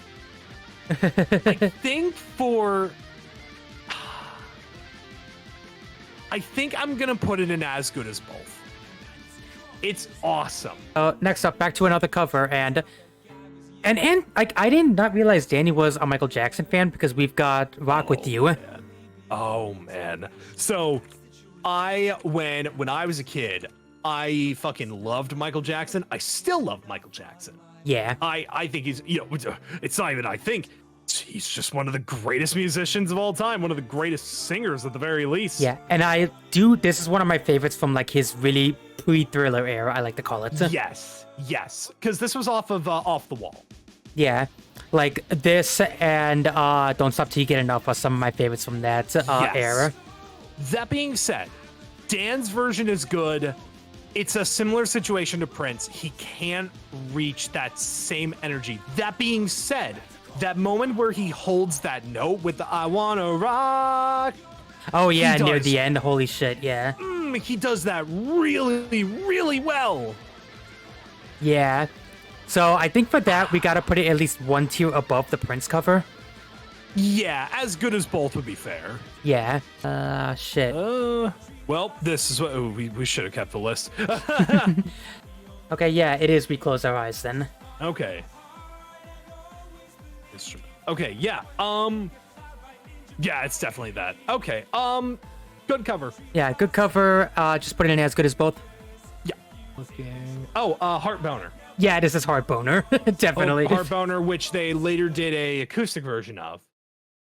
I think I'm gonna put it in As Good As Both. It's awesome. Next up, back to another cover, and like I did not realize Danny was a Michael Jackson fan because we've got Rock With You. Man. Oh man. So when I was a kid, I fucking loved Michael Jackson. I still love Michael Jackson. Yeah. I think he's, it's not even I think, he's just one of the greatest musicians of all time, one of the greatest singers at the very least. Yeah, and this is one of my favorites from like his really pre-Thriller era, I like to call it. Yes, because this was off of Off the Wall. Yeah, like this and Don't Stop Till You Get Enough are some of my favorites from that era. That being said, Dan's version is good. It's a similar situation to Prince. He can't reach that same energy. That being said, that moment where he holds that note with the I wanna rock. Oh yeah, near the end, holy shit, yeah. He does that really, really well. Yeah. So I think for that, we gotta put it at least one tier above the Prince cover. Yeah, As Good As Both would be fair. Yeah. Shit. Well, this is what we should have kept the list. Okay, yeah, it is We Close Our Eyes then. Okay. Okay, yeah. Yeah, it's definitely that. Okay. Good cover. Yeah, good cover. Just put it in As Good As Both. Yeah. Okay. Oh, Heart Boner. Yeah, this is Heart Boner. Definitely. Heart Boner, which they later did a acoustic version of.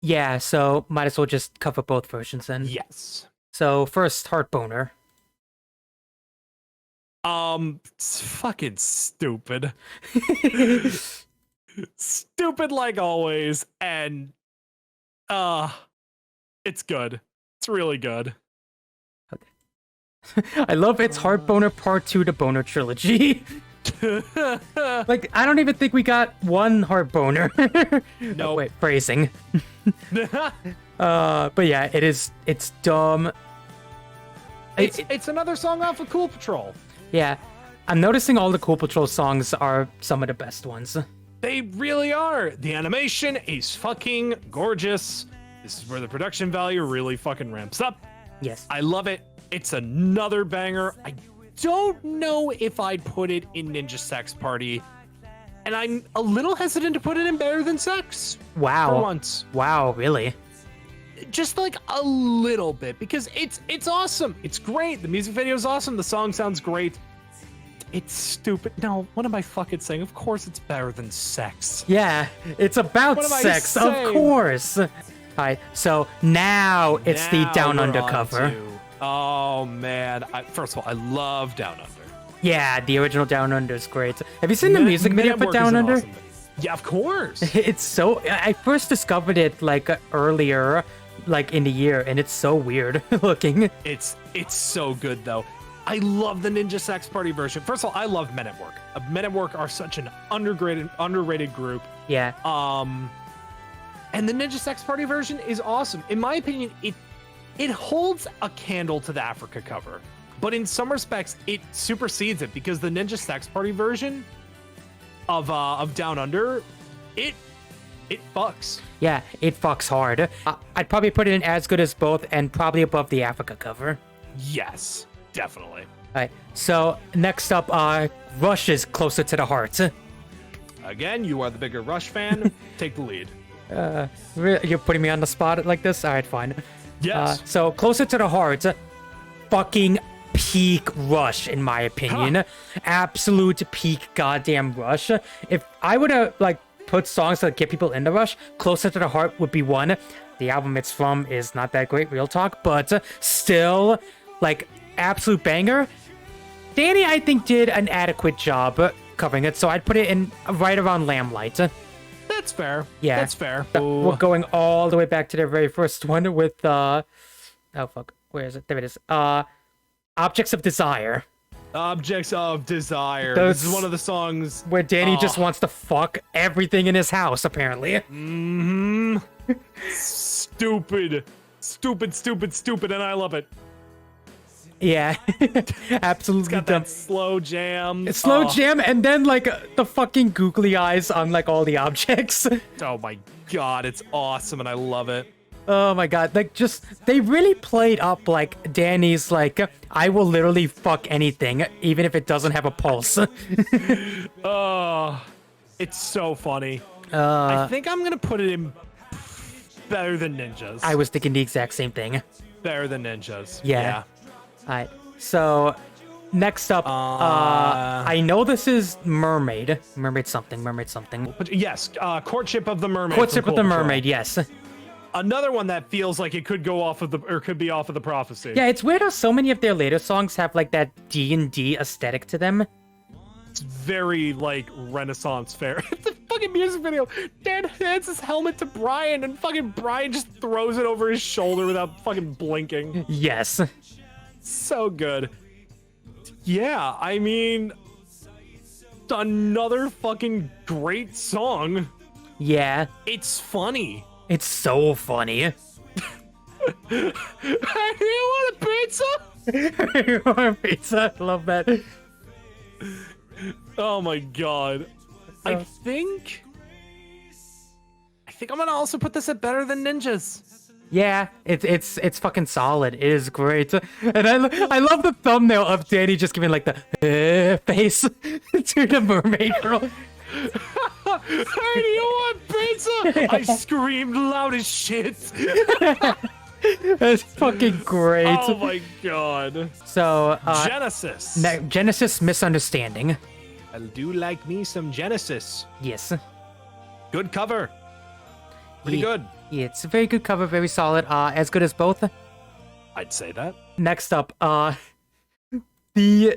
Yeah, so might as well just cover both versions then. Yes. So first, Heart Boner. It's fucking stupid. Stupid like always, and it's good. It's really good. I love it's Heart Boner Part 2 to Boner Trilogy. Like, I don't even think we got one Heart Boner. No. Oh, wait, phrasing. But yeah, it's dumb. It's another song off of Cool Patrol. Yeah, I'm noticing all the Cool Patrol songs are some of the best ones. They really are. The animation is fucking gorgeous. This is where the production value really fucking ramps up. Yes. I love it. It's another banger. I don't know if I'd put it in Ninja Sex Party. And I'm a little hesitant to put it in Better Than Sex. Wow. For once. Wow, really? Just like a little bit, because it's awesome. It's great. The music video is awesome. The song sounds great. It's stupid. No, what am I fucking saying? Of course it's Better Than Sex. Yeah, it's about What am I sex, of saying? course. All right, so now it's the Now Down we're Under on cover. to- Oh man! First of all, I love Down Under. Yeah, the original Down Under is great. Have you seen the music video for Network is Down an Under? awesome band. Yeah, of course. It's so. I first discovered it like earlier, like in the year, and it's so weird looking. It's so good though. I love the Ninja Sex Party version. First of all, I love Men at Work. Men at Work are such an underrated group. Yeah. And the Ninja Sex Party version is awesome. In my opinion, it holds a candle to the Africa cover, but in some respects, it supersedes it because the Ninja Sex Party version of Down Under, it fucks. Yeah, it fucks hard. I'd probably put it in as good as both and probably above the Africa cover. Yes, definitely. All right, so next up, Rush is Closer to the Heart. Again, you are the bigger Rush fan. Take the lead. You're putting me on the spot like this? All right, fine. Yes. So Closer to the Heart, fucking peak Rush, in my opinion. Huh. Absolute peak goddamn Rush. If I would have, like, put songs that get people into Rush, Closer to the Heart would be one. The album it's from is not that great, real talk, but still, like, absolute banger. Danny, I think, did an adequate job covering it, so I'd put it in right around Lamplight. That's fair. Yeah. That's fair. We're going all the way back to the very first one with, oh, fuck. Where is it? There it is. Objects of Desire. Objects of Desire. Those- This is one of the songs Where Danny just wants to fuck everything in his house, apparently. Stupid, and I love it. Yeah. Absolutely Got dumb. that slow jam. Slow jam, and then, like, the fucking googly eyes on, like, all the objects. Oh my god, it's awesome, and I love it. Oh my god, like, just, they really played up, like, Danny's, like, I will literally fuck anything, even if it doesn't have a pulse. Oh, it's so funny. I think I'm gonna put it in better than Ninjas. I was thinking the exact same thing. Better than Ninjas. Yeah. Alright, so next up, I know this is Mermaid. Mermaid something. But yes, Courtship of the Mermaid. Courtship from of the Cool Patrol. Mermaid, yes. Another one that feels like it could go off of could be off of the Prophecy. Yeah, it's weird how so many of their later songs have, like, that D&D aesthetic to them. It's very, like, Renaissance fair. The fucking music video. Dan hands his helmet to Brian, and fucking Brian just throws it over his shoulder without fucking blinking. Yes. So good. Yeah, I mean, another fucking great song. Yeah. It's funny. It's so funny. Hey, you want a pizza? You want a pizza? I love that. Oh my god. I think I'm gonna also put this at better than Ninjas. Yeah, it's fucking solid. It is great, and I love the thumbnail of Danny just giving, like, the face to the mermaid girl. Hey, do you want pizza? I screamed loud as shit. That's fucking great. Oh my god. So, Genesis. Genesis Misunderstanding. I do like me some Genesis. Yes. Good cover. Pretty Yeah. good. Yeah, it's a very good cover, very solid. As good as both. I'd say that. Next up, the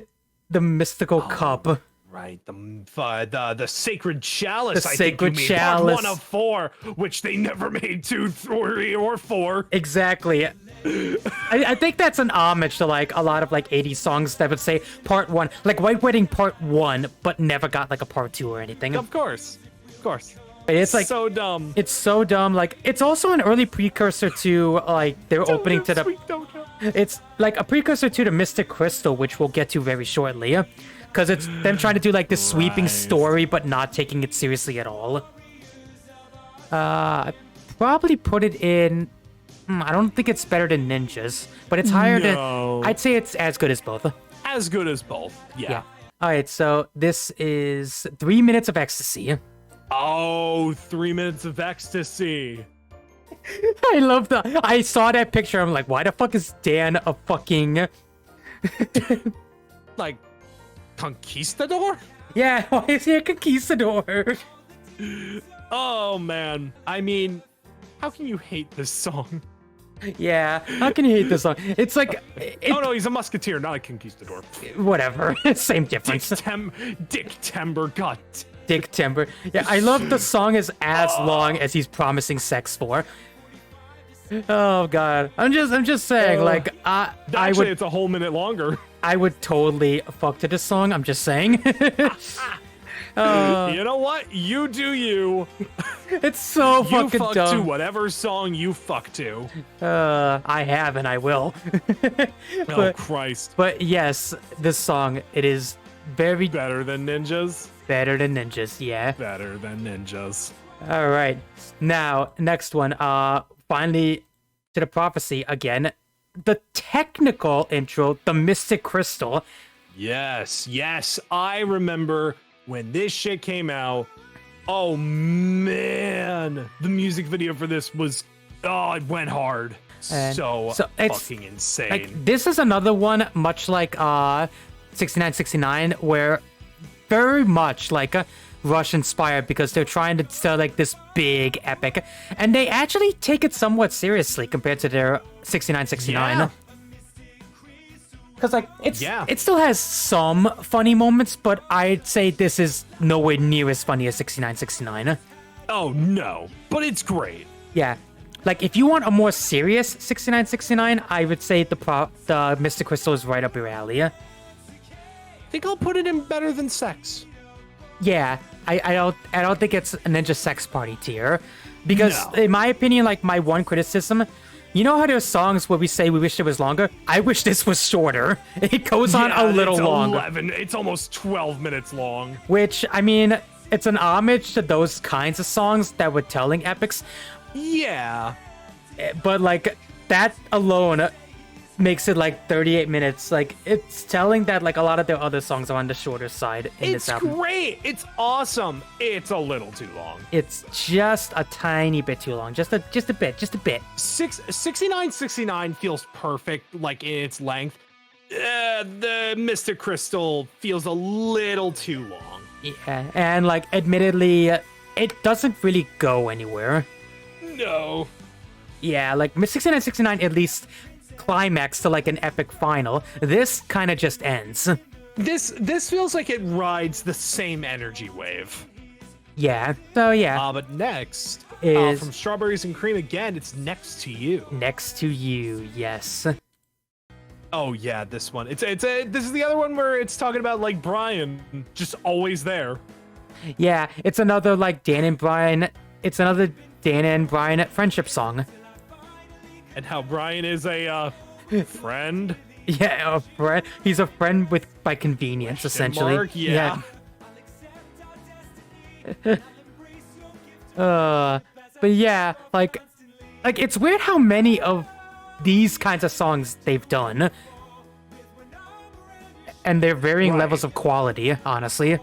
Mystical Cup. Right, the Sacred Chalice. The I Sacred think you made Chalice. part 1 of 4, which they never made 2, 3, or 4. Exactly. I think that's an homage to, like, a lot of, like, 80s songs that would say part 1, like White Wedding part 1, but never got, like, a part 2 or anything. Of course. It's like so dumb. It's so dumb. Like, it's also an early precursor to, like, their opening to the. Sweet Dojo. It's like a precursor to the Mystic Crystal, which we'll get to very shortly, because it's them trying to do, like, this sweeping story, but not taking it seriously at all. I'd probably put it in. I don't think it's better than Ninjas, but it's higher No. than. I'd say it's as good as both. As good as both. Yeah. All right, so this is 3 Minutes of Ecstasy. Oh, 3 Minutes of Ecstasy. I love the. I saw that picture. I'm like, why the fuck is Dan a fucking? Like, conquistador? Yeah, why is he a conquistador? Oh, man. I mean, how can you hate this song? Yeah, how can you hate this song? It's like, Oh, no, he's a musketeer, not a conquistador. whatever. Same difference. Dick Timber, god. Dick Timber. Yeah, I love the song is as long as he's promising sex for. Oh god, I'm just saying, like, I Actually, would, it's a whole minute longer. I would totally fuck to this song. I'm just saying. You know what? You do you. It's so You fucking fuck dumb. to whatever song you fuck to. I have and I will. Oh, Christ. But yes, this song, it is very Better than ninjas? better than ninjas, yeah. Better than ninjas. All right. Now, next one. Finally to the prophecy again. The technical intro, the Mystic Crystal. Yes, yes. I remember when this shit came out. Oh, man. The music video for this was... Oh, it went hard. And So it's fucking insane. like this is another one much like 6969 where very much like Rush inspired because they're trying to tell like this big epic and they actually take it somewhat seriously compared to their 6969. Yeah. Cuz like Yeah. it still has some funny moments, but I'd say this is nowhere near as funny as 6969. Oh, no. But it's great. Yeah. Like, if you want a more serious 6969, I would say the Mystic Crystal is right up your alley. I think I'll put it in better than sex. Yeah, I don't think it's a Ninja Sex Party tier. Because, No. in my opinion, like, my one criticism, you know how there's songs where we say we wish it was longer? I wish this was shorter. It goes on a little it's longer. 11. It's almost 12 minutes long. Which, I mean, it's an homage to those kinds of songs that were telling epics. Yeah. But like that alone makes it like 38 minutes. Like it's telling that like a lot of their other songs are on the shorter side in It's this album. great. It's awesome. It's a little too long. It's just a tiny bit too long. Just a bit. 6969 feels perfect, like in its length. The Mystic Crystal feels a little too long. Yeah, and like admittedly, it doesn't really go anywhere. No. Yeah, like 6969 at least climax to like an epic final. This kind of just ends. This feels like it rides the same energy wave. Yeah. So yeah, But next Is- from Strawberries and Cream again, it's Next to You. next to you. Yes. Oh yeah, this one. This is the other one where it's talking about like Brian just always there. Yeah, it's another like Dan and Brian. It's another Dan and Brian friendship song. And how Brian is a friend. Yeah, a friend. He's a friend with by convenience, essentially. Mark, yeah. But yeah, like it's weird how many of these kinds of songs they've done, and they're varying Right. levels of quality. Honestly,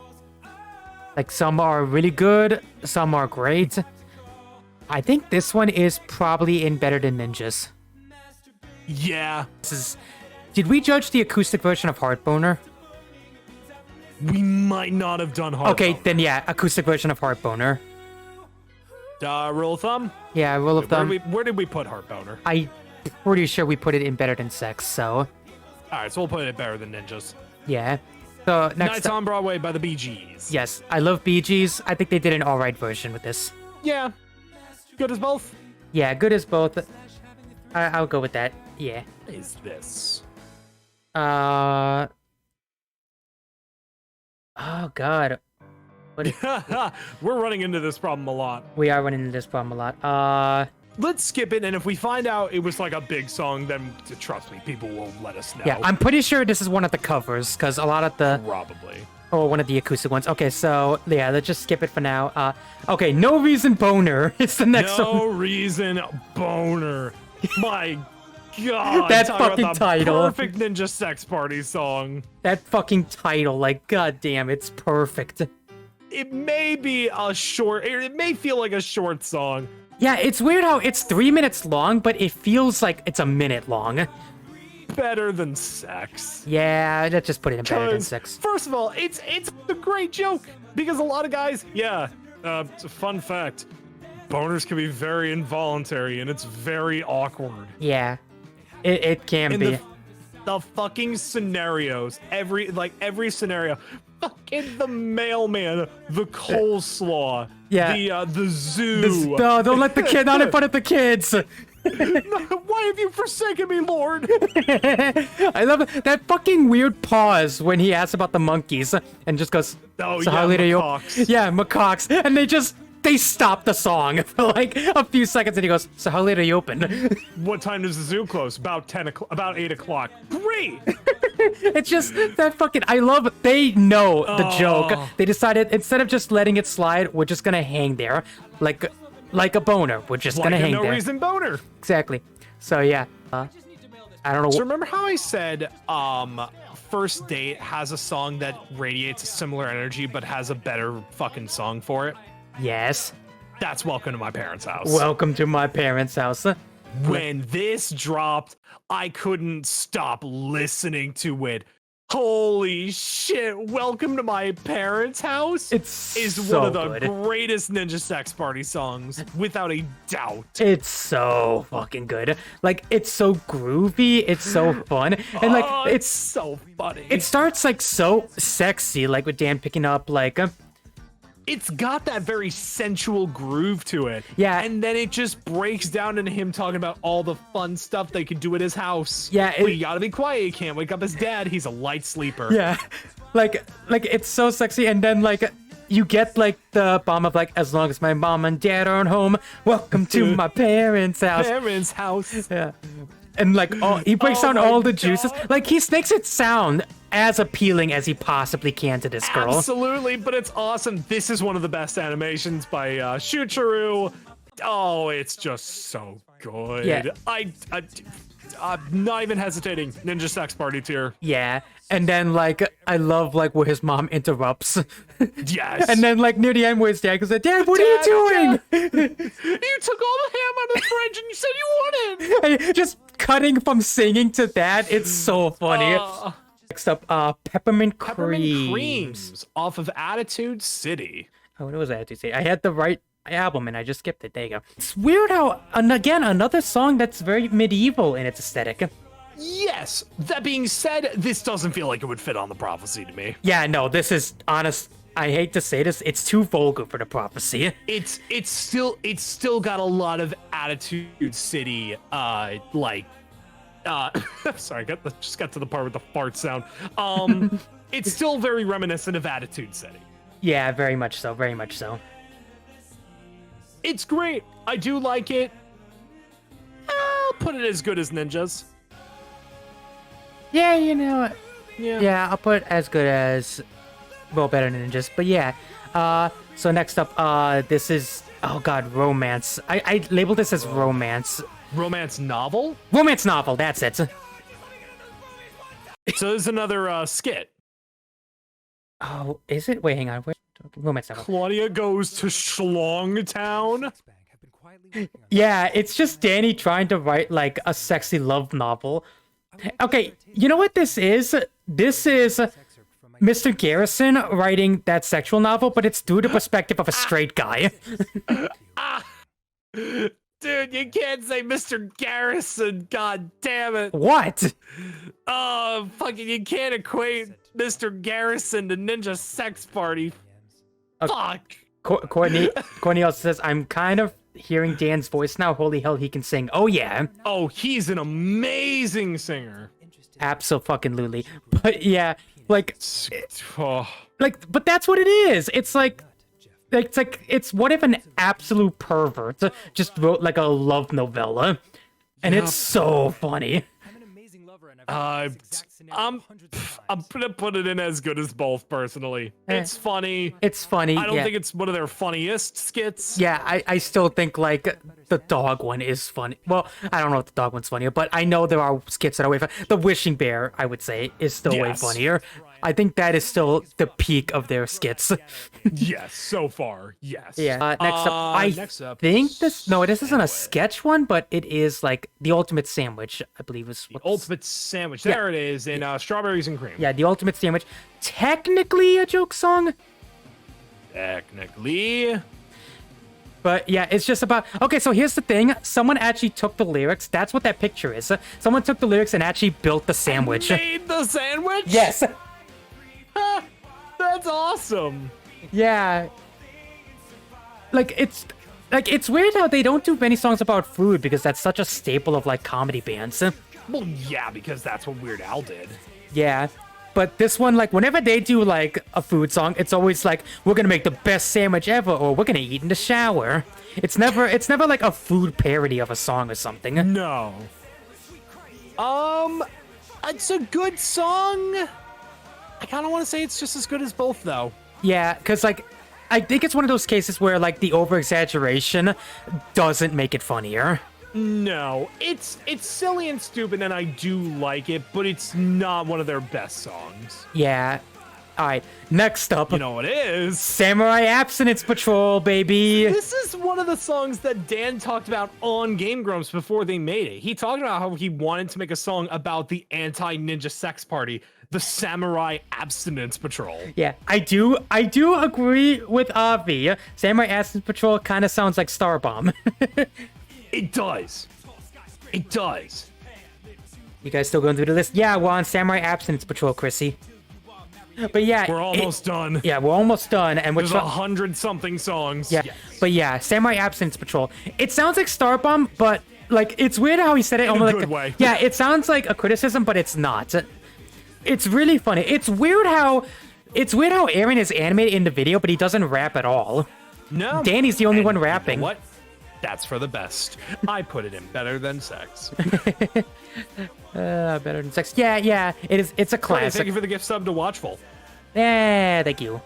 like some are really good, some are great. I think this one is probably in Better Than Ninjas. Yeah. This is. Did we judge the acoustic version of Heartboner? We might not have done hard. Okay, then yeah, acoustic version of Heartboner. Rule of thumb. Yeah, rule of thumb. Where did we put Heartboner? I'm pretty sure we put it in Better Than Sex, so All right, so we'll put it better than Ninjas. yeah. So next Nights on Broadway by the Bee Gees. yes, I love Bee Gees. I think they did an alright version with this. Yeah. Good as both. Yeah, good as both. I'll go with that. Yeah. What is this? Oh god. We're running into this problem a lot. We are running into this problem a lot. Let's skip it, and if we find out it was like a big song, then trust me, people will let us know. Yeah, I'm pretty sure this is one of the covers, because a lot of the Probably. or one of the acoustic ones. Okay, so yeah, let's just skip it for now. Okay, No Reason Boner is the next one. No Reason Boner. My God. That talk about fucking the title. Perfect Ninja Sex Party song. That fucking title, like, goddamn, it's perfect. It may be a short, it may feel like a short song. Yeah, it's weird how it's 3 minutes long, but it feels like it's a minute long. Better than sex. Yeah, let's just put it in Better Than 'Cause, Sex. First of all, it's a great joke because a lot of guys, it's a fun fact. Boners can be very involuntary and it's very awkward. Yeah, it can And be. the fucking scenarios, every scenario, fucking the mailman, the coleslaw, Yeah. the zoo. No, don't let the kid on in front of the kids. Why have you forsaken me, Lord? I love it. That fucking weird pause when he asks about the monkeys and just goes, Oh, "So yeah, how late are you?" macaques. Yeah, macaques. And they stop the song for like a few seconds and he goes, "So how late are you open?" What time does the zoo close? About 10 o'clock, about 8 o'clock. Great! It's just that fucking, I love it. They know the joke. Oh. They decided instead of just letting it slide, we're just gonna hang there. Like a boner. We're just Like gonna a hang no there. reason boner. Exactly. So yeah. I don't know. So remember how I said First Date has a song that radiates a similar energy but has a better fucking song for it? Yes. That's Welcome to My Parents' House. Welcome to my parents' house. When this dropped, I couldn't stop listening to it. Holy shit, Welcome to My Parents' House It's so one of the good. greatest Ninja Sex Party songs, without a doubt. It's so fucking good. Like, it's so groovy. It's so fun. And like, Oh, it's so funny. it starts like so sexy, like with Dan picking up like It's got that very sensual groove to it. Yeah. And then it just breaks down into him talking about all the fun stuff they could do at his house. Yeah, But it- you gotta be quiet. You can't wake up his dad. He's a light sleeper. yeah. Like it's so sexy, and then like you get like the bomb of like, as long as my mom and dad aren't home, welcome to my parents' house. Parents' house. Yeah. And like he breaks Oh down my all the juices. God. Like he makes it sound as appealing as he possibly can to this girl. Absolutely, but it's awesome. This is one of the best animations by Shuchiru. Oh, it's just so good. Yeah. I'm not even hesitating. Ninja Sex Party tier. Yeah. And then like I love like where his mom interrupts. Yes. And then like near the end where his dad goes, "Dad, what are you doing?" You took all the ham out of the fridge and you said you wanted. And just cutting from singing to that, it's so funny. Next up, peppermint Peppermint creams. Creams off of Attitude City. Oh, what was I had to say? I had the right album and I just skipped it. There you go. It's weird how, and again, another song that's very medieval in its aesthetic. Yes. That being said, this doesn't feel like it would fit on the prophecy to me. Yeah, no, this is honest. I hate to say this, it's too vulgar for the prophecy. It's still got a lot of Attitude City sorry, just got to the part with the fart sound. It's still very reminiscent of Attitude City. Yeah, very much so, very much so. It's great. I do like it. I'll put it as good as Ninjas. Yeah, you know, Yeah. yeah, I'll put as good as, well, better than just, but yeah. So next up, this is, oh god, romance. I labeled this as romance. Romance novel? Romance novel, that's it. So there's another skit. Oh, is it? Wait, hang on. Wait, romance novel. Claudia goes to Schlongtown. Have been quietly working on Yeah, it's just Danny trying to write like a sexy love novel. Okay, you know what this is? This is Mr. Garrison writing that sexual novel, but it's through the perspective of a straight guy. Dude, you can't say Mr. Garrison, god damn it. What? Oh, fucking, you can't equate Mr. Garrison to Ninja Sex Party. Fuck. Courtney also says, I'm kind of hearing Dan's voice now. Holy hell, he can sing. Oh, yeah. Oh, he's an amazing singer. Absolutely. But yeah, like, Oh. but that's what it is. It's like, it's what if an absolute pervert just wrote like a love novella, and it's so funny. I'm an amazing lover and I've I'm gonna put it in as good as both, personally. It's funny. It's funny. I don't yeah. think it's one of their funniest skits. Yeah, I still think like the dog one is funny. Well, I don't know if the dog one's funnier, but I know there are skits that are way funny. The Wishing Bear, I would say, is still way Yes. funnier. I think that is still the peak of their skits. Yes, so far, yes. Yeah. Next up, I next up, think this isn't a sketch one, but it is like the ultimate sandwich, I believe is The what ultimate sandwich. There it is in strawberries and cream. Yeah, the ultimate sandwich. Technically a joke song, Technically. but yeah, it's just about. Okay, so here's the thing: someone actually took the lyrics. That's what that picture is. Someone took the lyrics and actually built the sandwich. Made the sandwich? Yes. That's awesome. Yeah. Like Like, it's weird how they don't do many songs about food because that's such a staple of, like, comedy bands. Well, yeah, because that's what Weird Al did. Yeah. But this one, like, whenever they do, like, a food song, it's always like, we're gonna make the best sandwich ever, or we're gonna eat in the shower. It's never like a food parody of a song or something. No. It's a good song. I kind of want to say it's just as good as both, though. Yeah, because, like, I think it's one of those cases where, like, the over-exaggeration doesn't make it funnier. No, it's silly and stupid, and I do like it, but it's not one of their best songs. Yeah. All right, next up. You know what it is? Samurai Abstinence Patrol, baby. This is one of the songs that Dan talked about on Game Grumps before they made it. He talked about how he wanted to make a song about the anti-ninja sex party, the Samurai Abstinence Patrol. Yeah, I do agree with Avi. Samurai Abstinence Patrol kind of sounds like Starbomb. It does. It does. You guys still going through the list? Yeah, we're on Samurai Abstinence Patrol, Chrissy. But yeah, We're almost done. Yeah, we're almost done, and There's 100-something songs. Yeah, Yes. but yeah, Samurai Abstinence Patrol. It sounds like Starbomb, but like it's weird how he said it. In a almost good like way. Yeah, it sounds like a criticism, but it's not. It's really funny. It's weird how Aaron is animated in the video, but he doesn't rap at all. No. Danny's the only And one you know rapping. what? That's for the best. I put it in better than sex. Better than sex. Yeah, it is. It's a Hey, classic. thank you for the gift sub to Watchful. Yeah, thank you.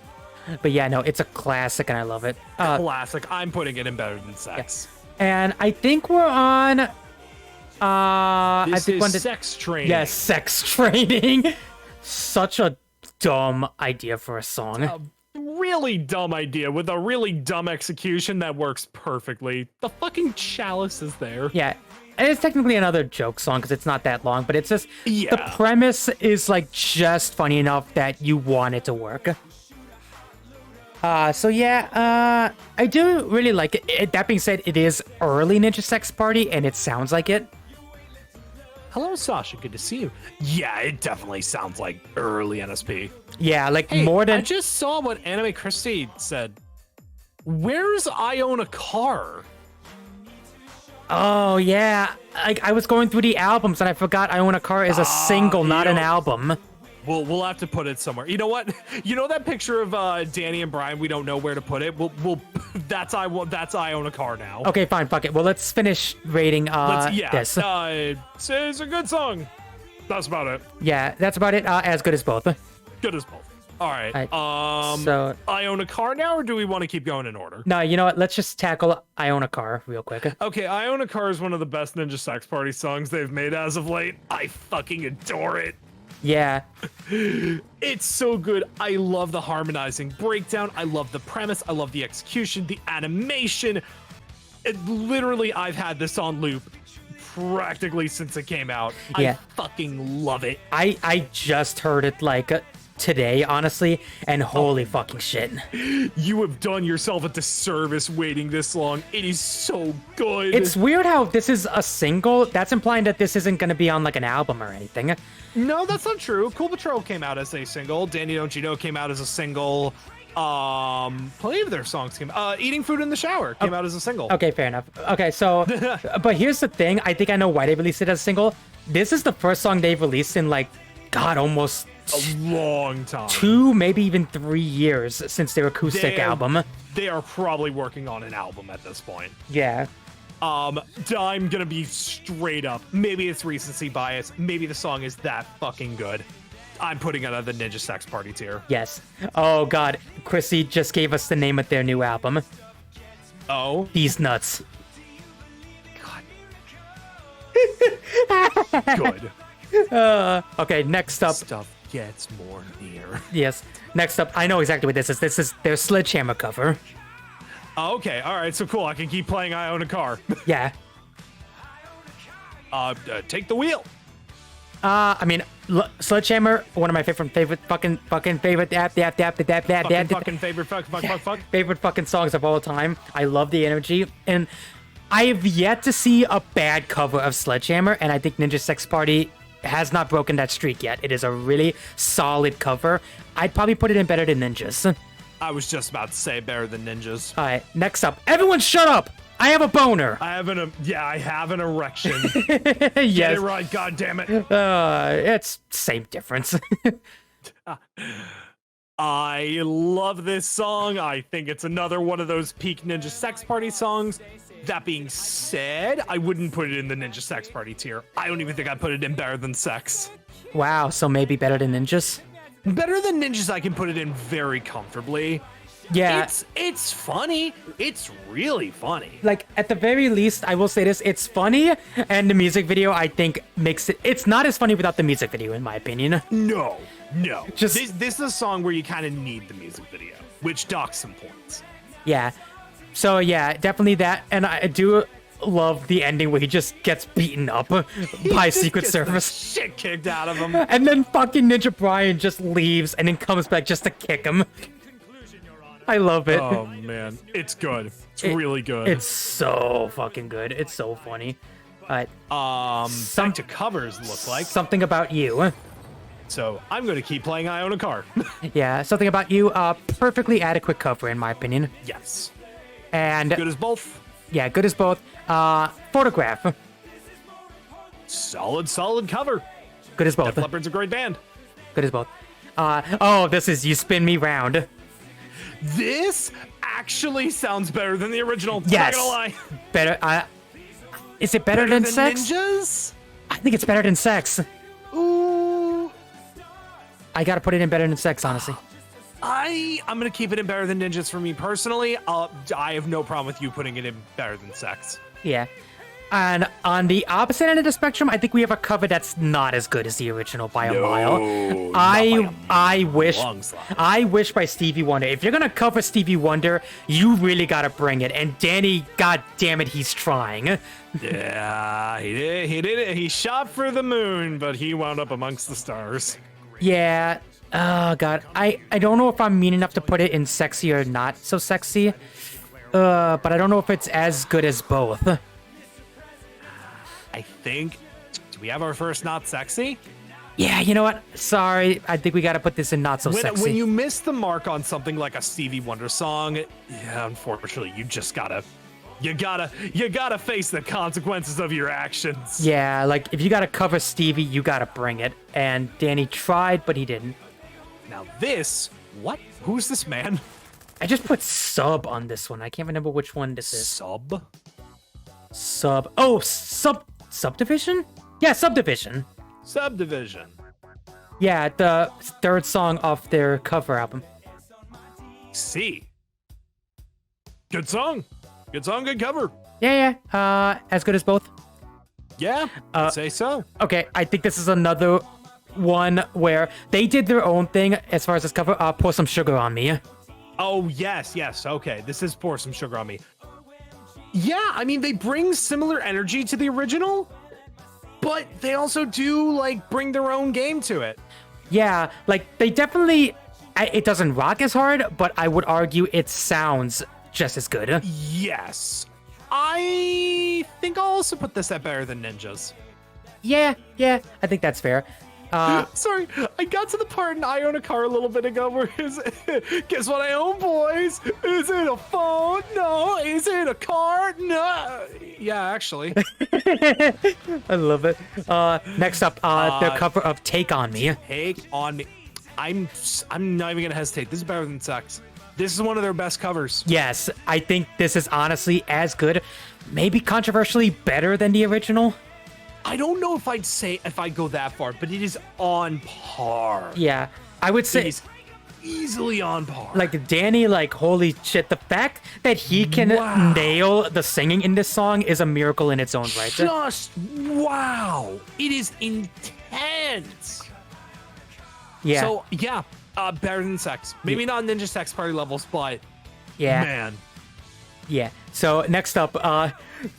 But yeah, no, it's a classic, and I love it. Classic. I'm putting it in better than sex. And I think we're on. I This think is sex training. Yes, sex training. Such a dumb idea for a song. Really dumb idea with a really dumb execution that works perfectly. The fucking chalice is there. Yeah, and it's technically another joke song because it's not that long, but it's just the Yeah. premise is like just funny enough that you want it to work. So yeah, I do really like it. That being said, it is early Ninja Sex Party, and it sounds like it. Hello, Sasha. Good to see you. Yeah, it definitely sounds like early NSP. Yeah, like Hey, more than I just saw what Anime Christie said. Where's I Own a Car? Oh yeah, like I was going through the albums and I forgot I Own a Car is a single, not an album. We'll have to put it somewhere. You know what? You know that picture of Danny and Brian? We don't know where to put it. We'll that's I Own a Car now. Okay, fine, fuck it. Well, let's finish rating this. It's a good song. That's about it. Yeah, that's about it. As good as both. Good as both. All right. So I Own a Car now, or do we want to keep going in order? no, you know what? Let's just tackle I Own a Car real quick. Okay, I Own a Car is one of the best Ninja Sex Party songs they've made as of late. I fucking adore it. Yeah, It's so good. I love the harmonizing breakdown. I love the premise. I love the execution, the animation. Literally, I've had this on loop practically since it came out. Yeah. I fucking love it. I just heard it like today, honestly, and holy fucking shit. You have done yourself a disservice waiting this long. It is so good. It's weird how this is a single. That's implying that this isn't going to be on like an album or anything. No, that's not true. Cool Patrol came out as a single. Danny Don't You Know came out as a single. Plenty of their songs came. Eating Food in the Shower came out as a single. Okay, fair enough. Okay, so, but here's the thing. I think I know why they released it as a single. This is the first song they've released in like, God, almost A long time. 2, maybe even 3 years since their acoustic album. They are probably working on an album at this point. Yeah. I'm gonna be straight up. Maybe it's recency bias. Maybe the song is that fucking good. I'm putting it on the Ninja Sex Party tier. Yes. Oh God, Chrissy just gave us the name of their new album. Oh, These Nuts. good. Okay, next up. Stuff gets more near. Yes. Next up, I know exactly what this is. This is their Sledgehammer cover. Oh, okay, all right, so cool. I can keep playing I Own a Car. Yeah. Take the wheel. I mean, Sledgehammer, one of my favorite favorite fucking favorite favorite fucking songs of all time. I love the energy, and I have yet to see a bad cover of Sledgehammer, and I think Ninja Sex Party has not broken that streak yet. It is a really solid cover. I'd probably put it in better than Ninjas. I was just about to say better than ninjas. All right, next up. Everyone shut up! I have a boner! I have an erection. Get Yes. it right, God damn it. It's same difference. I love this song. I think it's another one of those peak Ninja Sex Party songs. That being said, I wouldn't put it in the Ninja Sex Party tier. I don't even think I'd put it in better than sex. Wow, so maybe better than ninjas? Better than ninjas, I can put it in very comfortably. Yeah. It's funny. It's really funny. Like, at the very least, I will say this, it's funny, and the music video, I think, makes it... It's not as funny without the music video, in my opinion. No. Just- This is a song where you kind of need the music video, which docks some points. Yeah. So, yeah, definitely that, and I do love the ending where he just gets beaten up by Just Secret gets the Service. shit kicked out of him. And then fucking Ninja Brian just leaves and then comes back just to kick him. I love it. Oh man, it's good. It's really good. It's so fucking good. It's so funny. back to covers look like. Something About You. So I'm going to keep playing I Own a Car. Yeah, Something About You. Perfectly adequate cover in my opinion. Yes. And Good as both. yeah, good as both. Photograph. Solid cover. Good as both. Def Leppard's a great band. Good as both. Oh, this is You Spin Me Round. This actually sounds better than the original. Yes. Not gonna lie. Better. Is it better than sex? Ninjas? I think it's better than sex. Ooh. I gotta put it in better than sex, honestly. I'm gonna keep it in better than ninjas for me personally. I have no problem with you putting it in better than sex. Yeah. And on the opposite end of the spectrum, I think we have a cover that's not as good as the original by a mile. I wish by Stevie Wonder. If you're gonna cover Stevie Wonder, you really gotta bring it. And Danny, god damn it, he's trying. Yeah, he did. He did it. He shot for the moon, but he wound up amongst the stars. Yeah. Oh god. I don't know if I'm mean enough to put it in sexy or not so sexy. But I don't know if it's as good as both. I think. Do we have our first not sexy? Yeah, you know what? Sorry, I think we gotta put this in not so sexy. When you miss the mark on something like a Stevie Wonder song, yeah, unfortunately, you gotta face the consequences of your actions. Yeah, like if you gotta cover Stevie, you gotta bring it. And Danny tried, but he didn't. Now this, what? Who's this man? I just put sub on this one. I can't remember which one this is. Sub? Sub. Oh, Subdivision? Yeah, Subdivision. Subdivision. Yeah, the third song off their cover album. C. Good song. Good song, good cover. Yeah. As good as both. Yeah, I'd say so. Okay, I think this is another one where they did their own thing as far as this cover. Pour Some Sugar on Me. Oh, yes. Okay, this is Pour Some Sugar on Me. Yeah, I mean, they bring similar energy to the original, but they also do, like, bring their own game to it. Yeah, like, they definitely... It doesn't rock as hard, but I would argue it sounds just as good. Yes. I think I'll also put this at better than Ninjas. Yeah, I think that's fair. Sorry, I got to the part in I Own a Car a little bit ago where guess what I own, boys? Is it a phone? No. Is it a car? No. Yeah, actually. I love it. Next up, the cover of Take On Me. Take On Me. I'm not even gonna hesitate. This is better than Sex. This is one of their best covers. Yes, I think this is honestly as good, maybe controversially better than the original. I don't know if I'd go that far, but it is on par. Yeah, I would say It is easily on par. like Danny, like holy shit, the fact that he can nail the singing in this song is a miracle in its own right. Just wow. It is intense. Yeah. So yeah, better than Sex. Maybe not Ninja Sex Party levels, but yeah. man. Yeah. So next up,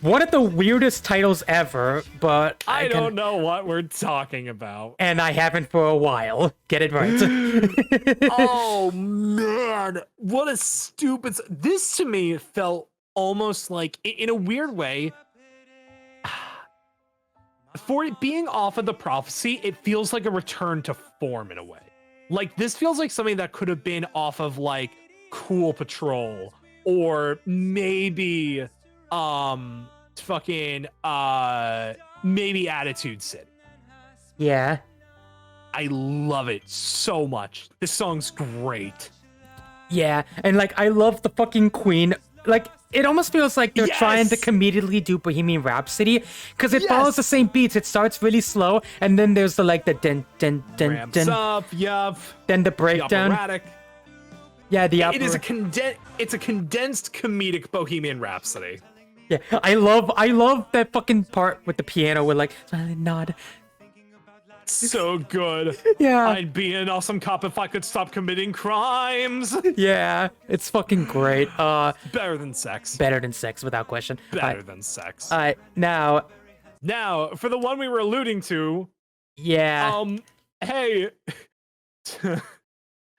one of the weirdest titles ever, but I don't know what we're talking about. And I haven't for a while. Get it right. Oh man, what a stupid. This to me felt almost like, in a weird way, for it being off of the prophecy, it feels like a return to form in a way. Like this feels like something that could have been off of like Cool Patrol, or maybe maybe Attitude City. Yeah. I love it so much. This song's great. Yeah, and like I love the fucking Queen. Like it almost feels like they're trying to Yes! comedically do Bohemian Rhapsody because it Yes! follows the same beats. It starts really slow, and then there's the like the dun dun dun Ramps dun, up, yup. then the The breakdown. operatic. Yeah, the It is a opera. it's a condensed comedic Bohemian Rhapsody. Yeah, I love that fucking part with the piano with like silent nod. So good. Yeah. I'd be an awesome cop if I could stop committing crimes. Yeah, it's fucking great. Better than sex. Better than sex without question. Better than sex. Now, Now, for the one we were alluding to, yeah. hey.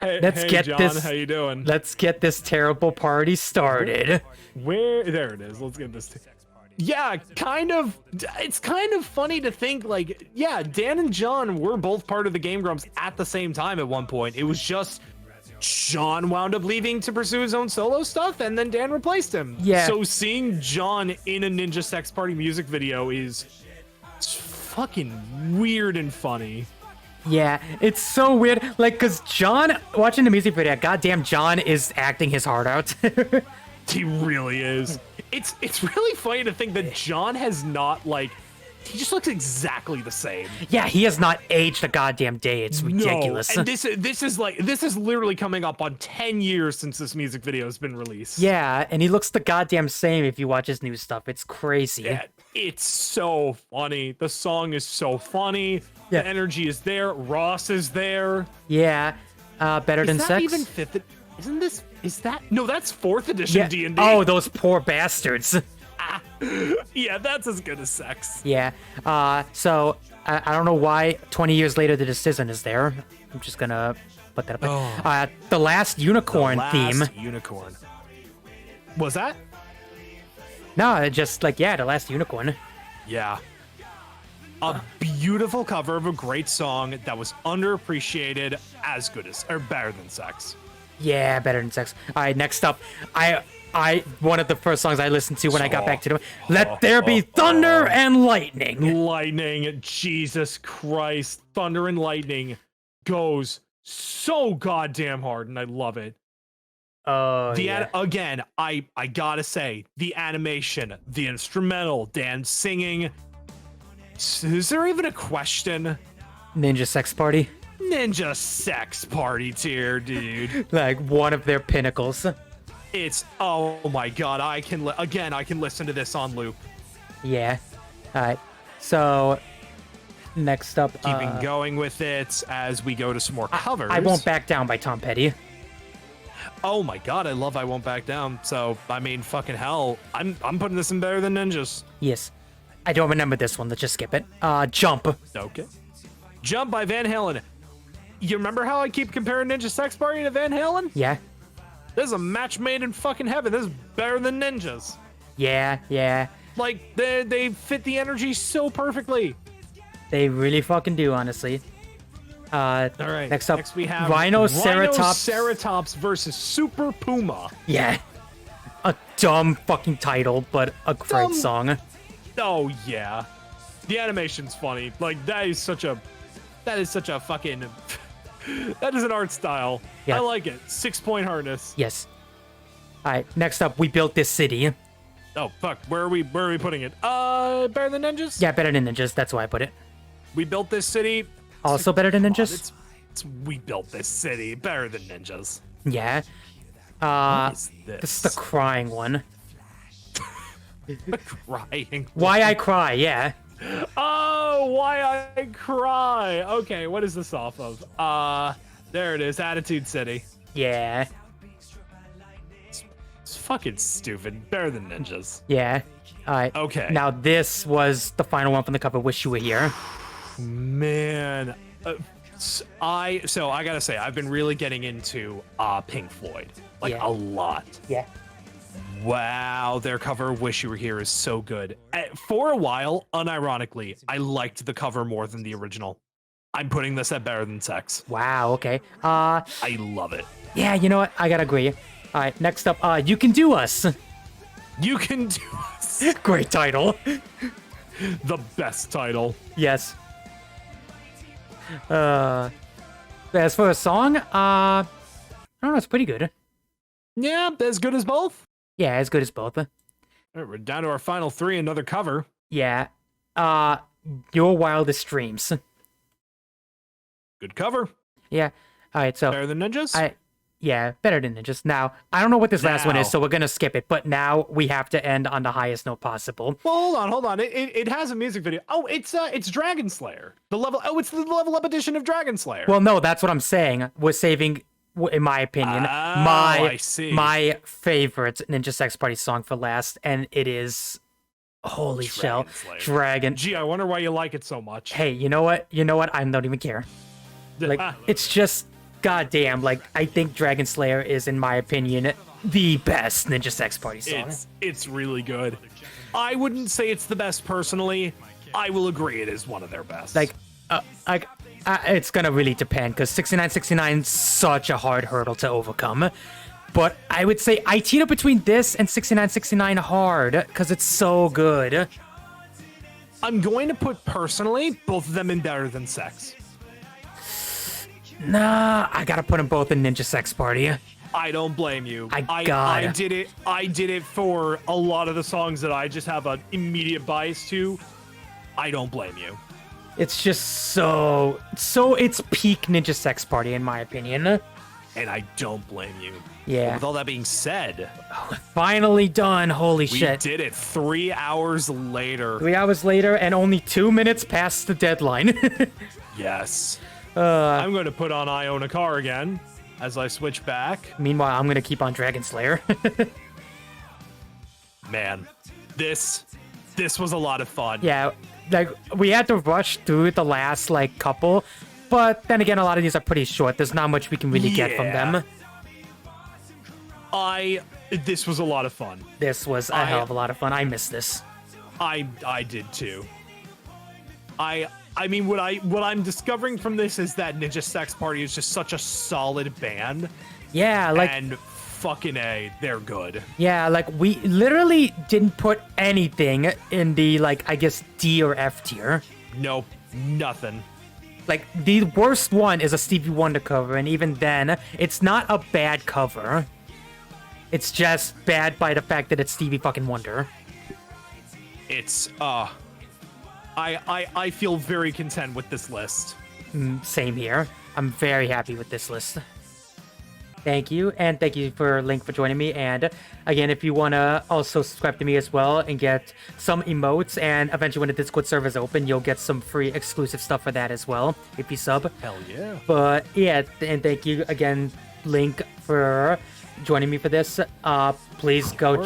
Let's hey, get John, this- how you doing? Let's get this terrible party started. There it is. Let's get this. Yeah, kind of. It's kind of funny to think, like, yeah, Dan and John were both part of the Game Grumps at the same time at one point. It was just John wound up leaving to pursue his own solo stuff, and then Dan replaced him. Yeah. So seeing John in a Ninja Sex Party music video is fucking weird and funny. Yeah, it's so weird. Like, cause John watching the music video, goddamn, John is acting his heart out. He really is. It's really funny to think that John has not, like, he just looks exactly the same. Yeah, he has not aged a goddamn day. It's ridiculous. No. And this is literally coming up on 10 years since this music video has been released. Yeah, and he looks the goddamn same if you watch his new stuff. It's crazy. Yeah, it's so funny. The song is so funny. Yeah. The energy is there. Ross is there. Yeah, better than Is that sex. even fifth? Isn't this? Is that? No, that's 4th edition Yeah. D&D. Oh, those poor bastards. Yeah, that's as good as sex. Yeah. So I don't know why 20 years later the decision is there. I'm just gonna put that up. Oh. The last unicorn theme. Last unicorn. Was that? No, just like the last unicorn. Yeah. A beautiful cover of a great song that was underappreciated, as good as or better than sex. Yeah, better than sex. All right, next up, I one of the first songs I listened to when I got back to them. Let there be thunder and lightning. Lightning, Jesus Christ, thunder and lightning goes so goddamn hard, and I love it. Oh, Again, I gotta say, the animation, the instrumental, Dan singing. Is there even a question? Ninja Sex Party, Ninja Sex Party tier, dude. like one of their pinnacles. It's oh my god, I can listen to this on loop. Yeah. All right. So next up, Keeping going with it as we go to some more covers. I Won't Back Down by Tom Petty. Oh my god, I love I Won't Back Down. So I mean, fucking hell, I'm putting this in better than Ninjas. Yes. I don't remember this one. Let's just skip it. Jump. Okay. Jump by Van Halen. You remember how I keep comparing Ninja Sex Party to Van Halen? Yeah. This is a match made in fucking heaven. This is better than Ninjas. Yeah. Yeah. Like they fit the energy so perfectly. They really fucking do, honestly. All right. Next up, Next we have Rhinoceratops. Rhinoceratops versus Super Puma. Yeah. A dumb fucking title, but a great Dumb. song. Oh yeah, the animation's funny. Like that is such a fucking that is an art style. Yeah. I like it. 6-point harness. Yes. Alright, next up, We Built This City. Oh fuck, where are we putting it? Better than Ninjas? Yeah, better than Ninjas, that's why I put it. We built this city. Also better than Come on, Ninjas? it's we built this city. Better than Ninjas. Yeah. What is This is the crying one. crying. Why I Cry, yeah. Oh, why I cry. Okay, what is this off of? There it is, Attitude City. Yeah. It's fucking stupid. Better than Ninjas. Yeah. Alright. Okay. Now this was the final one from the cover, Wish You Were Here. Man, I gotta say, I've been really getting into Pink Floyd, like Yeah. a lot. Yeah. Wow, their cover "Wish You Were Here" is so good. For a while, unironically, I liked the cover more than the original. I'm putting this at better than sex. Wow, okay. I love it. Yeah, you know what? I gotta agree. All right, next up, You Can Do Us. You Can Do Us. Great title. The best title. Yes. As for a song, I don't know, it's pretty good. Yeah, as good as both. Yeah, as good as both. All right, we're down to our final three, another cover. Yeah. Your Wildest Dreams. Good cover. Yeah. All right, so Better than Ninjas? yeah, better than Ninjas. Now, I don't know what this last one is, Now. so we're gonna skip it. But now we have to end on the highest note possible. Well, hold on. It has a music video. Oh, it's Dragon Slayer. The level. Oh, it's the level up edition of Dragon Slayer. Well, no, that's what I'm saying. We're saving, in my opinion, I see. my favorite Ninja Sex Party song for last, and it is holy shell, Slayer. Dragon. Gee, I wonder why you like it so much. Hey, you know what? I don't even care. Like, it's just goddamn. Like, I think Dragon Slayer is, in my opinion, the best Ninja Sex Party song. It's really good. I wouldn't say it's the best personally. I will agree it is one of their best. It's gonna really depend, because 6969 is such a hard hurdle to overcome. But I would say I teed up between this and 6969 hard, because it's so good. I'm going to put personally both of them in better than Sex. Nah, I gotta put them both in Ninja Sex Party. I don't blame you. I did it. I did it for a lot of the songs that I just have an immediate bias to. I don't blame you. It's just so it's peak Ninja Sex Party in my opinion. And I don't blame you. Yeah. But with all that being said, finally done. Holy we shit. did it 3 hours later. 3 hours later and only 2 minutes past the deadline. Yes. I'm going to put on I Own a Car again as I switch back. Meanwhile, I'm gonna keep on Dragon Slayer. Man, this was a lot of fun. Yeah, like we had to rush through the last like couple, but then again, a lot of these are pretty short. There's not much we can really get from them. This was a lot of fun. This was a hell of a lot of fun. I miss this. I did too. I mean, what I'm discovering from this is that Ninja Sex Party is just such a solid band. Yeah, like and fucking A, they're good. Yeah, like we literally didn't put anything in the like I guess D or F tier. Nope, nothing. Like the worst one is a Stevie Wonder cover, and even then, it's not a bad cover. It's just bad by the fact that it's Stevie fucking Wonder. It's I feel very content with this list. Same here. I'm very happy with this list. Thank you, and thank you for Link for joining me. And again, if you want to also subscribe to me as well and get some emotes, and eventually when the Discord server is open, you'll get some free exclusive stuff for that as well, if you sub. Hell yeah. But yeah, and thank you again, Link, for joining me for this. Please go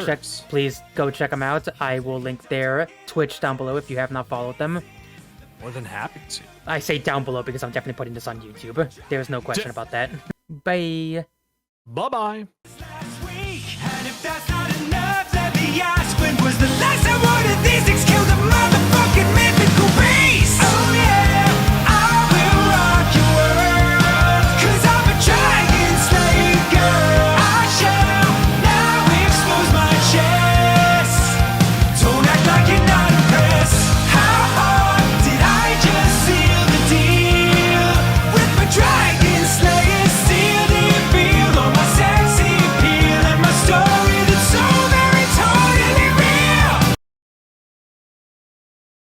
check them out. I will link their Twitch down below if you have not followed them. More than happy to. I say down below because I'm definitely putting this on YouTube. There's no question about that. Bye. Bye-bye. And if that's not enough, let me out.